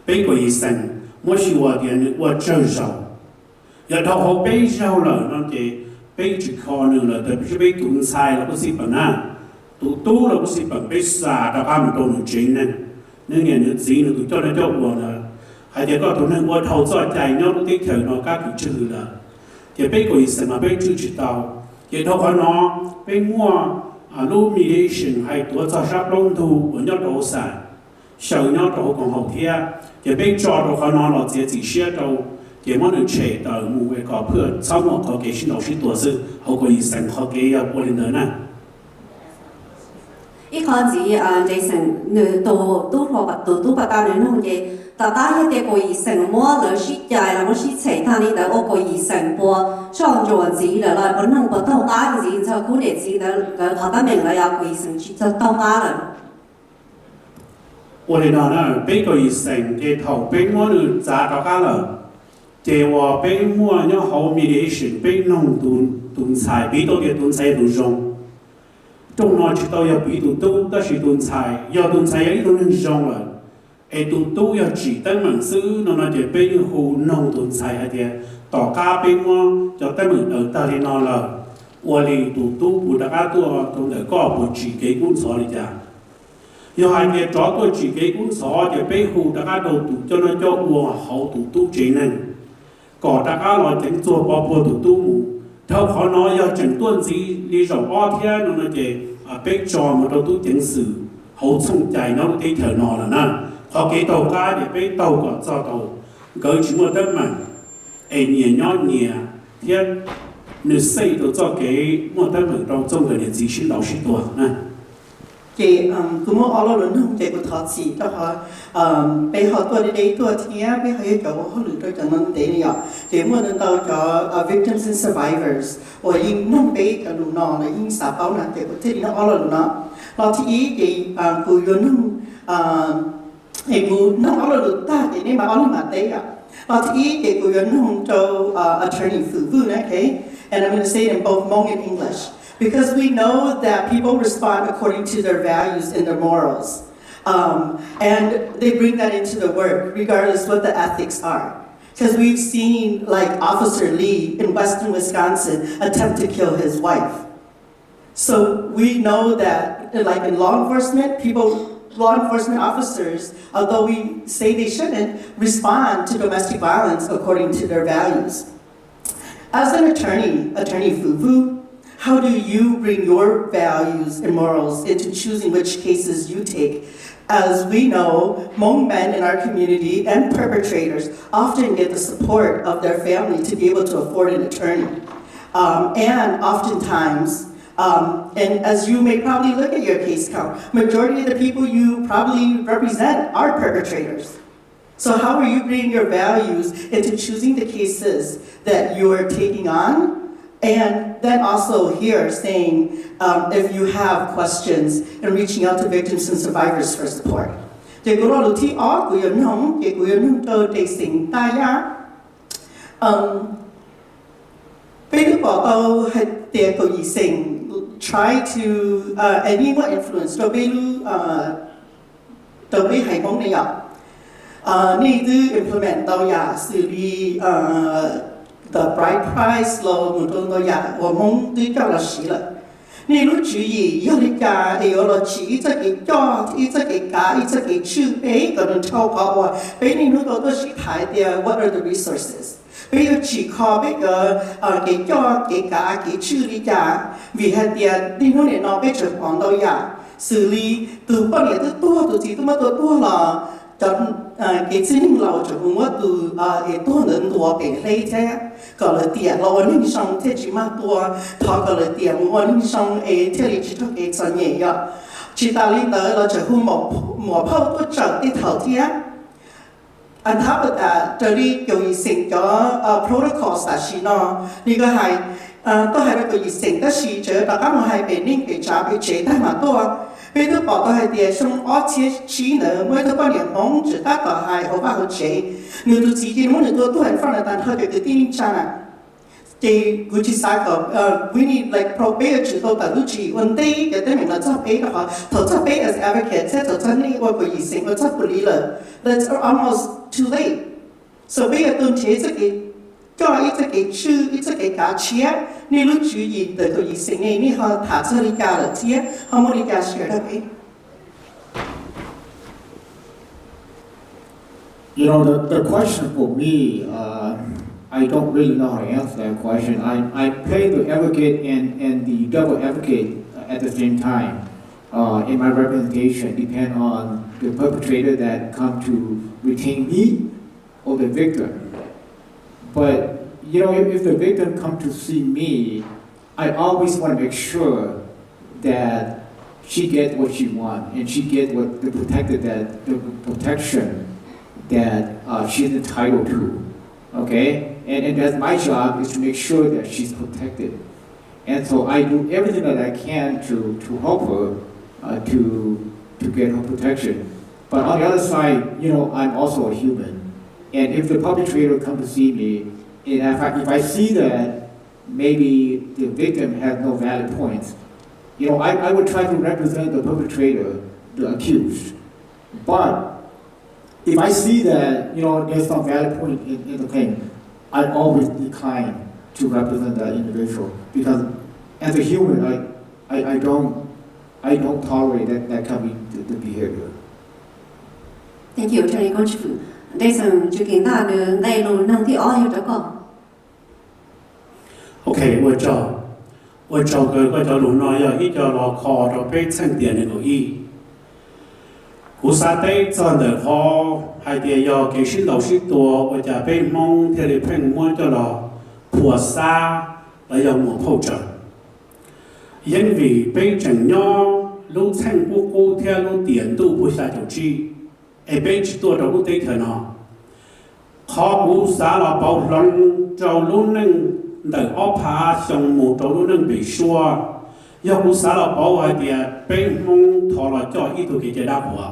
[SPEAKER 11] 俾個醫生，我是話嘅我接受，然後我俾受了，那嘅俾住可能了，特別是俾돈財了，不是本啊，都多了不是本，俾殺到他們都能真呢，那年的子呢都叫人叫我呢，係嘅個都能我頭在ใจ呢都啲條呢家佢知啦，嘅俾個醫生嘛俾知道，嘅頭可能俾我allocation 係多咗十龍度，我要多散，小要多講好聽。也被抓到可能了自己寫到，也冇能切到某位個พื่草木學嘅先老師多是好過醫生學嘅有過嚟呢。
[SPEAKER 4] 一開始Jason 你都學都不單你弄嘢，但係一啲個醫生我老師教啦，我師其他呢度我個醫生播創作字啦，來本能不到家嘅字就古嚟字嘅學得明啦，有個醫生就到家啦。
[SPEAKER 11] 我哋呢，俾個醫生嘅頭俾我哋揸到家啦，嘅話俾我有好 mediation， 俾弄돈財，俾到嘅돈財都用，中內知道要俾到都，但是돈財要돈財有一種人用啦，都要指得文書，那就俾好弄돈財係嘅，大家俾我就得明到啲嗱啦，我哋都不大家都嚟個不自己工作嚟咋。又係嘅咗個自己工作就俾好大家都將佢做和好都最能，個大家來整做包包都冇，頭可能要整段子你就2天咁嘅俾做乜都整事，好重ใจน้องที่เธอนอนแล้วนะพอ幾到家就俾到個做到，佢全部得問，年天你細到做幾冇得問到中嘅自身老師多呢？cái
[SPEAKER 21] cũng có ở luôn không cái của thọ chỉ đó họ bây họ tôi đi tôi thì bây họ cho họ lựa chọn cho nên thế này cái mà nên tao cho victims and survivors hoặc những nông bây cái luôn nó là những xã báo là cái của thế nó ở luôn nó thì cái của những cái của nó ở luôn ta cái này mà ở luôn mà thế nó thì cái của những cho attorney phụ vụ này okay and I'm going to say it in both Hmong and English. Because we know that people respond according to their values and their morals. And they bring that into the work, regardless what the ethics are. Because we've seen, like Officer Lee in western Wisconsin attempt to kill his wife. So we know that, like in law enforcement, law enforcement officers, although we say they shouldn't, respond to domestic violence according to their values. As an attorney Fufu, how do you bring your values and morals into choosing which cases you take? As we know, Hmong men in our community and perpetrators often get the support of their family to be able to afford an attorney. And oftentimes, and as you may probably look at your case count, majority of the people you probably represent are perpetrators. So how are you bringing your values into choosing the cases that you're taking on? And then also here saying, if you have questions and reaching out to victims and survivors for support. Thì cô nói thì ó của dân hông, thì của dân hông tơ để sinh ta ya. Bây giờ bỏ tàu hệ tiệt của ý sinh try to any more influence to be to be hay mong này ạ. Need to implement tàu ya xử lý the bride price lo một tuần tàu ya, 我们对照了时了。你如注意，要你家有了起一只给家，一只给家，一只给储备，可能超过我。俾你如果都是睇的 ，what are the resources？ 俾要只靠俾個給家給家給處理家，vì係啲你如果你攞俾情況到呀，xử lý từ bao nhiêu từ gì từ mà từ là chọn cái chính lao cho chúng tôi từ cái tua nên tua cái lấy thế, còn là tiền là anh ninh xong thế chỉ mà tua, thọ còn là tiền anh ninh xong thế thì chỉ cho cái sản nghiệp ya, chỉ ta lấy tới là cho hôm một phao tôi chọn đi thảo thế. On top of that, tới có ý sinh cho protocols là gì nó,นี่ก็ให้tôi hay là có ý sinh đó là cho đại家hay bên ninh bên trả bên chế tài mà tôi. Bây giờ bảo tôi hay để xong H18C nữa, mới tôi bao nhiêu mong chỉ ta có hay hậu và hậu chế. Nếu tôi chỉ thì muốn tôi hành phần là tàn hơi cái tin chăng. Thì cứ chỉ sai có we need like prepare chỉ tôi tận chỉ vấn đề cái tên mình là chấp bế đó, thầu chấp bế as advocate sẽ thầu chân lý qua cái gì sinh qua chấp lý là that's almost too late. So bây giờ tôi chế cái cho ít cái cá chia, nếu lúc chú ý tới cái gì sinh này, nếu họ thả cho đi cá là chia, họ muốn đi cá share được ấy.
[SPEAKER 9] You know, the question for me, I don't really know how to answer that question. I play the advocate and the double advocate at the same time in my representation, depend on the perpetrator that come to retain me or the victim. But you know, if the victim come to see me, I always want to make sure that she gets what she wants and she gets what the protection that she's entitled to. Okay, and that's my job, is to make sure that she's protected. And so I do everything that I can to help her to get her protection. But on the other side, you know, I'm also a human. And if the perpetrator comes to see me, and if I see that maybe the victim has no valid points, you know, I would try to represent the perpetrator, the accused. But if I see that, you know, there's some valid point in the claim, I always decline to represent that individual, because as a human, I don't tolerate that kind of the behavior.
[SPEAKER 4] Thank you, Attorney Coach. Đây là chuyện kiện ta được đây luôn năng thì ó hiểu cho con.
[SPEAKER 11] Okay, 我找个叫龙那要一叫老考到被成点那个一，古啥的真的好，还得要给些老师多，我家被蒙贴的喷摸叫了破沙，来要摸破着，因为被整样路程不过贴路点都不下就去。被chỉตัวเราลูกได้เถอะเนาะขอกูสาเราเป่าลงเจ้าลูกนึงเดินอ้อพาส่งหมู่เจ้าลูกนึงไปชัวยากูสาเราเป่าไอเดียเป็นมงทอเราจ่ออีตัวกิจได้หัว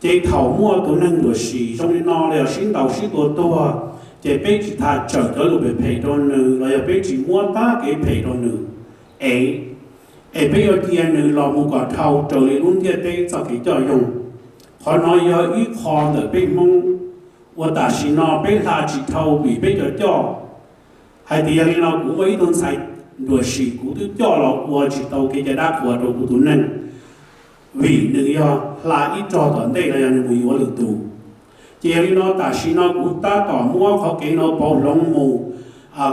[SPEAKER 11] เจ้าเถ่ามั่วตัวนึงตัวสีตรงนี้นอเลยชิ้นเต่าชิ้นตัวเจ้าเป็นจิตาเจอเจ้าลูกไปเพย์ตัวนึงเราอย่าเป็นจิมั่วตาเก๋เพย์ตัวนึงเป็นยอดเทียนนึงเราหมู่ก่อเท่าเจอเลยรุ่นเทียนได้จะกิจจ่อยงhọ nói giờ ít khó để bên mông, và ta chỉ nói bên là chỉ thâu bị bên cho, hay thì anh nói cũng mấy tuần sai, đôi khi cũng tự cho là và chỉ thâu cái giá đắt của đồ của tụi nên, vì nếu giờ là ít cho tận đây là những người vô lực tù, chỉ anh nói ta chỉ nói cũng ta tỏ mua họ cái nó bảo lông mù,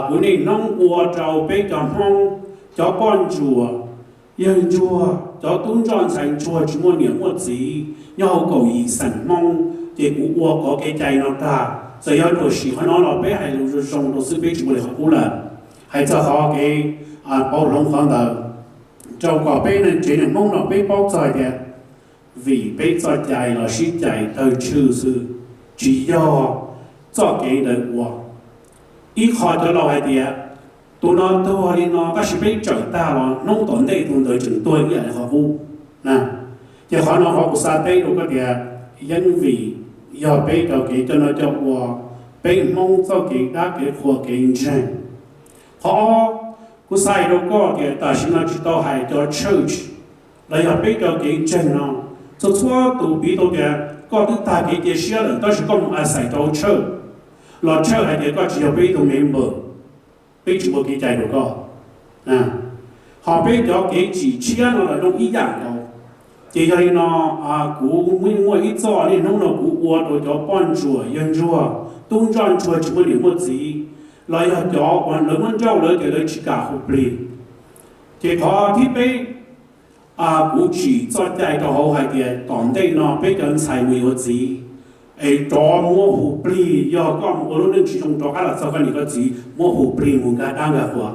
[SPEAKER 11] cũng nên nông qua trâu bên cho Hmong, cho con chùa, dân chùa, cho tuấn tròn thành chùa chỉ muốn niệm một gì. nhau cầu ý sẵn mong thì cũng có cái chạy nó ta rồi nhau đồ sĩ họ nói là bé hay là dùng đồ sư bé chỉ một lần cũ là hay cho họ cái bao lông khoáng đầu cho có bé nên chỉ là mong là bé bao trời đẹp vì bé cho chạy là sĩ chạy từ trừ sự chỉ do cho cái đời của ít khó cho lâu hay đẹp tụi nó tôi đi nó các sự biết trở ta là nông tổn đây tụi tôi chừng tôi vậy họ u nè chỉ họ nó họ cũng xa tây đâu có địa nhân vì do bây giờ cái cho nó cho qua bây mong cho cái đã cái khoa cái inchen họ cũng sai đâu có cái ta xin nó chỉ tao hay cho church là do bây giờ cái inchen nó cho chúa tụi bị tụi cái có thứ ta cái xe là đó là có một ai sai tao church là church hay cái có chỉ có bây tụi member bây giờ cái trái đâu có họ bây giờ cái chỉ chia nó là nó ý dạng đâu chỉ cho nó cú mỗi ít cho nên nó cú uo rồi cho ban chùa yên chùa tung trang chùa chỉ mới một gì lại cho hoàn lớn hơn châu lớn cái đấy chỉ cả hộp lì chỉ có thiết bị cú chỉ cho chạy cho họ hay cái tổng đây nó bây giờ xài nhiều gì ấy cho mua hộp lì do con ở lúc chỉ trong cho cái là sau cái này cái gì mua hộp lì muốn cái đang gặp qua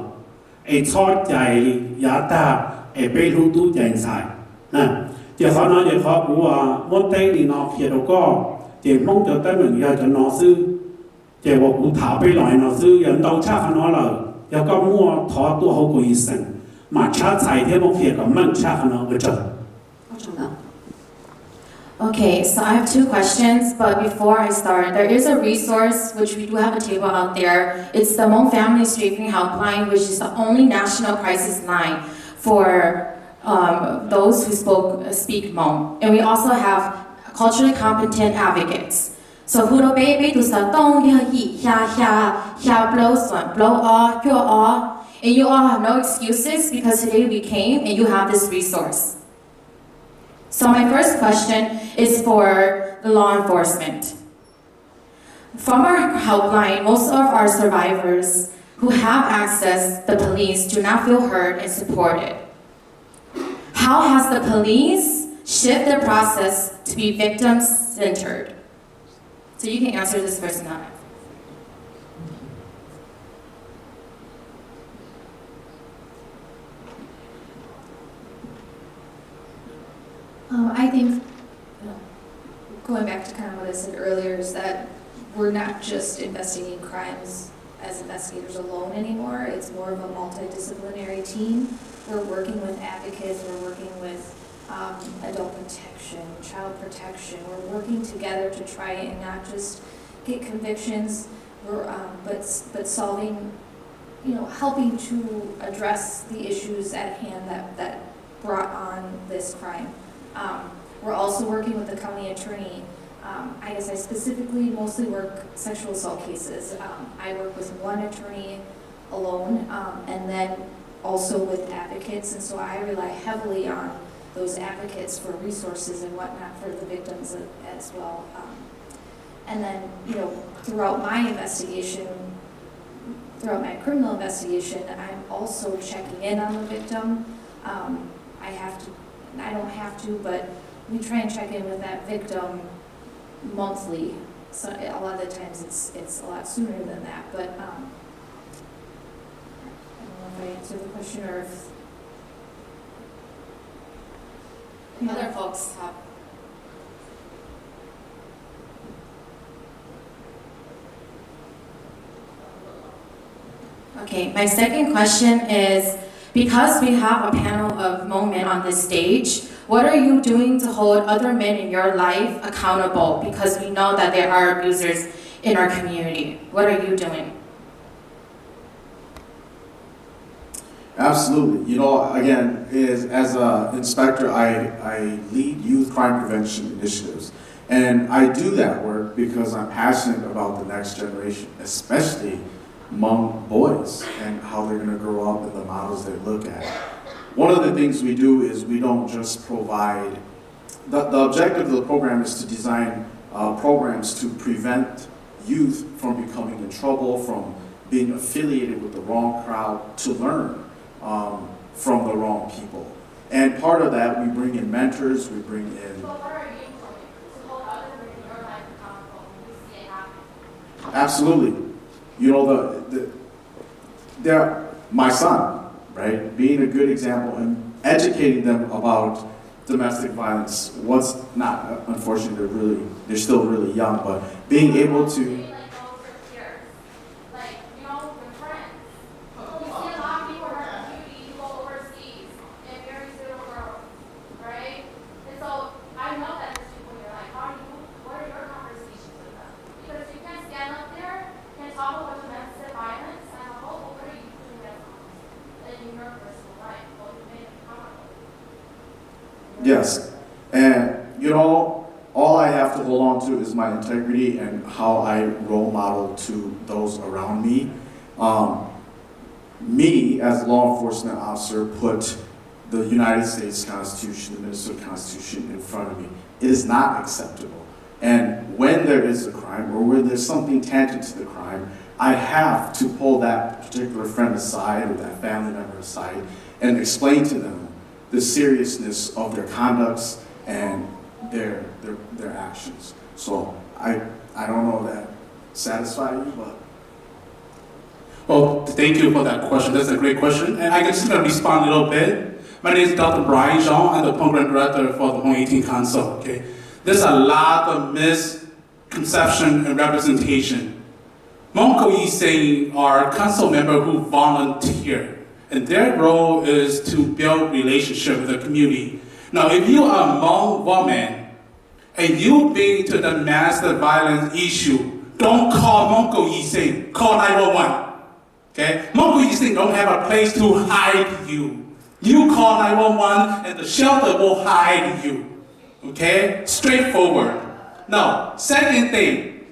[SPEAKER 11] ấy cho chạy giá ta ấy bây lúc tu chạy xài nè chỉ họ nói chỉ họ của một tay thì nó kia đâu có chỉ mong cho tới mình giờ cho nó sư chỉ họ cũng thảไปหน่อยnó sư dẫn đầu chắc nó là giờ có mua thọ tu hậu của sinh mà chắc chạy theo một kia có mình chắc nó cái chỗ.
[SPEAKER 13] Okay, so I have two questions, but before I start, there is a resource which we do have a table out there. It's the Hmong Family Strafing Helpline, which is the only national crisis line for those who speak Hmong. And we also have culturally competent advocates. So who do baby to sa dong ya yi ya blow swan blow all you all, and you all have no excuses because today we came and you have this resource. So my first question is for the law enforcement. From our helpline, most of our survivors who have access to the police do not feel heard and supported. How has the police shifted the process to be victim-centered? So you can answer this first now.
[SPEAKER 17] I think, going back to kind of what I said earlier, is that we're not just investigating crimes as investigators alone anymore. It's more of a multidisciplinary team. We're working with advocates, we're working with adult protection, child protection. We're working together to try and not just get convictions, but solving, helping to address the issues at hand that brought on this crime. We're also working with the county attorney. I guess I specifically mostly work sexual assault cases. I work with one attorney alone, and then also with advocates, and so I rely heavily on those advocates for resources and whatnot for the victims as well. And then, throughout my investigation, throughout my criminal investigation, I'm also checking in on the victim. I don't have to, but we try and check in with that victim monthly. So a lot of the times it's a lot sooner than that, but I don't know if I answered the question or if
[SPEAKER 13] other folks have. Okay, my second question is, because we have a panel of Hmong men on this stage, what are you doing to hold other men in your life accountable? Because we know that there are abusers in our community. What are you doing?
[SPEAKER 6] Absolutely. Again, as an inspector, I lead youth crime prevention initiatives. And I do that work because I'm passionate about the next generation, especially Hmong boys and how they're going to grow up and the models they look at. One of the things we do is we don't just provide, the objective of the program is to design programs to prevent youth from becoming in trouble, from being affiliated with the wrong crowd, to learn from the wrong people. And part of that, we bring in mentors, we bring in... So what are you doing to hold other men in your life accountable when you see it happen? Absolutely. My son, right? Being a good example and educating them about domestic violence. What's not, unfortunately, they're still really young, but being able to... Yes. And, you know, all I have to hold on to is my integrity and how I role model to those around me. Me, as a law enforcement officer, put the United States Constitution, the Minnesota Constitution in front of me. It is not acceptable. And when there is a crime or when there's something tangent to the crime, I have to pull that particular friend aside or that family member aside and explain to them the seriousness of their conducts and their actions. So I don't know if that satisfies you, but.
[SPEAKER 11] Well, thank you for that question. That's a great question. And I just going to respond a little bit. My name is Dr. Brian Xiong. I'm the program director for the Hmong 18 Council. Okay? There's a lot of misconception and representation. Hmong Ko'iseng are council members who volunteer, and their role is to build relationship with the community. Now, if you are a Hmong woman and you bring to the domestic violence issue, don't call Hmong Ko'iseng, call 911. Okay? Hmong Ko'iseng don't have a place to hide you. You call 911 and the shelter will hide you. Okay? Straightforward. Now, second thing,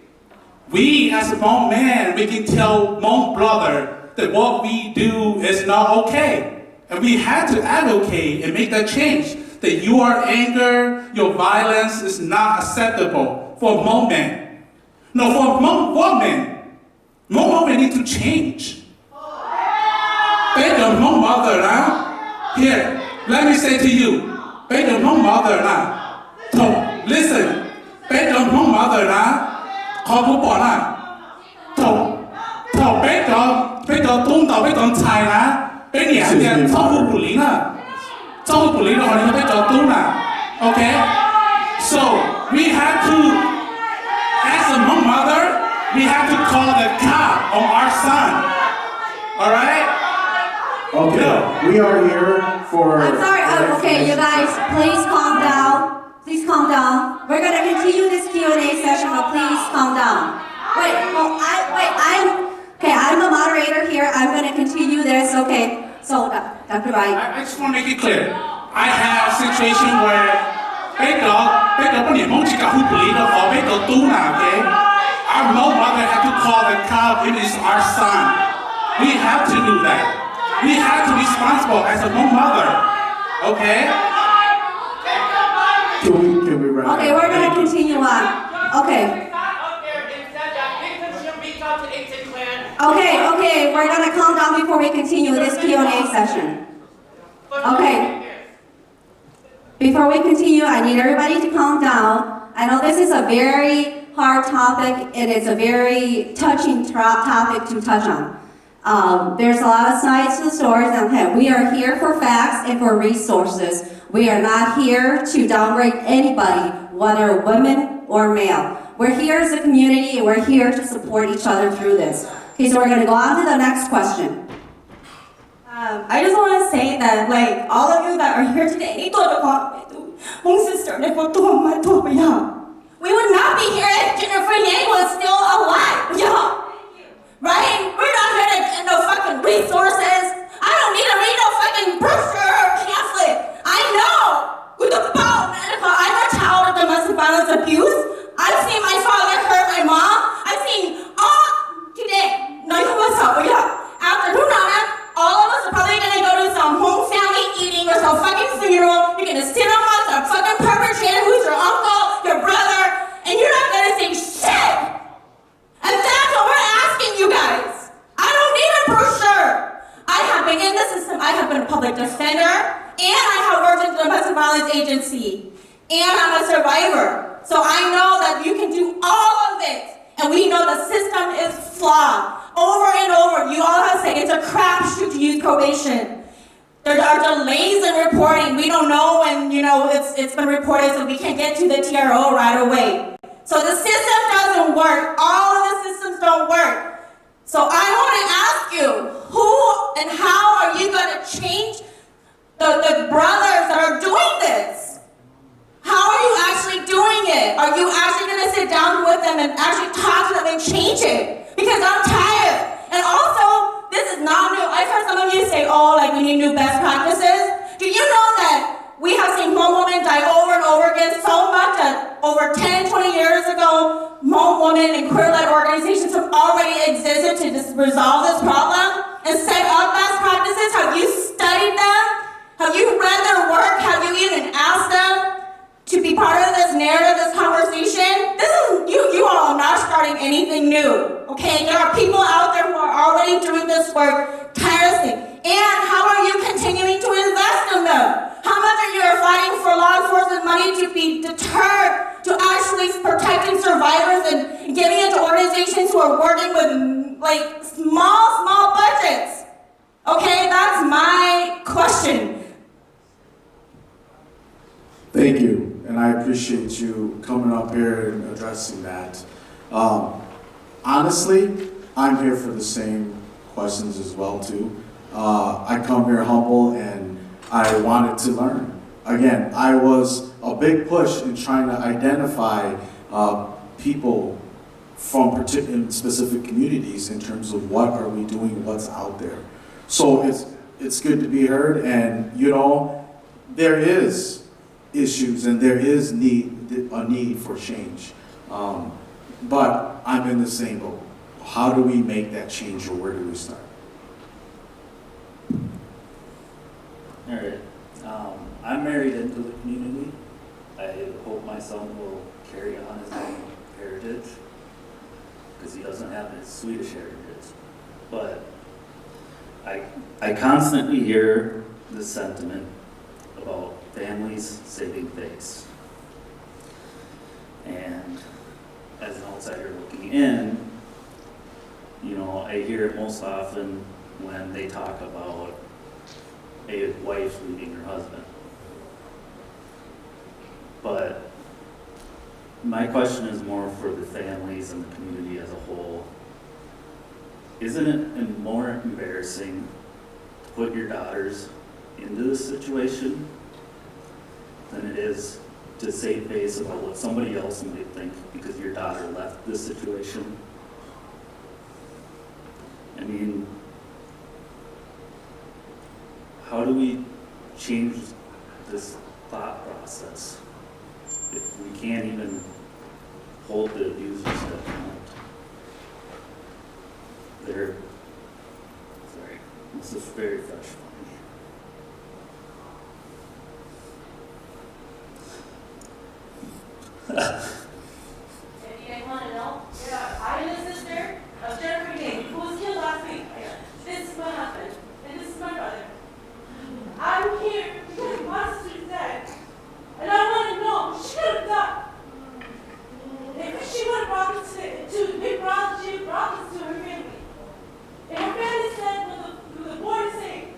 [SPEAKER 11] we as a Hmong man, we can tell Hmong brother that what we do is not okay. And we have to advocate and make that change. That your anger, your violence is not acceptable for Hmong men. No, for Hmong women need to change. Beg your Hmong mother now. Here, let me say to you, beg your Hmong mother now. So, listen, beg your Hmong mother now. Callผู้ป่อนะถbeg your 東道 beg your 菜นะbeg 你係嘅照顧不靈啊照顧不靈嘅話你就 beg your 東啦 okay so we have to as a Hmong mother we have to call the cop on our son alright
[SPEAKER 9] okay we are here for
[SPEAKER 4] I'm sorry okay you guys please calm down. Please calm down. We're going to continue this Q&A session, but please calm down. I'm the moderator here. I'm going to continue this. Okay. So, Dr. Wright.
[SPEAKER 11] I just want to make it clear. I have a situation where our mother had to call the cop. It is our son. We have to do that. We have to be responsible as a mother. Okay?
[SPEAKER 9] Can we wrap
[SPEAKER 4] Okay, we're going to continue on. Okay. Okay, we're going to calm down before we continue this Q&A session. Okay. Before we continue, I need everybody to calm down. I know this is a very hard topic and it's a very touching topic to touch on. There's a lot of sides to the stories, and we are here for facts and for resources. We are not here to downgrade anybody, whether women or male. We're here as a community and we're here to support each other through this. Okay, so we're going to go on to the next question.
[SPEAKER 2] I just want to say that, like, all of you that are here today, we would not be here if Jennifer Yang was still alive. Right? We're not here to get no fucking resources. I don't need to read no fucking brochure or pamphlet. I know. I'm a child of domestic violence abuse. I've seen my father hurt my mom. I've seen today. After all of us are probably gonna go to some home family eating or some fucking funeral. You're gonna sit amongst a fucking perpetrator who's your uncle, your brother, and you're not gonna say shit. And that's what we're asking you guys. I don't need a brochure. I have been in the system. I have been a public defender, and I have worked in the domestic violence agency, and I'm a survivor. So I know that you can do all of it, and we know the system is flawed. Over and over, you all have said it's a crapshoot to use probation. There are delays in reporting. We don't know when it's been reported, so we can't get to the TRO right away. So the system doesn't work. All of the systems don't work. So I want to ask you, who and how are you going to change the brothers that are doing this? How are you actually doing it? Are you actually going to sit down with them and actually talk to them and change it? Because I'm tired. And also, this is not new. I've heard some of you say, we need new best practices. Do you know that we have seen Hmong women die women and queer-led organizations have already existed to just resolve this problem and set up best practices? Have you studied them? Have you read their work? Have you even asked them to be part of this narrative, this conversation? This is, you all are not starting anything new, okay? There are people out there who are already doing this work tirelessly. And how are you continuing to invest in them? How much are you fighting for law enforcement money to be deterred to actually protecting survivors and giving it to organizations who are working with like small budgets? Okay, that's my question.
[SPEAKER 6] Thank you, and I appreciate you coming up here and addressing that. Honestly, I'm here for the same questions as well too. I come here humble and I wanted to learn. Again, I was a big push in trying to identify people from particular specific communities in terms of what are we doing, what's out there. So it's good to be heard, and you know, there is issues and there is a need for change. But I'm in the same boat. How do we make that change, or where do we start?
[SPEAKER 3] All right. I'm married into the community. I hope my son will carry on his own heritage, because he doesn't have his Swedish heritage. But I constantly hear the sentiment about families saving face. And as an outsider looking in, you know, I hear it most often when they talk about a wife leaving her husband. But my question is more for the families and the community as a whole. Isn't it more embarrassing to put your daughters into this situation than it is to save face about what somebody else might think because your daughter left this situation? I mean, how do we change this thought process if we can't even hold the abusers to account? This is very fresh for me.
[SPEAKER 7] If you guys want to know, I am the sister of Jennifer King, who was killed last week. This is my husband, and this is my brother. I'm here because Monster's dead. And I want to know what she could have done. If she would have brought this to Big Brother, she brought this to her family. And her family said, what the board is saying,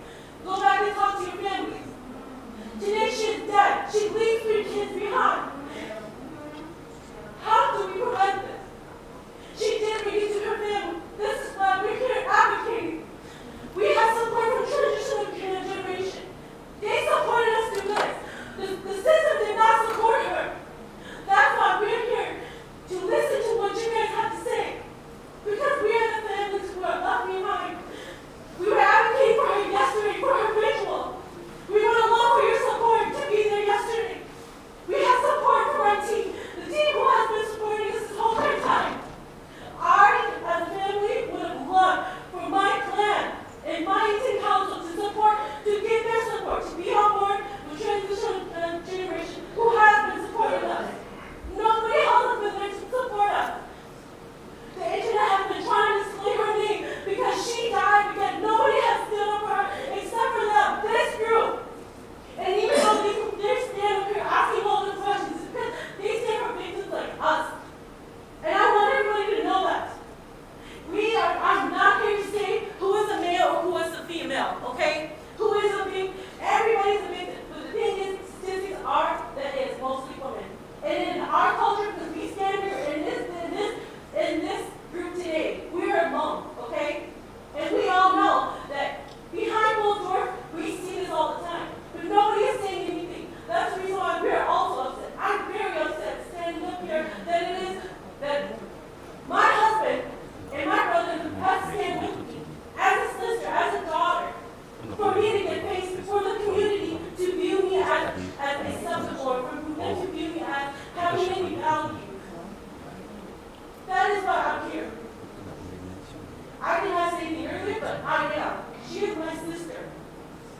[SPEAKER 8] She is my sister,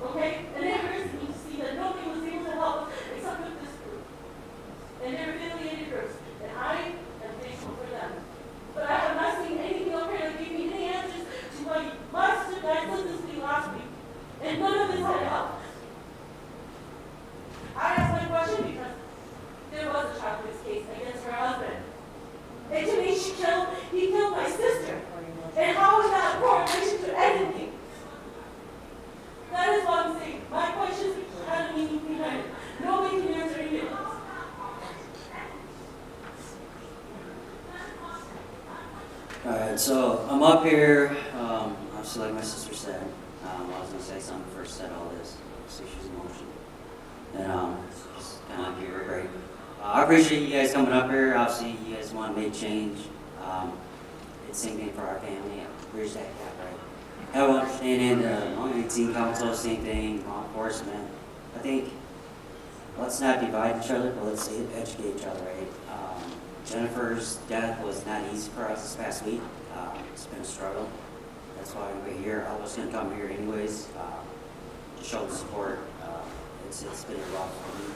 [SPEAKER 8] okay? And it hurts me to see that nobody was able to help us except with this group and their affiliated groups. And I am thankful for them. But I have not seen anything up here that gave me any answers to my sister died senselessly last week. And none of this had helped. I asked my question because there was a child abuse case against her husband. And to me, he killed my sister. And how is that a correlation to anything? That is what I'm saying. My questions had a meaning behind it. Nobody can answer any of this.
[SPEAKER 22] Alright, so I'm up here, obviously like my sister said, I was going to say something first, said all this, so she's emotional. And just kind of give her a break. I appreciate you guys coming up here, obviously you guys want to make change. It's the same thing for our family, bridge that gap, right? Have an understanding, the Hmong 18 Council, same thing, law enforcement. I think, let's not divide each other, but let's educate each other, right? Jennifer's death was not easy for us this past week. It's been a struggle. That's why we're here. I was going to come here anyways to show the support. It's been a rough week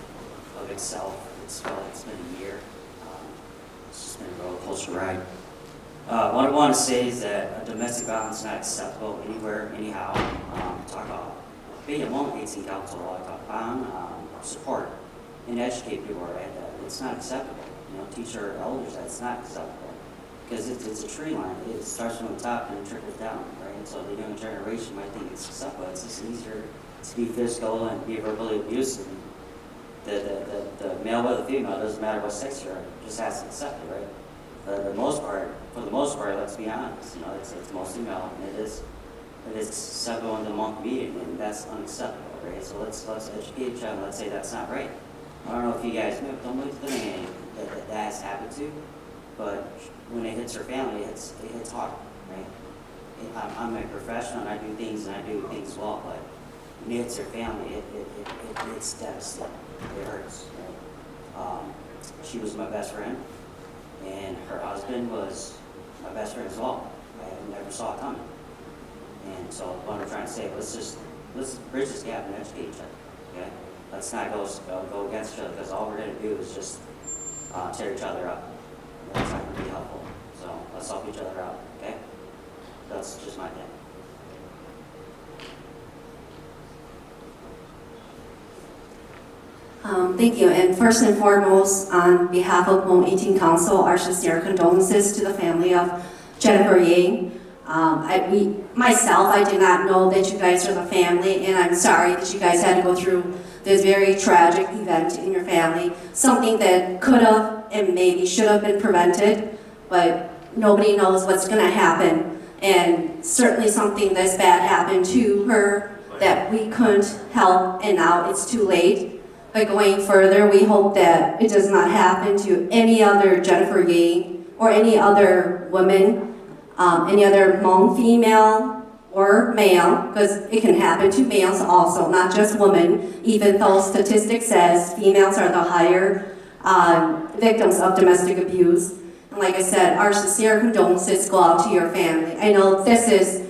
[SPEAKER 22] of itself. It's felt like it's been a year. It's just been a roller coaster ride. What I want to say is that domestic violence is not acceptable anywhere, anyhow. Talk about being a Hmong 18 Council, talk about support and educate people, right? It's not acceptable. You know, teach our elders that it's not acceptable because it's a tree line. It starts from the top and it trickles down, right? So the younger generation might think it's acceptable. It's just easier to be physical and be verbally abusive. The male or the female, doesn't matter what sex you are, just has to accept it, right? For the most part, let's be honest, you know, it's mostly male, and it is acceptable in the Hmong community, and that's unacceptable, right? So let's educate each other. Let's say that's not right. I don't know if you guys know, don't look at the name that has happened to, but when it hits her family, it hits hard, right? I'm a professional, and I do things well, but when it hits her family, it's devastating. It hurts, right? She was my best friend, and her husband was my best friend as well. I never saw it coming. And so what I'm trying to say, let's bridge this gap and educate each other, okay? Let's not go against each other, because all we're going to do is just tear each other up. That's not going to be helpful. So let's help each other out, okay? That's just my thing.
[SPEAKER 4] Thank you. And first and foremost, on behalf of Hmong 18 Council, our sincere condolences to the family of Jennifer Yang. Myself, I did not know that you guys are the family, and I'm sorry that you guys had to go through this very tragic event in your family. Something that could have and maybe should have been prevented, but nobody knows what's going to happen. And certainly something this bad happened to her that we couldn't help, and now it's too late. But going further, we hope that it does not happen to any other Jennifer Yang or any other woman, any other Hmong female or male, because it can happen to males also, not just women, even though statistics says females are the higher victims of domestic abuse. And like I said, our sincere condolences go out to your family. I know this is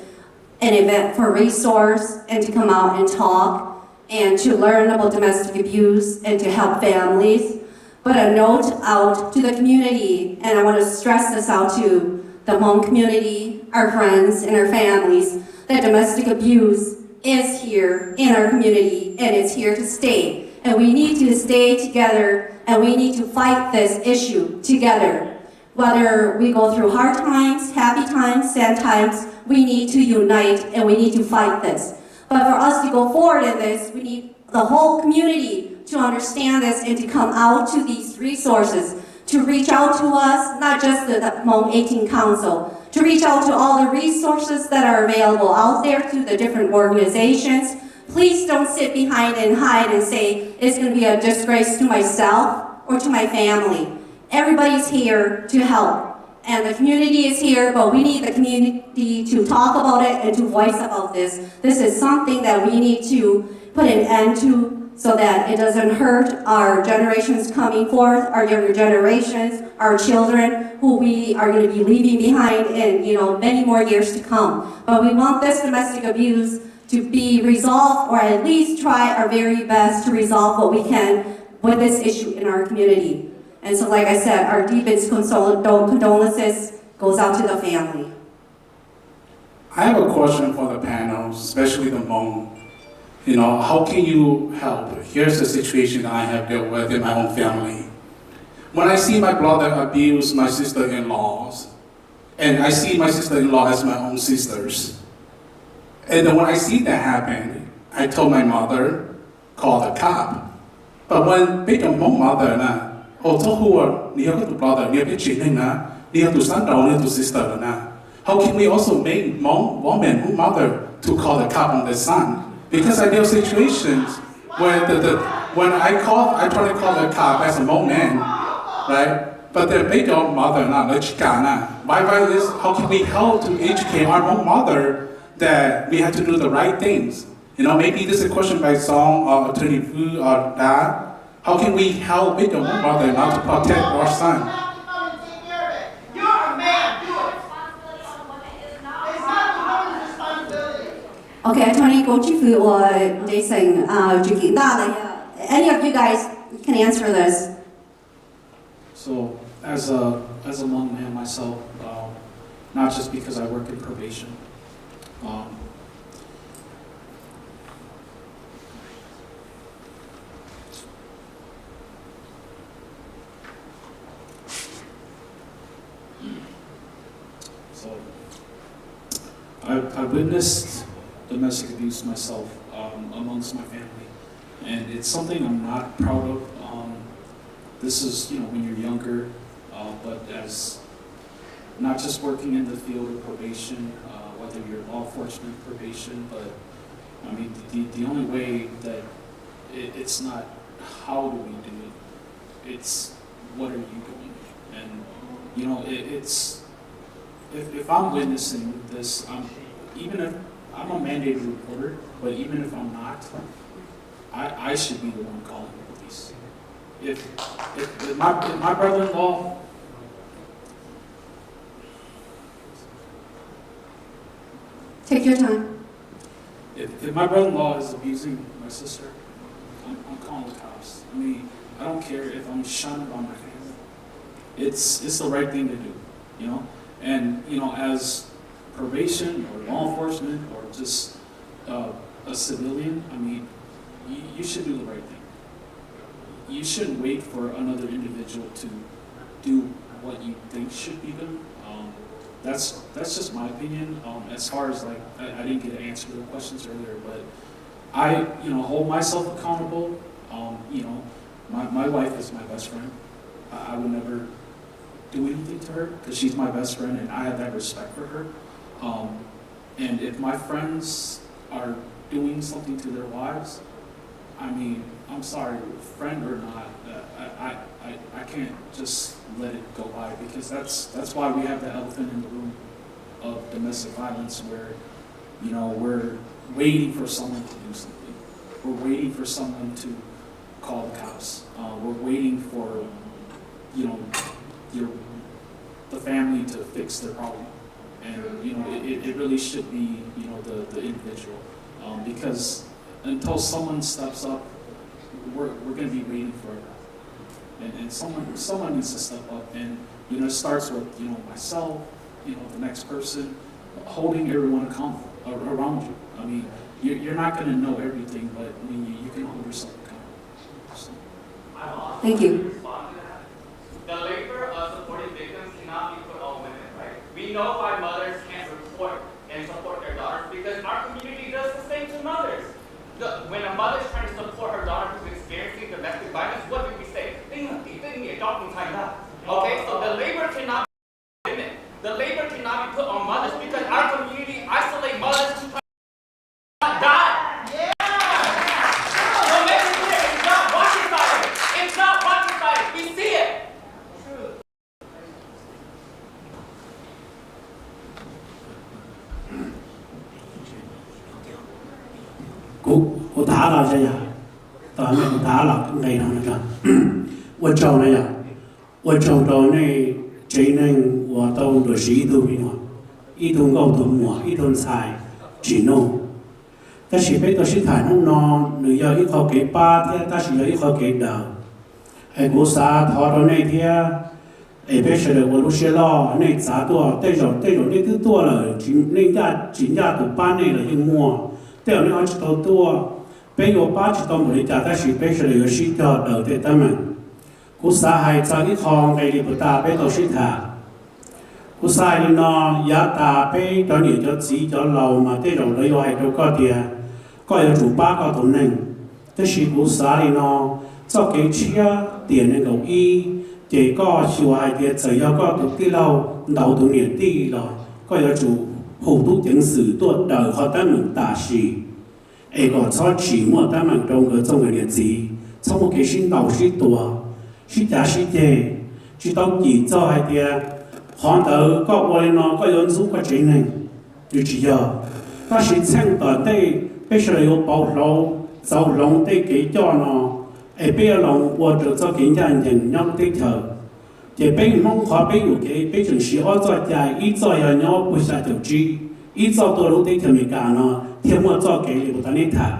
[SPEAKER 4] an event for resource and to come out and talk and to learn about domestic abuse and to help families. But a note out to the community, and I want to stress this out to the Hmong community, our friends and our families, that domestic abuse is here in our community and it's here to stay. And we need to stay together and we need to fight this issue together. Whether we go through hard times, happy times, sad times, we need to unite and we need to fight this. But for us to go forward in this, we need the whole community to understand this and to come out to these resources, to reach out to us, not just the Hmong 18 Council, to reach out to all the resources that are available out there to the different organizations. Please don't sit behind and hide and say, it's going to be a disgrace to myself or to my family. Everybody's here to help. And the community is here, but we need the community to talk about it and to voice about this. This is something that we need to put an end to so that it doesn't hurt our generations coming forth, our younger generations, our children, who we are going to be leaving behind in many more years to come. But we want this domestic abuse to be resolved, or at least try our very best to resolve what we can with this issue in our community. And so, like I said, our deepest condolences goes out to the family.
[SPEAKER 11] I have a question for the panel, especially the Hmong. You know, how can you help? Here's the situation I have dealt with in my own family. When I see my brother abuse my sister-in-laws, and I see my sister-in-law as my own sisters, and then when I see that happen, I told my mother, call the cop. But when they don't Hmong mother, you have to brother, you have to son, you have to sister. How can we also make Hmong woman, mother, to call the cop on their son? Because I deal with situations where when I try to call the cop as a Hmong man, right? But they don't mother, how can we help to educate our Hmong mother that we have to do the right things? You know, maybe this is a question by Song or Attorney Fu or Dad. How can we help with the Hmong mother not to protect our son?
[SPEAKER 7] You're a man, do it. It's not the woman's responsibility.
[SPEAKER 4] Okay, Attorney Go Chifu or Jason, any of you guys can answer this.
[SPEAKER 10] So, as a Hmong man myself, not just because I work in probation, I witnessed domestic abuse myself amongst my family, and it's something I'm not proud of. This is, when you're younger, but as not just working in the field of probation, whether you're law enforcement probation, but I mean, the only way that it's not how do we do it, it's what are you doing? And, it's, if I'm witnessing this, even if I'm a mandated reporter, but even if I'm not, I should be the one calling the police. If my brother-in-law,
[SPEAKER 4] take your time.
[SPEAKER 10] If my brother-in-law is abusing my sister, I'm calling the cops. I mean, I don't care if I'm shunned by my family. It's the right thing to do, And as probation or law enforcement or just a civilian, I mean, you should do the right thing. You shouldn't wait for another individual to do what you think should be done. That's just my opinion. As far as I didn't get an answer to the questions earlier, but I hold myself accountable. My wife is my best friend. I would never do anything to her because she's my best friend and I have that respect for her. And if my friends are doing something to their wives, I mean, I'm sorry, friend or not, I can't just let it go by because that's why we have the elephant in the room of domestic violence where, we're waiting for someone to do something. We're waiting for someone to call the cops. We're waiting for, the family to fix their problem. And, it really should be, the individual. Because until someone steps up, we're going to be waiting forever. And someone needs to step up. And, it starts with, myself, the next person, holding everyone accountable around you. I mean, you're not going to know everything, but I mean, you can hold yourself accountable. So.
[SPEAKER 4] Thank you.
[SPEAKER 14] The labor of supporting victims cannot be put on women, right? We know why mothers can't report and support their daughters because our community does the same to mothers. When a mother is trying to support her daughter who's experiencing domestic violence, what do we say? Okay, so the labor cannot be on women. The labor cannot be put on mothers because our community isolates mothers who try to die. Yeah. So make it clear, it's not rocket science. It's not rocket science. We see it.
[SPEAKER 11] 我打了这样，当然打了，没那么着。我找那样，我找到那这能我到的是一头米嘛，一头高头嘛，一头菜，只弄。ta chỉ biết tôi sẽ thải nông nó nữ giờ ít khó kế ba thì ta chỉ giờ ít khó kế đầu ai cố xa thọ đó này thì ai biết sẽ được lúc sẽ lo này giá tua tới rồi này thứ tua là chính ra tụ ba này là những mua tới này họ chỉ tàu tua bây giờ ba chỉ tàu một cái giá ta chỉ biết sẽ được sĩ cho đầu tới tâm mình cố xa hay cho ít khó cái đi của ta biết tôi sẽ thả cố xa đi nó giá ta biết cho nhiều cho chỉ cho lâu mà tới rồi lấy hoài đâu có tiền có ở chủ ba có tổn nên tới sĩ cố xa đi nó cho cái chia tiền này cầu y chỉ có chịu hai tiền chỉ có tụ tí lâu đầu tụ niệm tí rồi có ở chủ hậu tụ chứng sử tuột đời họ ta mình tả sĩ ấy có cho chỉ mua ta mình trong cái niệm gì trong một cái sinh đầu sĩ tua sĩ giá sĩ chế chỉ tao chỉ cho hai tiền họ tới có quay nó có ứng dụng có chính này như chỉ giờ ta sĩ xem tờ đây bây giờ có bảo lâu giàu lòng đây cái cho nó ai bây giờ lòng qua được cho cái nhà nhân nhau tích thở chỉ bây mong khó bây giờ cái bây giờ sĩ ở cho dài ít cho nhà nhau bớt sa đầu chi ít cho tôi lúc tích thở mình cả nó thêm một cho cái liệu ta nên thả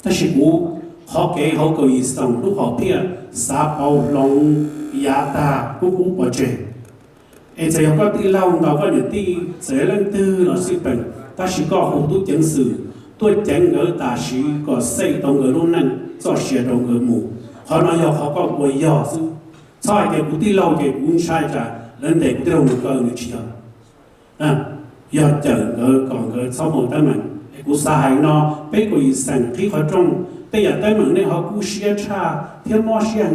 [SPEAKER 11] ta sĩ cũ họ cái họ có ý sống lúc họ bây sa bảo lòng giá ta cũng bỏ chơi ai giờ có tí lâu nào có những tí sẽ lên tư nó sẽ bệnh ta sĩ có hậu tu chứng sử tôi chẳng ngờ ta sĩ có xây đồng người luôn năng cho xe đồng người mù họ nói họ có quay giờ chứ sai cái cũng tí lâu cái cũng sai cả lên để cũng đồng người nữa chỉ giờ chờ ngờ còn ngờ sau một tới mình cũng sai nó bây giờ sản khi họ trong bây giờ tới mình này họ cũng xe cha thêm mò xe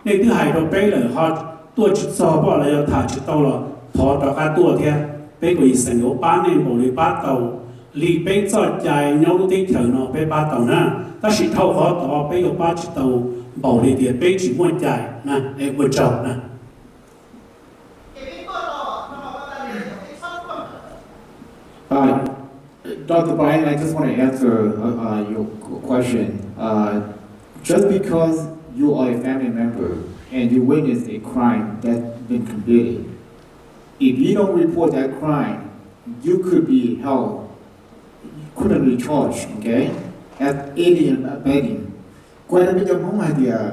[SPEAKER 11] này thứ hai đó bây giờ họ tôi chỉ cho bỏ lại thả chỉ tàu là thọ đó cả tôi thế bây giờ sản có ba nên bộ lấy ba tàu lì bây giờ chạy nhau lúc tích thở nó bây ba tàu na ta chỉ thâu họ tàu bây giờ ba chỉ tàu bảo lì tiền bây chỉ muốn chạy na em vừa chọn na.
[SPEAKER 9] Dr. Brian, I just want to answer your question. Just because you are a family member and you witness a crime that's been committed, if you don't report that crime, you could be held, couldn't be charged, okay, as aiding and abetting. Quay đến bây giờ mong là gì à?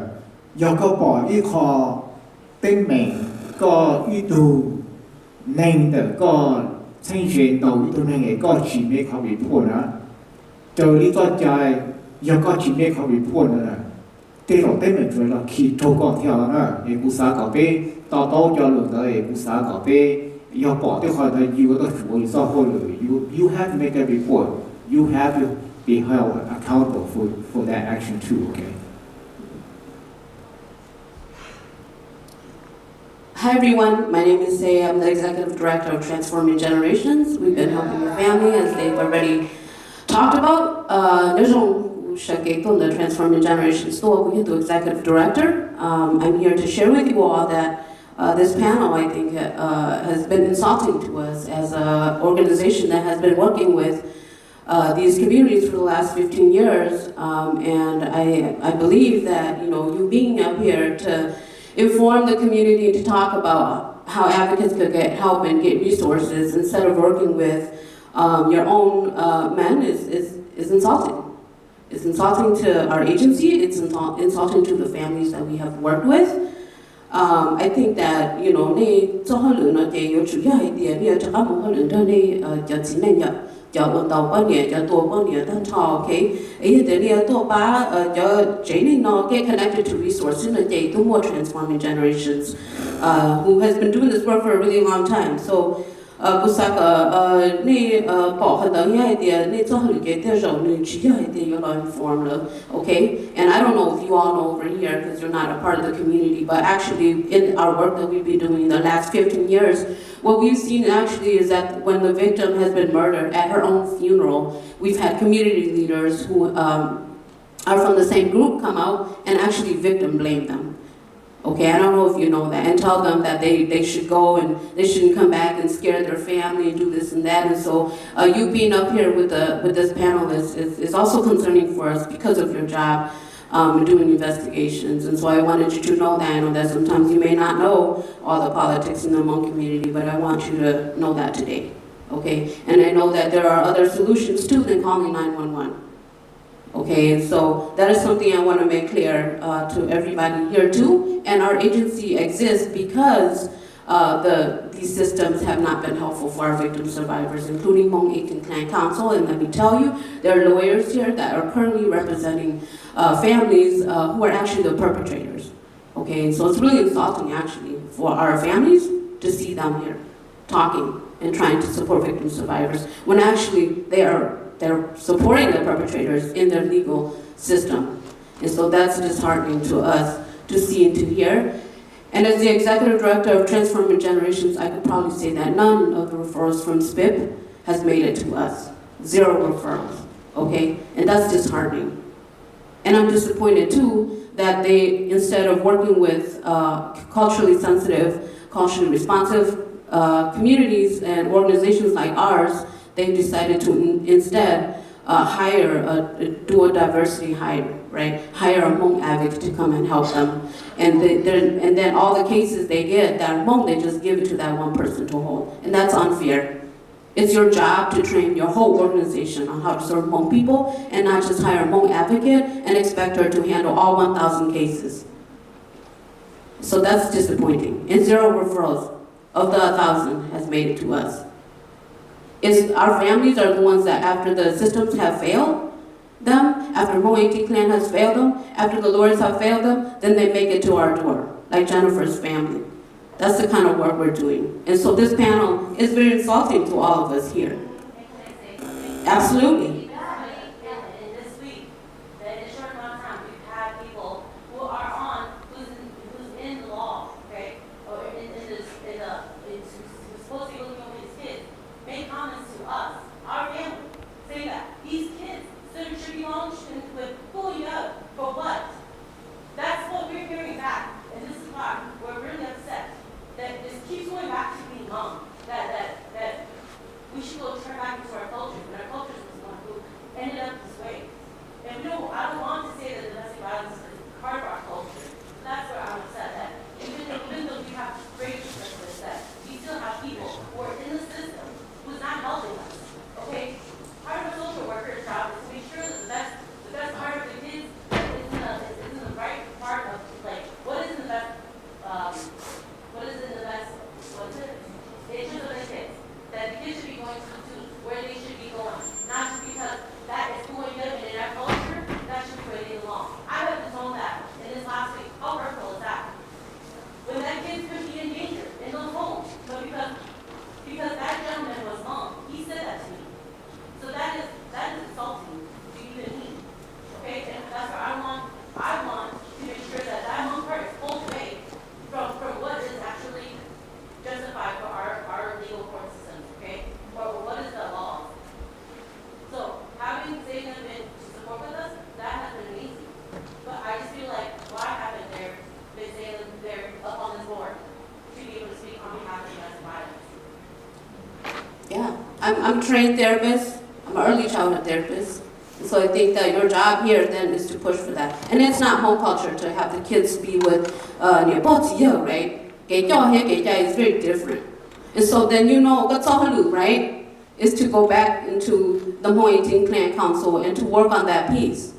[SPEAKER 9] Do có bỏ ý kho tên mình có ý đồ nên được có thanh truyền đầu ý đồ nên có chỉ mấyเขา report นะ Chờ lý do chạy do có chỉ mấyเขา report นะ Thế rồi tên mình rồi là khi thâu con theo đó để cú xã có bé tao tao cho lượng đó để cú xã có bé do bỏ tới khỏi là you có chủ ý do hồi you have to make a report. You have to be held accountable for that action too, okay?
[SPEAKER 16] Hi everyone, my name is Say. I'm the Executive Director of Transforming Generations. We've been helping the family as they've already talked about. The Transforming Generations store, we the Executive Director. I'm here to share with you all that this panel, I think, has been insulting to us as an organization that has been working with these communities for the last 15 years. And I believe that, you being up here to inform the community, to talk about how advocates could get help and get resources instead of working with your own men is insulting. It's insulting to our agency, it's insulting to the families that we have worked with. I think that, cho ôn tàu quan địa cho tua quan địa thân thọ cái ấy thì để tua ba cho chế nên nó get connected to resources là chế to more transforming generations who has been doing this work for a really long time. So kusaka ni bỏ hơn tới hay thì ni cho hơn cái thế rồi ni chỉ hay thì you know inform了, okay? And I don't know if you all know over here because you're not a part of the community, but actually in our work that we've been doing in the last 15 years, what we've seen actually is that when the victim has been murdered at her own funeral, we've had community leaders who are from the same group come out and actually victim blame them. Okay, I don't know if you know that, and tell them that they should go and they shouldn't come back and scare their family and do this and that. And so you being up here with this panel is also concerning for us because of your job in doing investigations. And so I wanted you to know that. I know that sometimes you may not know all the politics in the Hmong community, but I want you to know that today. Okay, and I know that there are other solutions too than calling 911. Okay, and so that is something I want to make clear to everybody here too. And our agency exists because these systems have not been helpful for our victim survivors, including Hmong 18 Clan Council. And let me tell you, there are lawyers here that are currently representing families who are actually the perpetrators. Okay, so it's really insulting actually for our families to see them here talking and trying to support victim survivors when actually they're supporting the perpetrators in their legal system. And so that's disheartening to us to see and to hear. And as the Executive Director of Transforming Generations, I could probably say that none of the referrals from SPIP has made it to us. 0 referrals, okay? And that's disheartening. And I'm disappointed too that they, instead of working with culturally sensitive, culturally responsive communities and organizations like ours, they've decided to instead do a diversity hire, right? Hire a Hmong advocate to come and help them. And then all the cases they get that are Hmong, they just give it to that one person to hold. And that's unfair. It's your job to train your whole organization on how to serve Hmong people and not just hire a Hmong advocate and expect her to handle all 1,000 cases. So that's disappointing. And 0 referrals of the 1,000 has made it to us. Our families are the ones that after the systems have failed them, after Hmong 18 Clan has failed them, after the lawyers have failed them, then they make it to our door, like Jennifer's family. That's the kind of work we're doing. And so this panel is very insulting to all of us here. Absolutely. I'm a trained therapist. I'm an early childhood therapist. And so I think that your job here then is to push for that. And it's not Hmong culture to have the kids be with right? Is very different. And so then right? Is to go back into the Hmong 18 Clan Council and to work on that piece.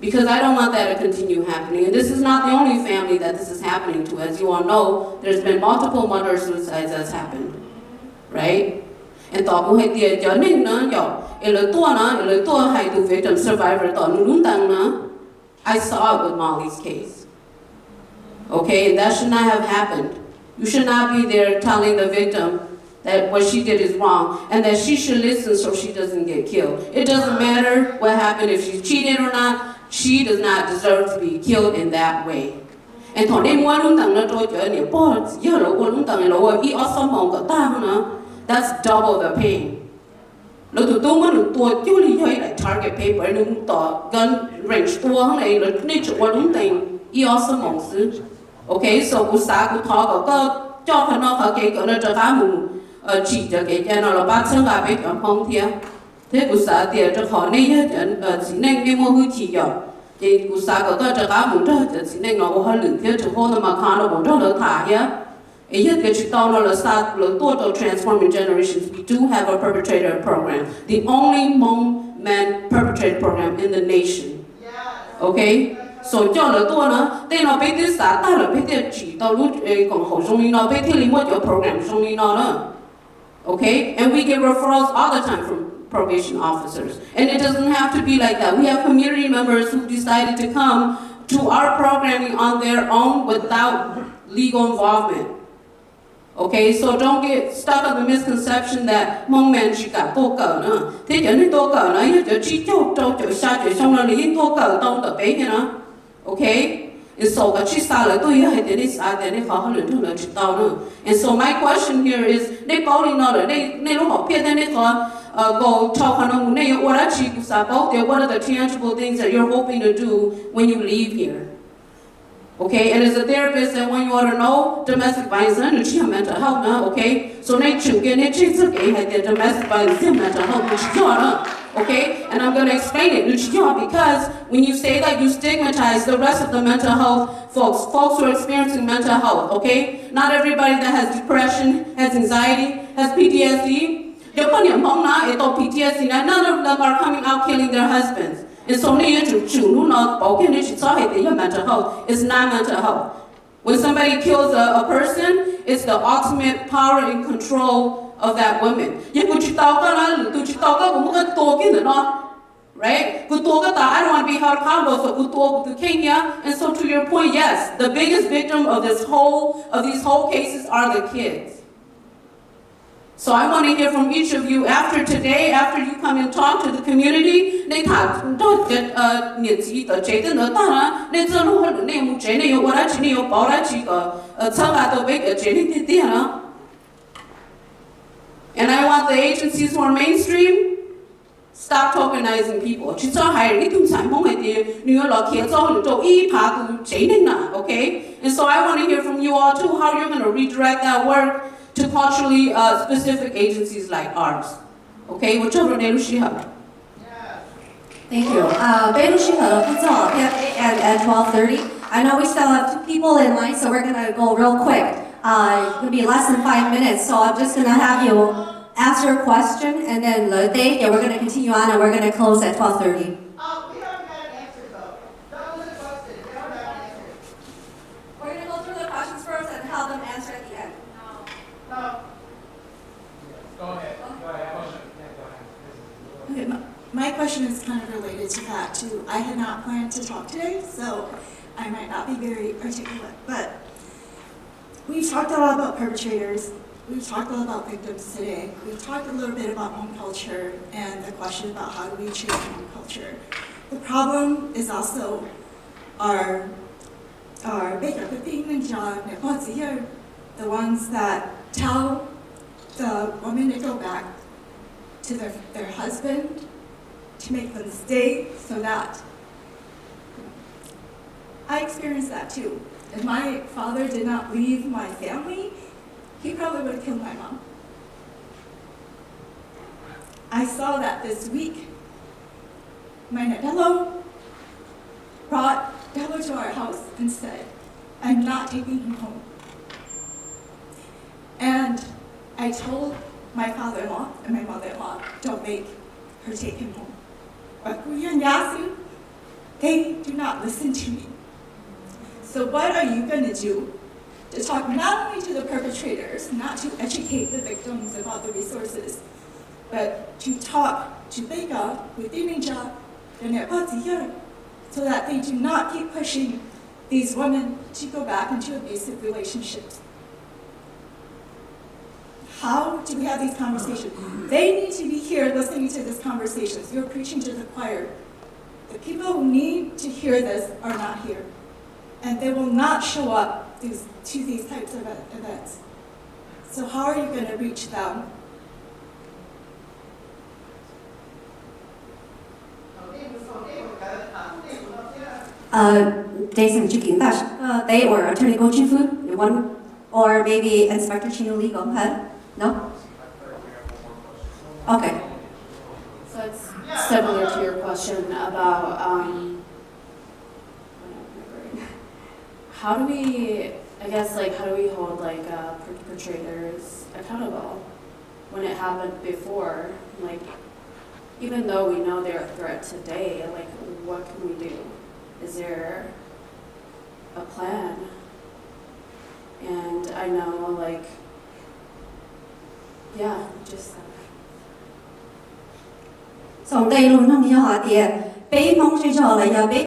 [SPEAKER 16] Because I don't want that to continue happening. And this is not the only family that this is happening to. As you all know, there's been multiple murder suicides that's happened. Right? And victim survivor I saw it with Molly's case. Okay, and that should not have happened. You should not be there telling the victim that what she did is wrong and that she should listen so she doesn't get killed. It doesn't matter what happened, if she's cheated or not, she does not deserve to be killed in that way. And that's double the pain. Target paper and gun range okay, so talk Transforming Generations, we do have a perpetrator program. The only Hmong men perpetrated program in the nation. Okay? So cho là tua nó, tên nó biết tiếng xã ta là biết tiếng chỉ tao lúc còn hậu trong nó biết tiếng linh cho program trong nó đó. Okay? And we get referrals all the time from probation officers. And it doesn't have to be like that. We have community members who decided to come to our programming on their own without legal involvement. Okay, so don't get stuck on the misconception that Hmong men chỉ cả tô cờ nữa. Thế cho nên tô cờ nó giờ chỉ cho xa cho xong là liền tô cờ tông tập bé nữa. Okay, and so cái chỉ xa là tôi hay để xa để khó hơn nữa là chỉ tao nữa. And so my question here is, they bảo đi nó là they lúc họ biết they có go talk on them they what actually what are the tangible things that you're hoping to do when you leave here. Okay, and as a therapist, and when you want to know domestic violence and mental health, okay, so they get domestic violence and mental health, okay, and I'm going to explain it, because when you say that, you stigmatize the rest of the mental health folks who are experiencing mental health, okay, not everybody that has depression, has anxiety, has PTSD, PTSD, none of them are coming out killing their husbands. And so mental health. It's not mental health. When somebody kills a person, it's the ultimate power and control of that woman. Right? I don't want to be held accountable for Kenya. And so to your point, yes, the biggest victim of these whole cases are the kids. So I want to hear from each of you after today, after you come and talk to the community. And I want the agencies who are mainstream, stop tokenizing people. Okay? And so I want to hear from you all too, how you're going to redirect that work to culturally specific agencies like ours. Okay, thank
[SPEAKER 4] you. At 12:30. I know we still have 2 people in line, so we're gonna go real quick. It's gonna be less than 5 minutes, so I'm just gonna have you ask your question, and then we're gonna continue on, and we're gonna close at 12:30. We're gonna go through the questions first and have them answer at the end.
[SPEAKER 18] Go ahead.
[SPEAKER 19] Okay, my question is kind of related to that too. I had not planned to talk today, so I might not be very articulate, but we've talked a lot about perpetrators. We've talked a lot about victims today. We've talked a little bit about Hmong culture and the question about how do we change Hmong culture. The problem is also our the ones that tell the women to go back to their husband to make them stay so that I experienced that too. If my father did not leave my family, he probably would have killed my mom. I saw that this week. My Nadello brought Dello to our house and said, I'm not taking him home. And I told my father-in-law and my mother-in-law, don't make her take him home. But they do not listen to me. So what are you going to do to talk not only to the perpetrators, not to educate the victims about the resources, but to talk to Beka with Iminja so that they do not keep pushing these women to go back into abusive relationships? How do we have these conversations? They need to be here listening to these conversations. You're preaching to the choir. The people who need to hear this are not here. And they will not show up to these types of events. So how are you going to reach them?
[SPEAKER 4] Jason they or Attorney Go Chinfu, one, or maybe Inspector Chino Lee, go ahead. No? Okay.
[SPEAKER 23] So it's similar to your question about how do we hold perpetrators accountable when it happened before? Even though we know they're a threat today, like, what can we do? Is there a plan? And I know, like, yeah, just
[SPEAKER 4] Xong đây luôn không do họ thì bé mong suy cho là do bé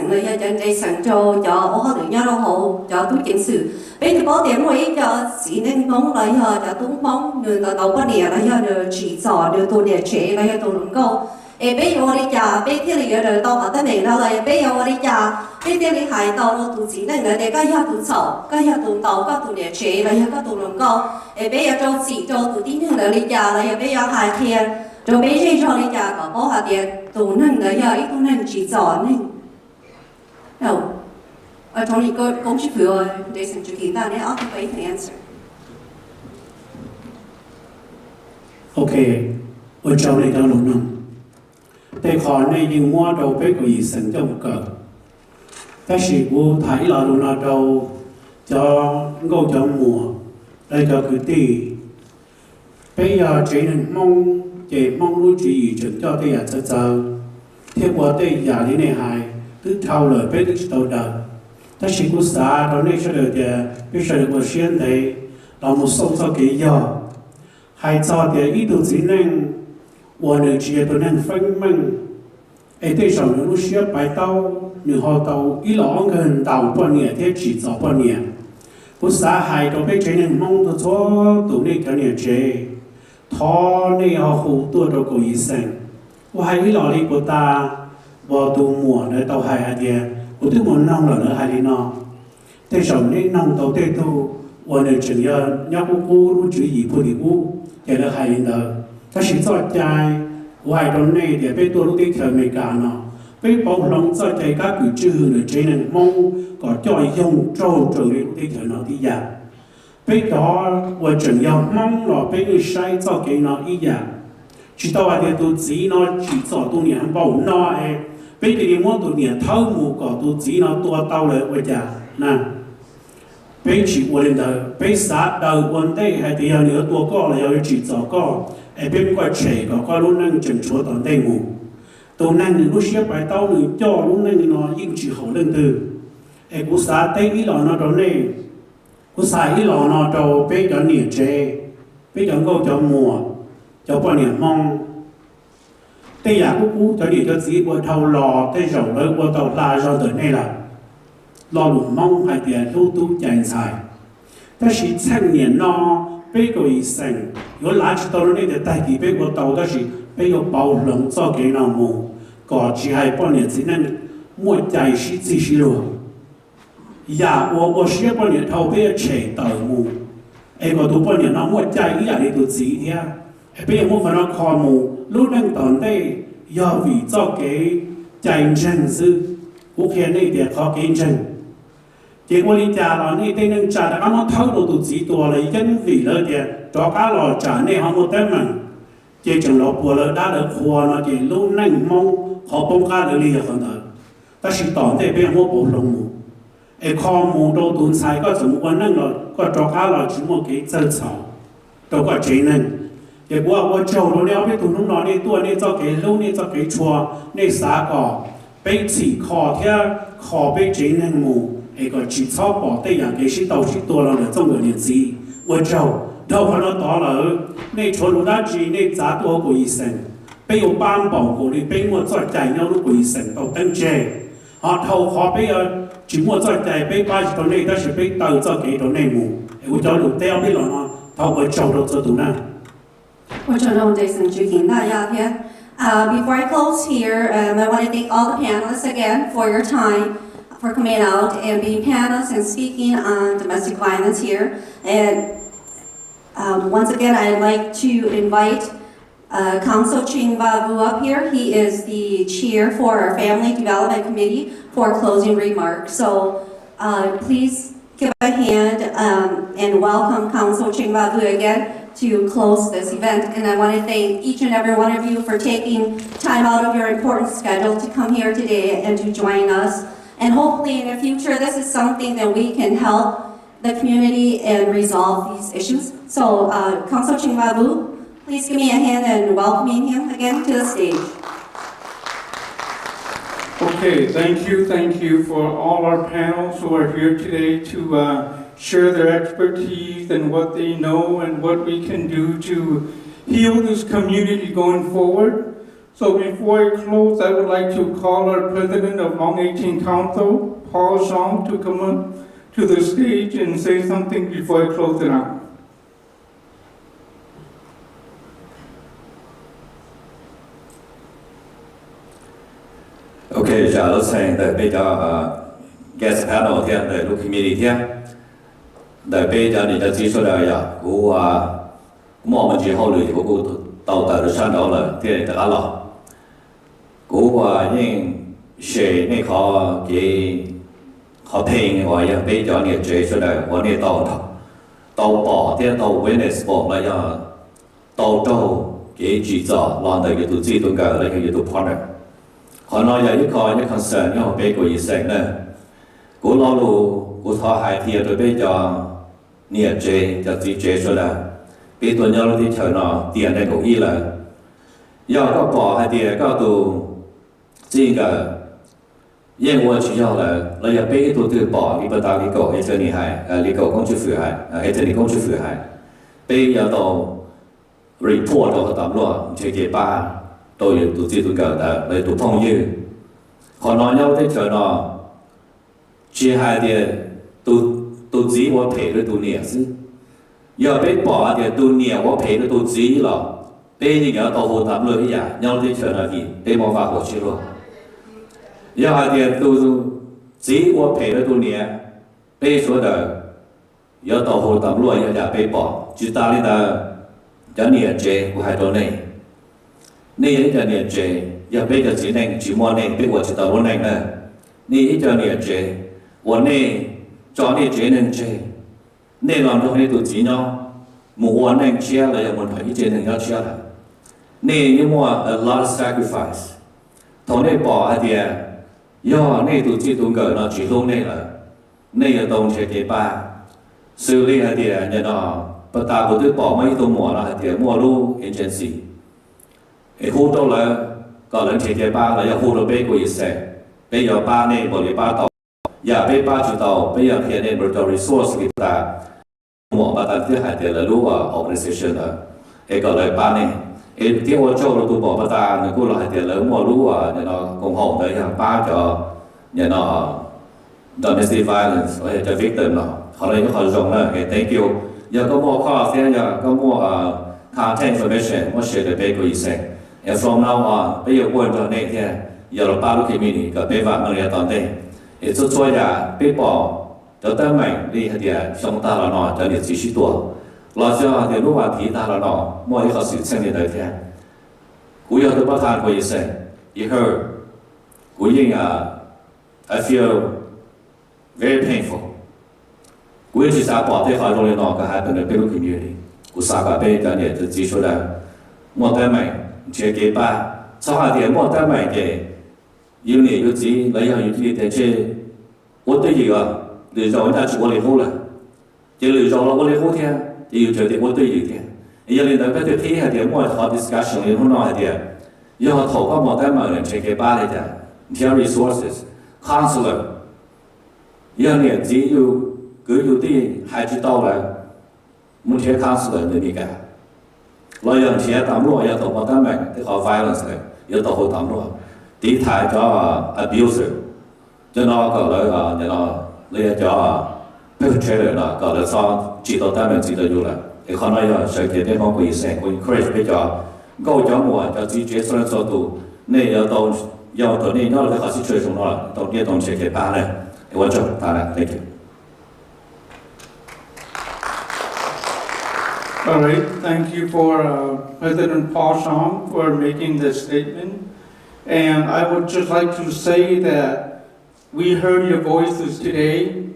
[SPEAKER 4] là do chân đây sẵn cho họ tự nhau đâu hộ cho túi chính sự bé thì có tiền mỗi cho chỉ nên mong là do cho túi mong người ta đâu có địa là do được chỉ trò được tu địa chế là do tu lũng câu bé vô đi chả bé thì là được tao bảo tới mình đâu là bé vô đi chả bé thì là hải tàu nó tu chỉ nên là để cái do tu sầu cái do tu tàu cái tu địa chế là do cái tu lũng câu bé ở trong chỉ cho tu tín là đi chả là do bé do hải thiên rồi bé chơi cho đi chả có bao hạt tiền tu nên là do ít tu nên chỉ trò nên đâu trong này công chức vừa để xem chữ kiến ta để occupy the answer.
[SPEAKER 11] Okay, 我教你讲龙龙，แต่ขอในยิงมั่วเราไปกุยสังเจ้าเกิดแต่สิกูถ่ายเราดูเราจะงงจะมัวได้จะคือตีไปยาเจนมองเจมองรู้จีจนเจ้าได้อยากจะเจอเทียบว่าได้อยากที่ในหายตึกเท่าเลยไปตึกโตเดิมแต่สิกูสาเราในเฉลี่ยเดียไปเฉลี่ยว่าเชียนได้เราหมดส่งเจ้าเกี่ยหายจอเดียอีตัวจีนั่งวันหนึ่งเชียตัวนั่งฟังมั่งไอ้ที่สองรู้เชียไปเต้าหนึ่งหอเต้าอีหลองเงินเต้าปนเนี่ยที่จีจอปนเนี่ยกูสาหายตัวไปเจนมองตัวชั่วตัวนี้กันเนี่ยเจท้อนี่เอาหูตัวเรากูยิ่งสั่งว่าให้อีหลอลีกูตาว่าตัวหมวเนี่ยเต้าหายอะไรกูที่มันน้องเหล่านั้นหายดีเนาะแต่สองนี่น้องเต้าเต้ตัววันหนึ่งจึงยากูรู้จุดยี่ปุ่นกูจะได้หายดีเนาะถ้าสิ่งจอดใจว่าตรงนี้เดี๋ยวไปตัวลูกที่เธอไม่การเนาะไปบอกลงจอดใจก็คือจืดหรือเจนมองก็จ่อยยงโจโจลูกที่เธอเนาะที่อยากไปต่อว่าจึงยามองเนาะไปใช้จอดใจเนาะอีกอย่างจิตตัวเดียวตัวจีเนาะจิตจอดตัวเนี่ยเบาเนาะไปที่นี่มันตัวเนี่ยเท่าหมู่ก็ตัวจีเนาะตัวเต่าเลยว่าจะนะไปจีวันเดียวไปสาดาววันเดียวให้ที่ยังเหลือตัวก็เลยเอาจิตจอดก็ไอ้เป็นก็เฉยก็รู้นั่งจึงชัวตอนได้หมู่ตัวนั่งหนึ่งรู้เชี่ยไปเต้าหนึ่งจ่อรู้นั่งนอนยิ่งจีเขาเรื่องตื่นไอ้กูสาเต้อีหล่อนอตอนนี้กูสาอีหล่อนอตอไปจนเนี่ยเจไปจนก็จะมัวจะปนเนี่ยมองแต่อยากกูจะเนี่ยจะจีว่าเท่ารอแต่เฉาเลยว่าเท่าลาจนถึงนี่แหละรอหลุมมองให้เดียตู้ใจใส่แต่สิเช่นเนี่ยนอไปก็อีสัง有垃圾到了那个代替被我倒的是被有包容做给那么，搞只还半年之内莫在是继续了。呀，我学半年头被切到么，哎，我读半年那莫在一样的都知的，哎，被我反正看么，路能当的要为做给竞争是，我看那点靠竞争。结果你家了，你对能家的，俺们头都知道了，因为了的。cho cá lò trả này họ một tấm mình chỉ chừng lò bùa lỡ đã được khoa nó chỉ lúc nâng mong họ bông cá được liền hơn nữa ta chỉ tỏng để bên họ bổ lông mù ai kho mù đâu tuần sai có some quan nâng lò có cho cá lò chỉ một cái chân sào đâu có chế nâng để qua châu nó đeo biết tụi nó đi tua đi cho cái lâu đi cho cái chùa đi xả cỏ bên chỉ kho theo kho bên chế nâng mù ai có chỉ cho bỏ tayอย่างcái chỉ đầu chỉ tua là được trong người điện gì qua châu đâu có nó tỏ là nên cho lũ đá gì nên giáตัวcủa ý sinh bây giờ ban bảo của đi bây giờ cho chạy nhau lúc của ý sinh tàu tăng chế họ thâu họ bây giờ chỉ mua cho chạy bây ba chỗ này ta chỉ bây tàu cho cái chỗ này mù tôi cho lũ teo bây giờ nó thâu ở châu đâu cho tụi nó
[SPEAKER 4] 我承认这是举行大家天。Before I close here, I want to thank all the panelists again for your time, for coming out and being panelists and speaking on domestic violence here. And once again, I'd like to invite Council Ching Bavu up here. He is the chair for our Family Development Committee for closing remarks. So please give a hand and welcome Council Ching Bavu again to close this event. And I want to thank each and every one of you for taking time out of your important schedule to come here today and to join us. And hopefully in the future, this is something that we can help the community and resolve these issues. So, Council Ching Bavu,
[SPEAKER 1] Please give me a hand in welcoming him again to the stage.
[SPEAKER 5] Okay, thank you for all our panels who are here today to share their expertise and what they know and what we can do to heal this community going forward. So before I close, I would like to call our president of Hmong 18 Council, Paul Xiong, to come up to the stage and say something before I close it out.
[SPEAKER 15] Okay, chào lớp sen tại bây giờ guest panel thiên tại lúc committee thiên tại bây giờ thì chỉ số là ya của mình chỉ hậu lụy của tàu tại được sang đó là thiên tại là của những sẽ nên họ cái họ paying hoặc là bây giờ thì chỉ số là của này tàu bỏ thiên tàu witness bỏ là ya tàu trâu cái chỉ rõ làm tại cái tổ chức tôi gọi là cái tổ partner họ nói là những concern những họ bây giờ sẽ nè cú lo lu cú thọ hại thiệt rồi bây giờ nhiệt chế cho chỉ chế rồi là bây giờ nhau thì chờ nó tiền này cũng y là do có bỏ hay tiền có tụ chỉ cái yên ổn chỉ cho là giờ bây giờ từ bỏ cái bắt đầu cái cổ hay cho你还cái cổ công chức phụ还hay cho你công chức phụ还bây giờ tàu report đó tạm lo chế chế ba tôi tổ chức tôi gọi là để tổ phong như họ nói nhau thế chờ nó chỉ hai thì tôi chỉ tôi phải được tôi nhẹ chứ giờ bị bỏ thì tôi nhẹ tôi phải được tôi chỉ là bây giờ tôi hồ tạm lười vậy nhau thế chờ là gì bây giờ vào hồ chưa rồi giờ hai thì tôi chỉ tôi phải được tôi nhẹ bây giờ là giờ tôi hồ tạm lười giờ bị bỏ chỉ ta đi là cho nhẹ chế của hai đứa nàyนี่จะเนี่ยเจอย่าไปจะสิแนงจิมอเนี่ยไปว่าจะตะวันแนงนะนี่จะเนี่ยเจวันนี้จอเนี่ยเจนึงเจเนี่ยลองตรงนี้ตัวจีเนาะหมู่วันแนงเชียร์เลยอย่างมันถอยเจนึงยอดเชียร์นี่ยังว่า a lot of sacrifice ตอนนี้บอกอะไรย่อนี่ตัวจีตัวเกิดเนาะจีลงนี่แหละนี่จะตรงเชเกป้าซื้อเรียอะไรเนี่ยเนาะปตาบุตรบอกไม่ตัวหมอละอะไรมั่วรู้เอเจนซี่khu đâu là có lần chế ba là khu đâu bây của sẽ bây giờ ba này bởi vì ba tàu giờ bây ba chủ tàu bây giờ hiện nay bởi resource người ta một ba ta thứ hai là lưu organization là có lời ba này tiếng ô châu là tụ bỏ ba ta người cô là hai là mua lưu nhà nó cộng hồng đấy hàng ba cho nhà nó domestic violence cho victim nó họ lấy họ dùng là thank you giờ có mua kho xe giờ có mua content information mua share để bây của sẽ and from now on bây giờ quên cho nên thế giờ là ba lúc khi mình có bé vợ mình là toàn thế để cho cho nhà bé bỏ cho ta mình đi hay là trong ta là nó cho điện chỉ tuổi lo cho thì lúc mà thì ta là nó mỗi cái sự sinh nhật đấy thế cú giờ tôi bắt thang của gì you heard cú gì I feel very painful cú chỉ sao bỏ thế khỏi rồi nó cả hai bên bên lúc community cú sao cả bên cho điện chỉ số là một cái mình chế kế ba sau hai tiếng một ta mày kể yêu nghề yêu gì lấy hàng yêu gì thế chế út tới gì à để rồi ta chỉ có lấy hô là chỉ lấy rồi nó có lấy hô theo thì yêu chơi thì út tới gì thế giờ lên tới cái thứ hai tiếng một họ discussion lên hôm nay thì giờ họ thầu có một ta mày chế kế ba này chả theo resources counselor giờ nghề gì yêu cứ yêu đi hai chữ tao là muốn theo counselor được gì cả lo yang chia tạm lo ya tổ một tấm mình thì họ violence này ya tổ hội tạm lo tí thái cho abuser cho nó có lời nhà nó lấy cho perpetrator nó có lời so chỉ tổ tấm mình chỉ tổ du là thì họ nói là sự kiện đấy không có gì sẽ có encourage bây giờ câu cho mùa cho chỉ chế số số tụ này ya tổ này nó là họ sẽ chơi trong nó tổ kia tổ chế cái ba này thì quan trọng ta là thank you.
[SPEAKER 5] All right, thank you for President Paul Xiong for making this statement. And I would just like to say that we heard your voices today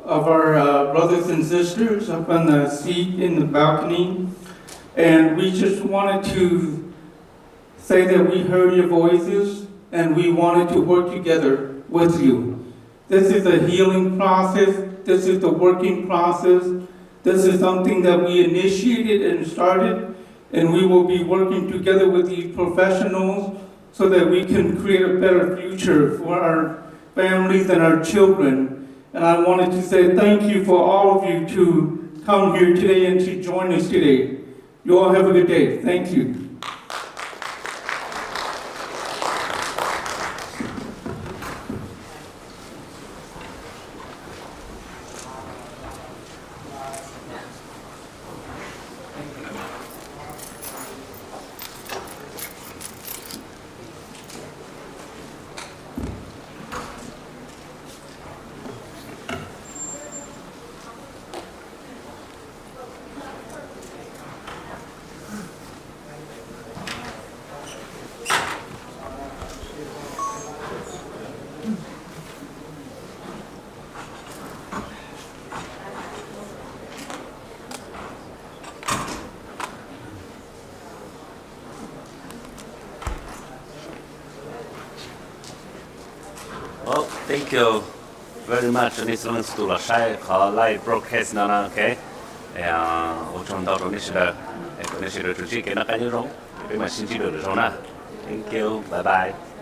[SPEAKER 5] of our brothers and sisters up on the seat in the balcony. And we just wanted to say that we heard your voices and we wanted to work together with you. This is a healing process. This is the working process. This is something that we initiated and started And we will be working together with these professionals so that we can create a better future for our families and our children. And I wanted to say thank you for all of you to come here today and to join us today. You all have a good day. Thank you.
[SPEAKER 12] Well, thank you very much. This is to the Shai live broadcast now, okay? And 我从到中的是的，那是的主持给那感觉中，被嘛新记录的中呢。Thank you, bye bye.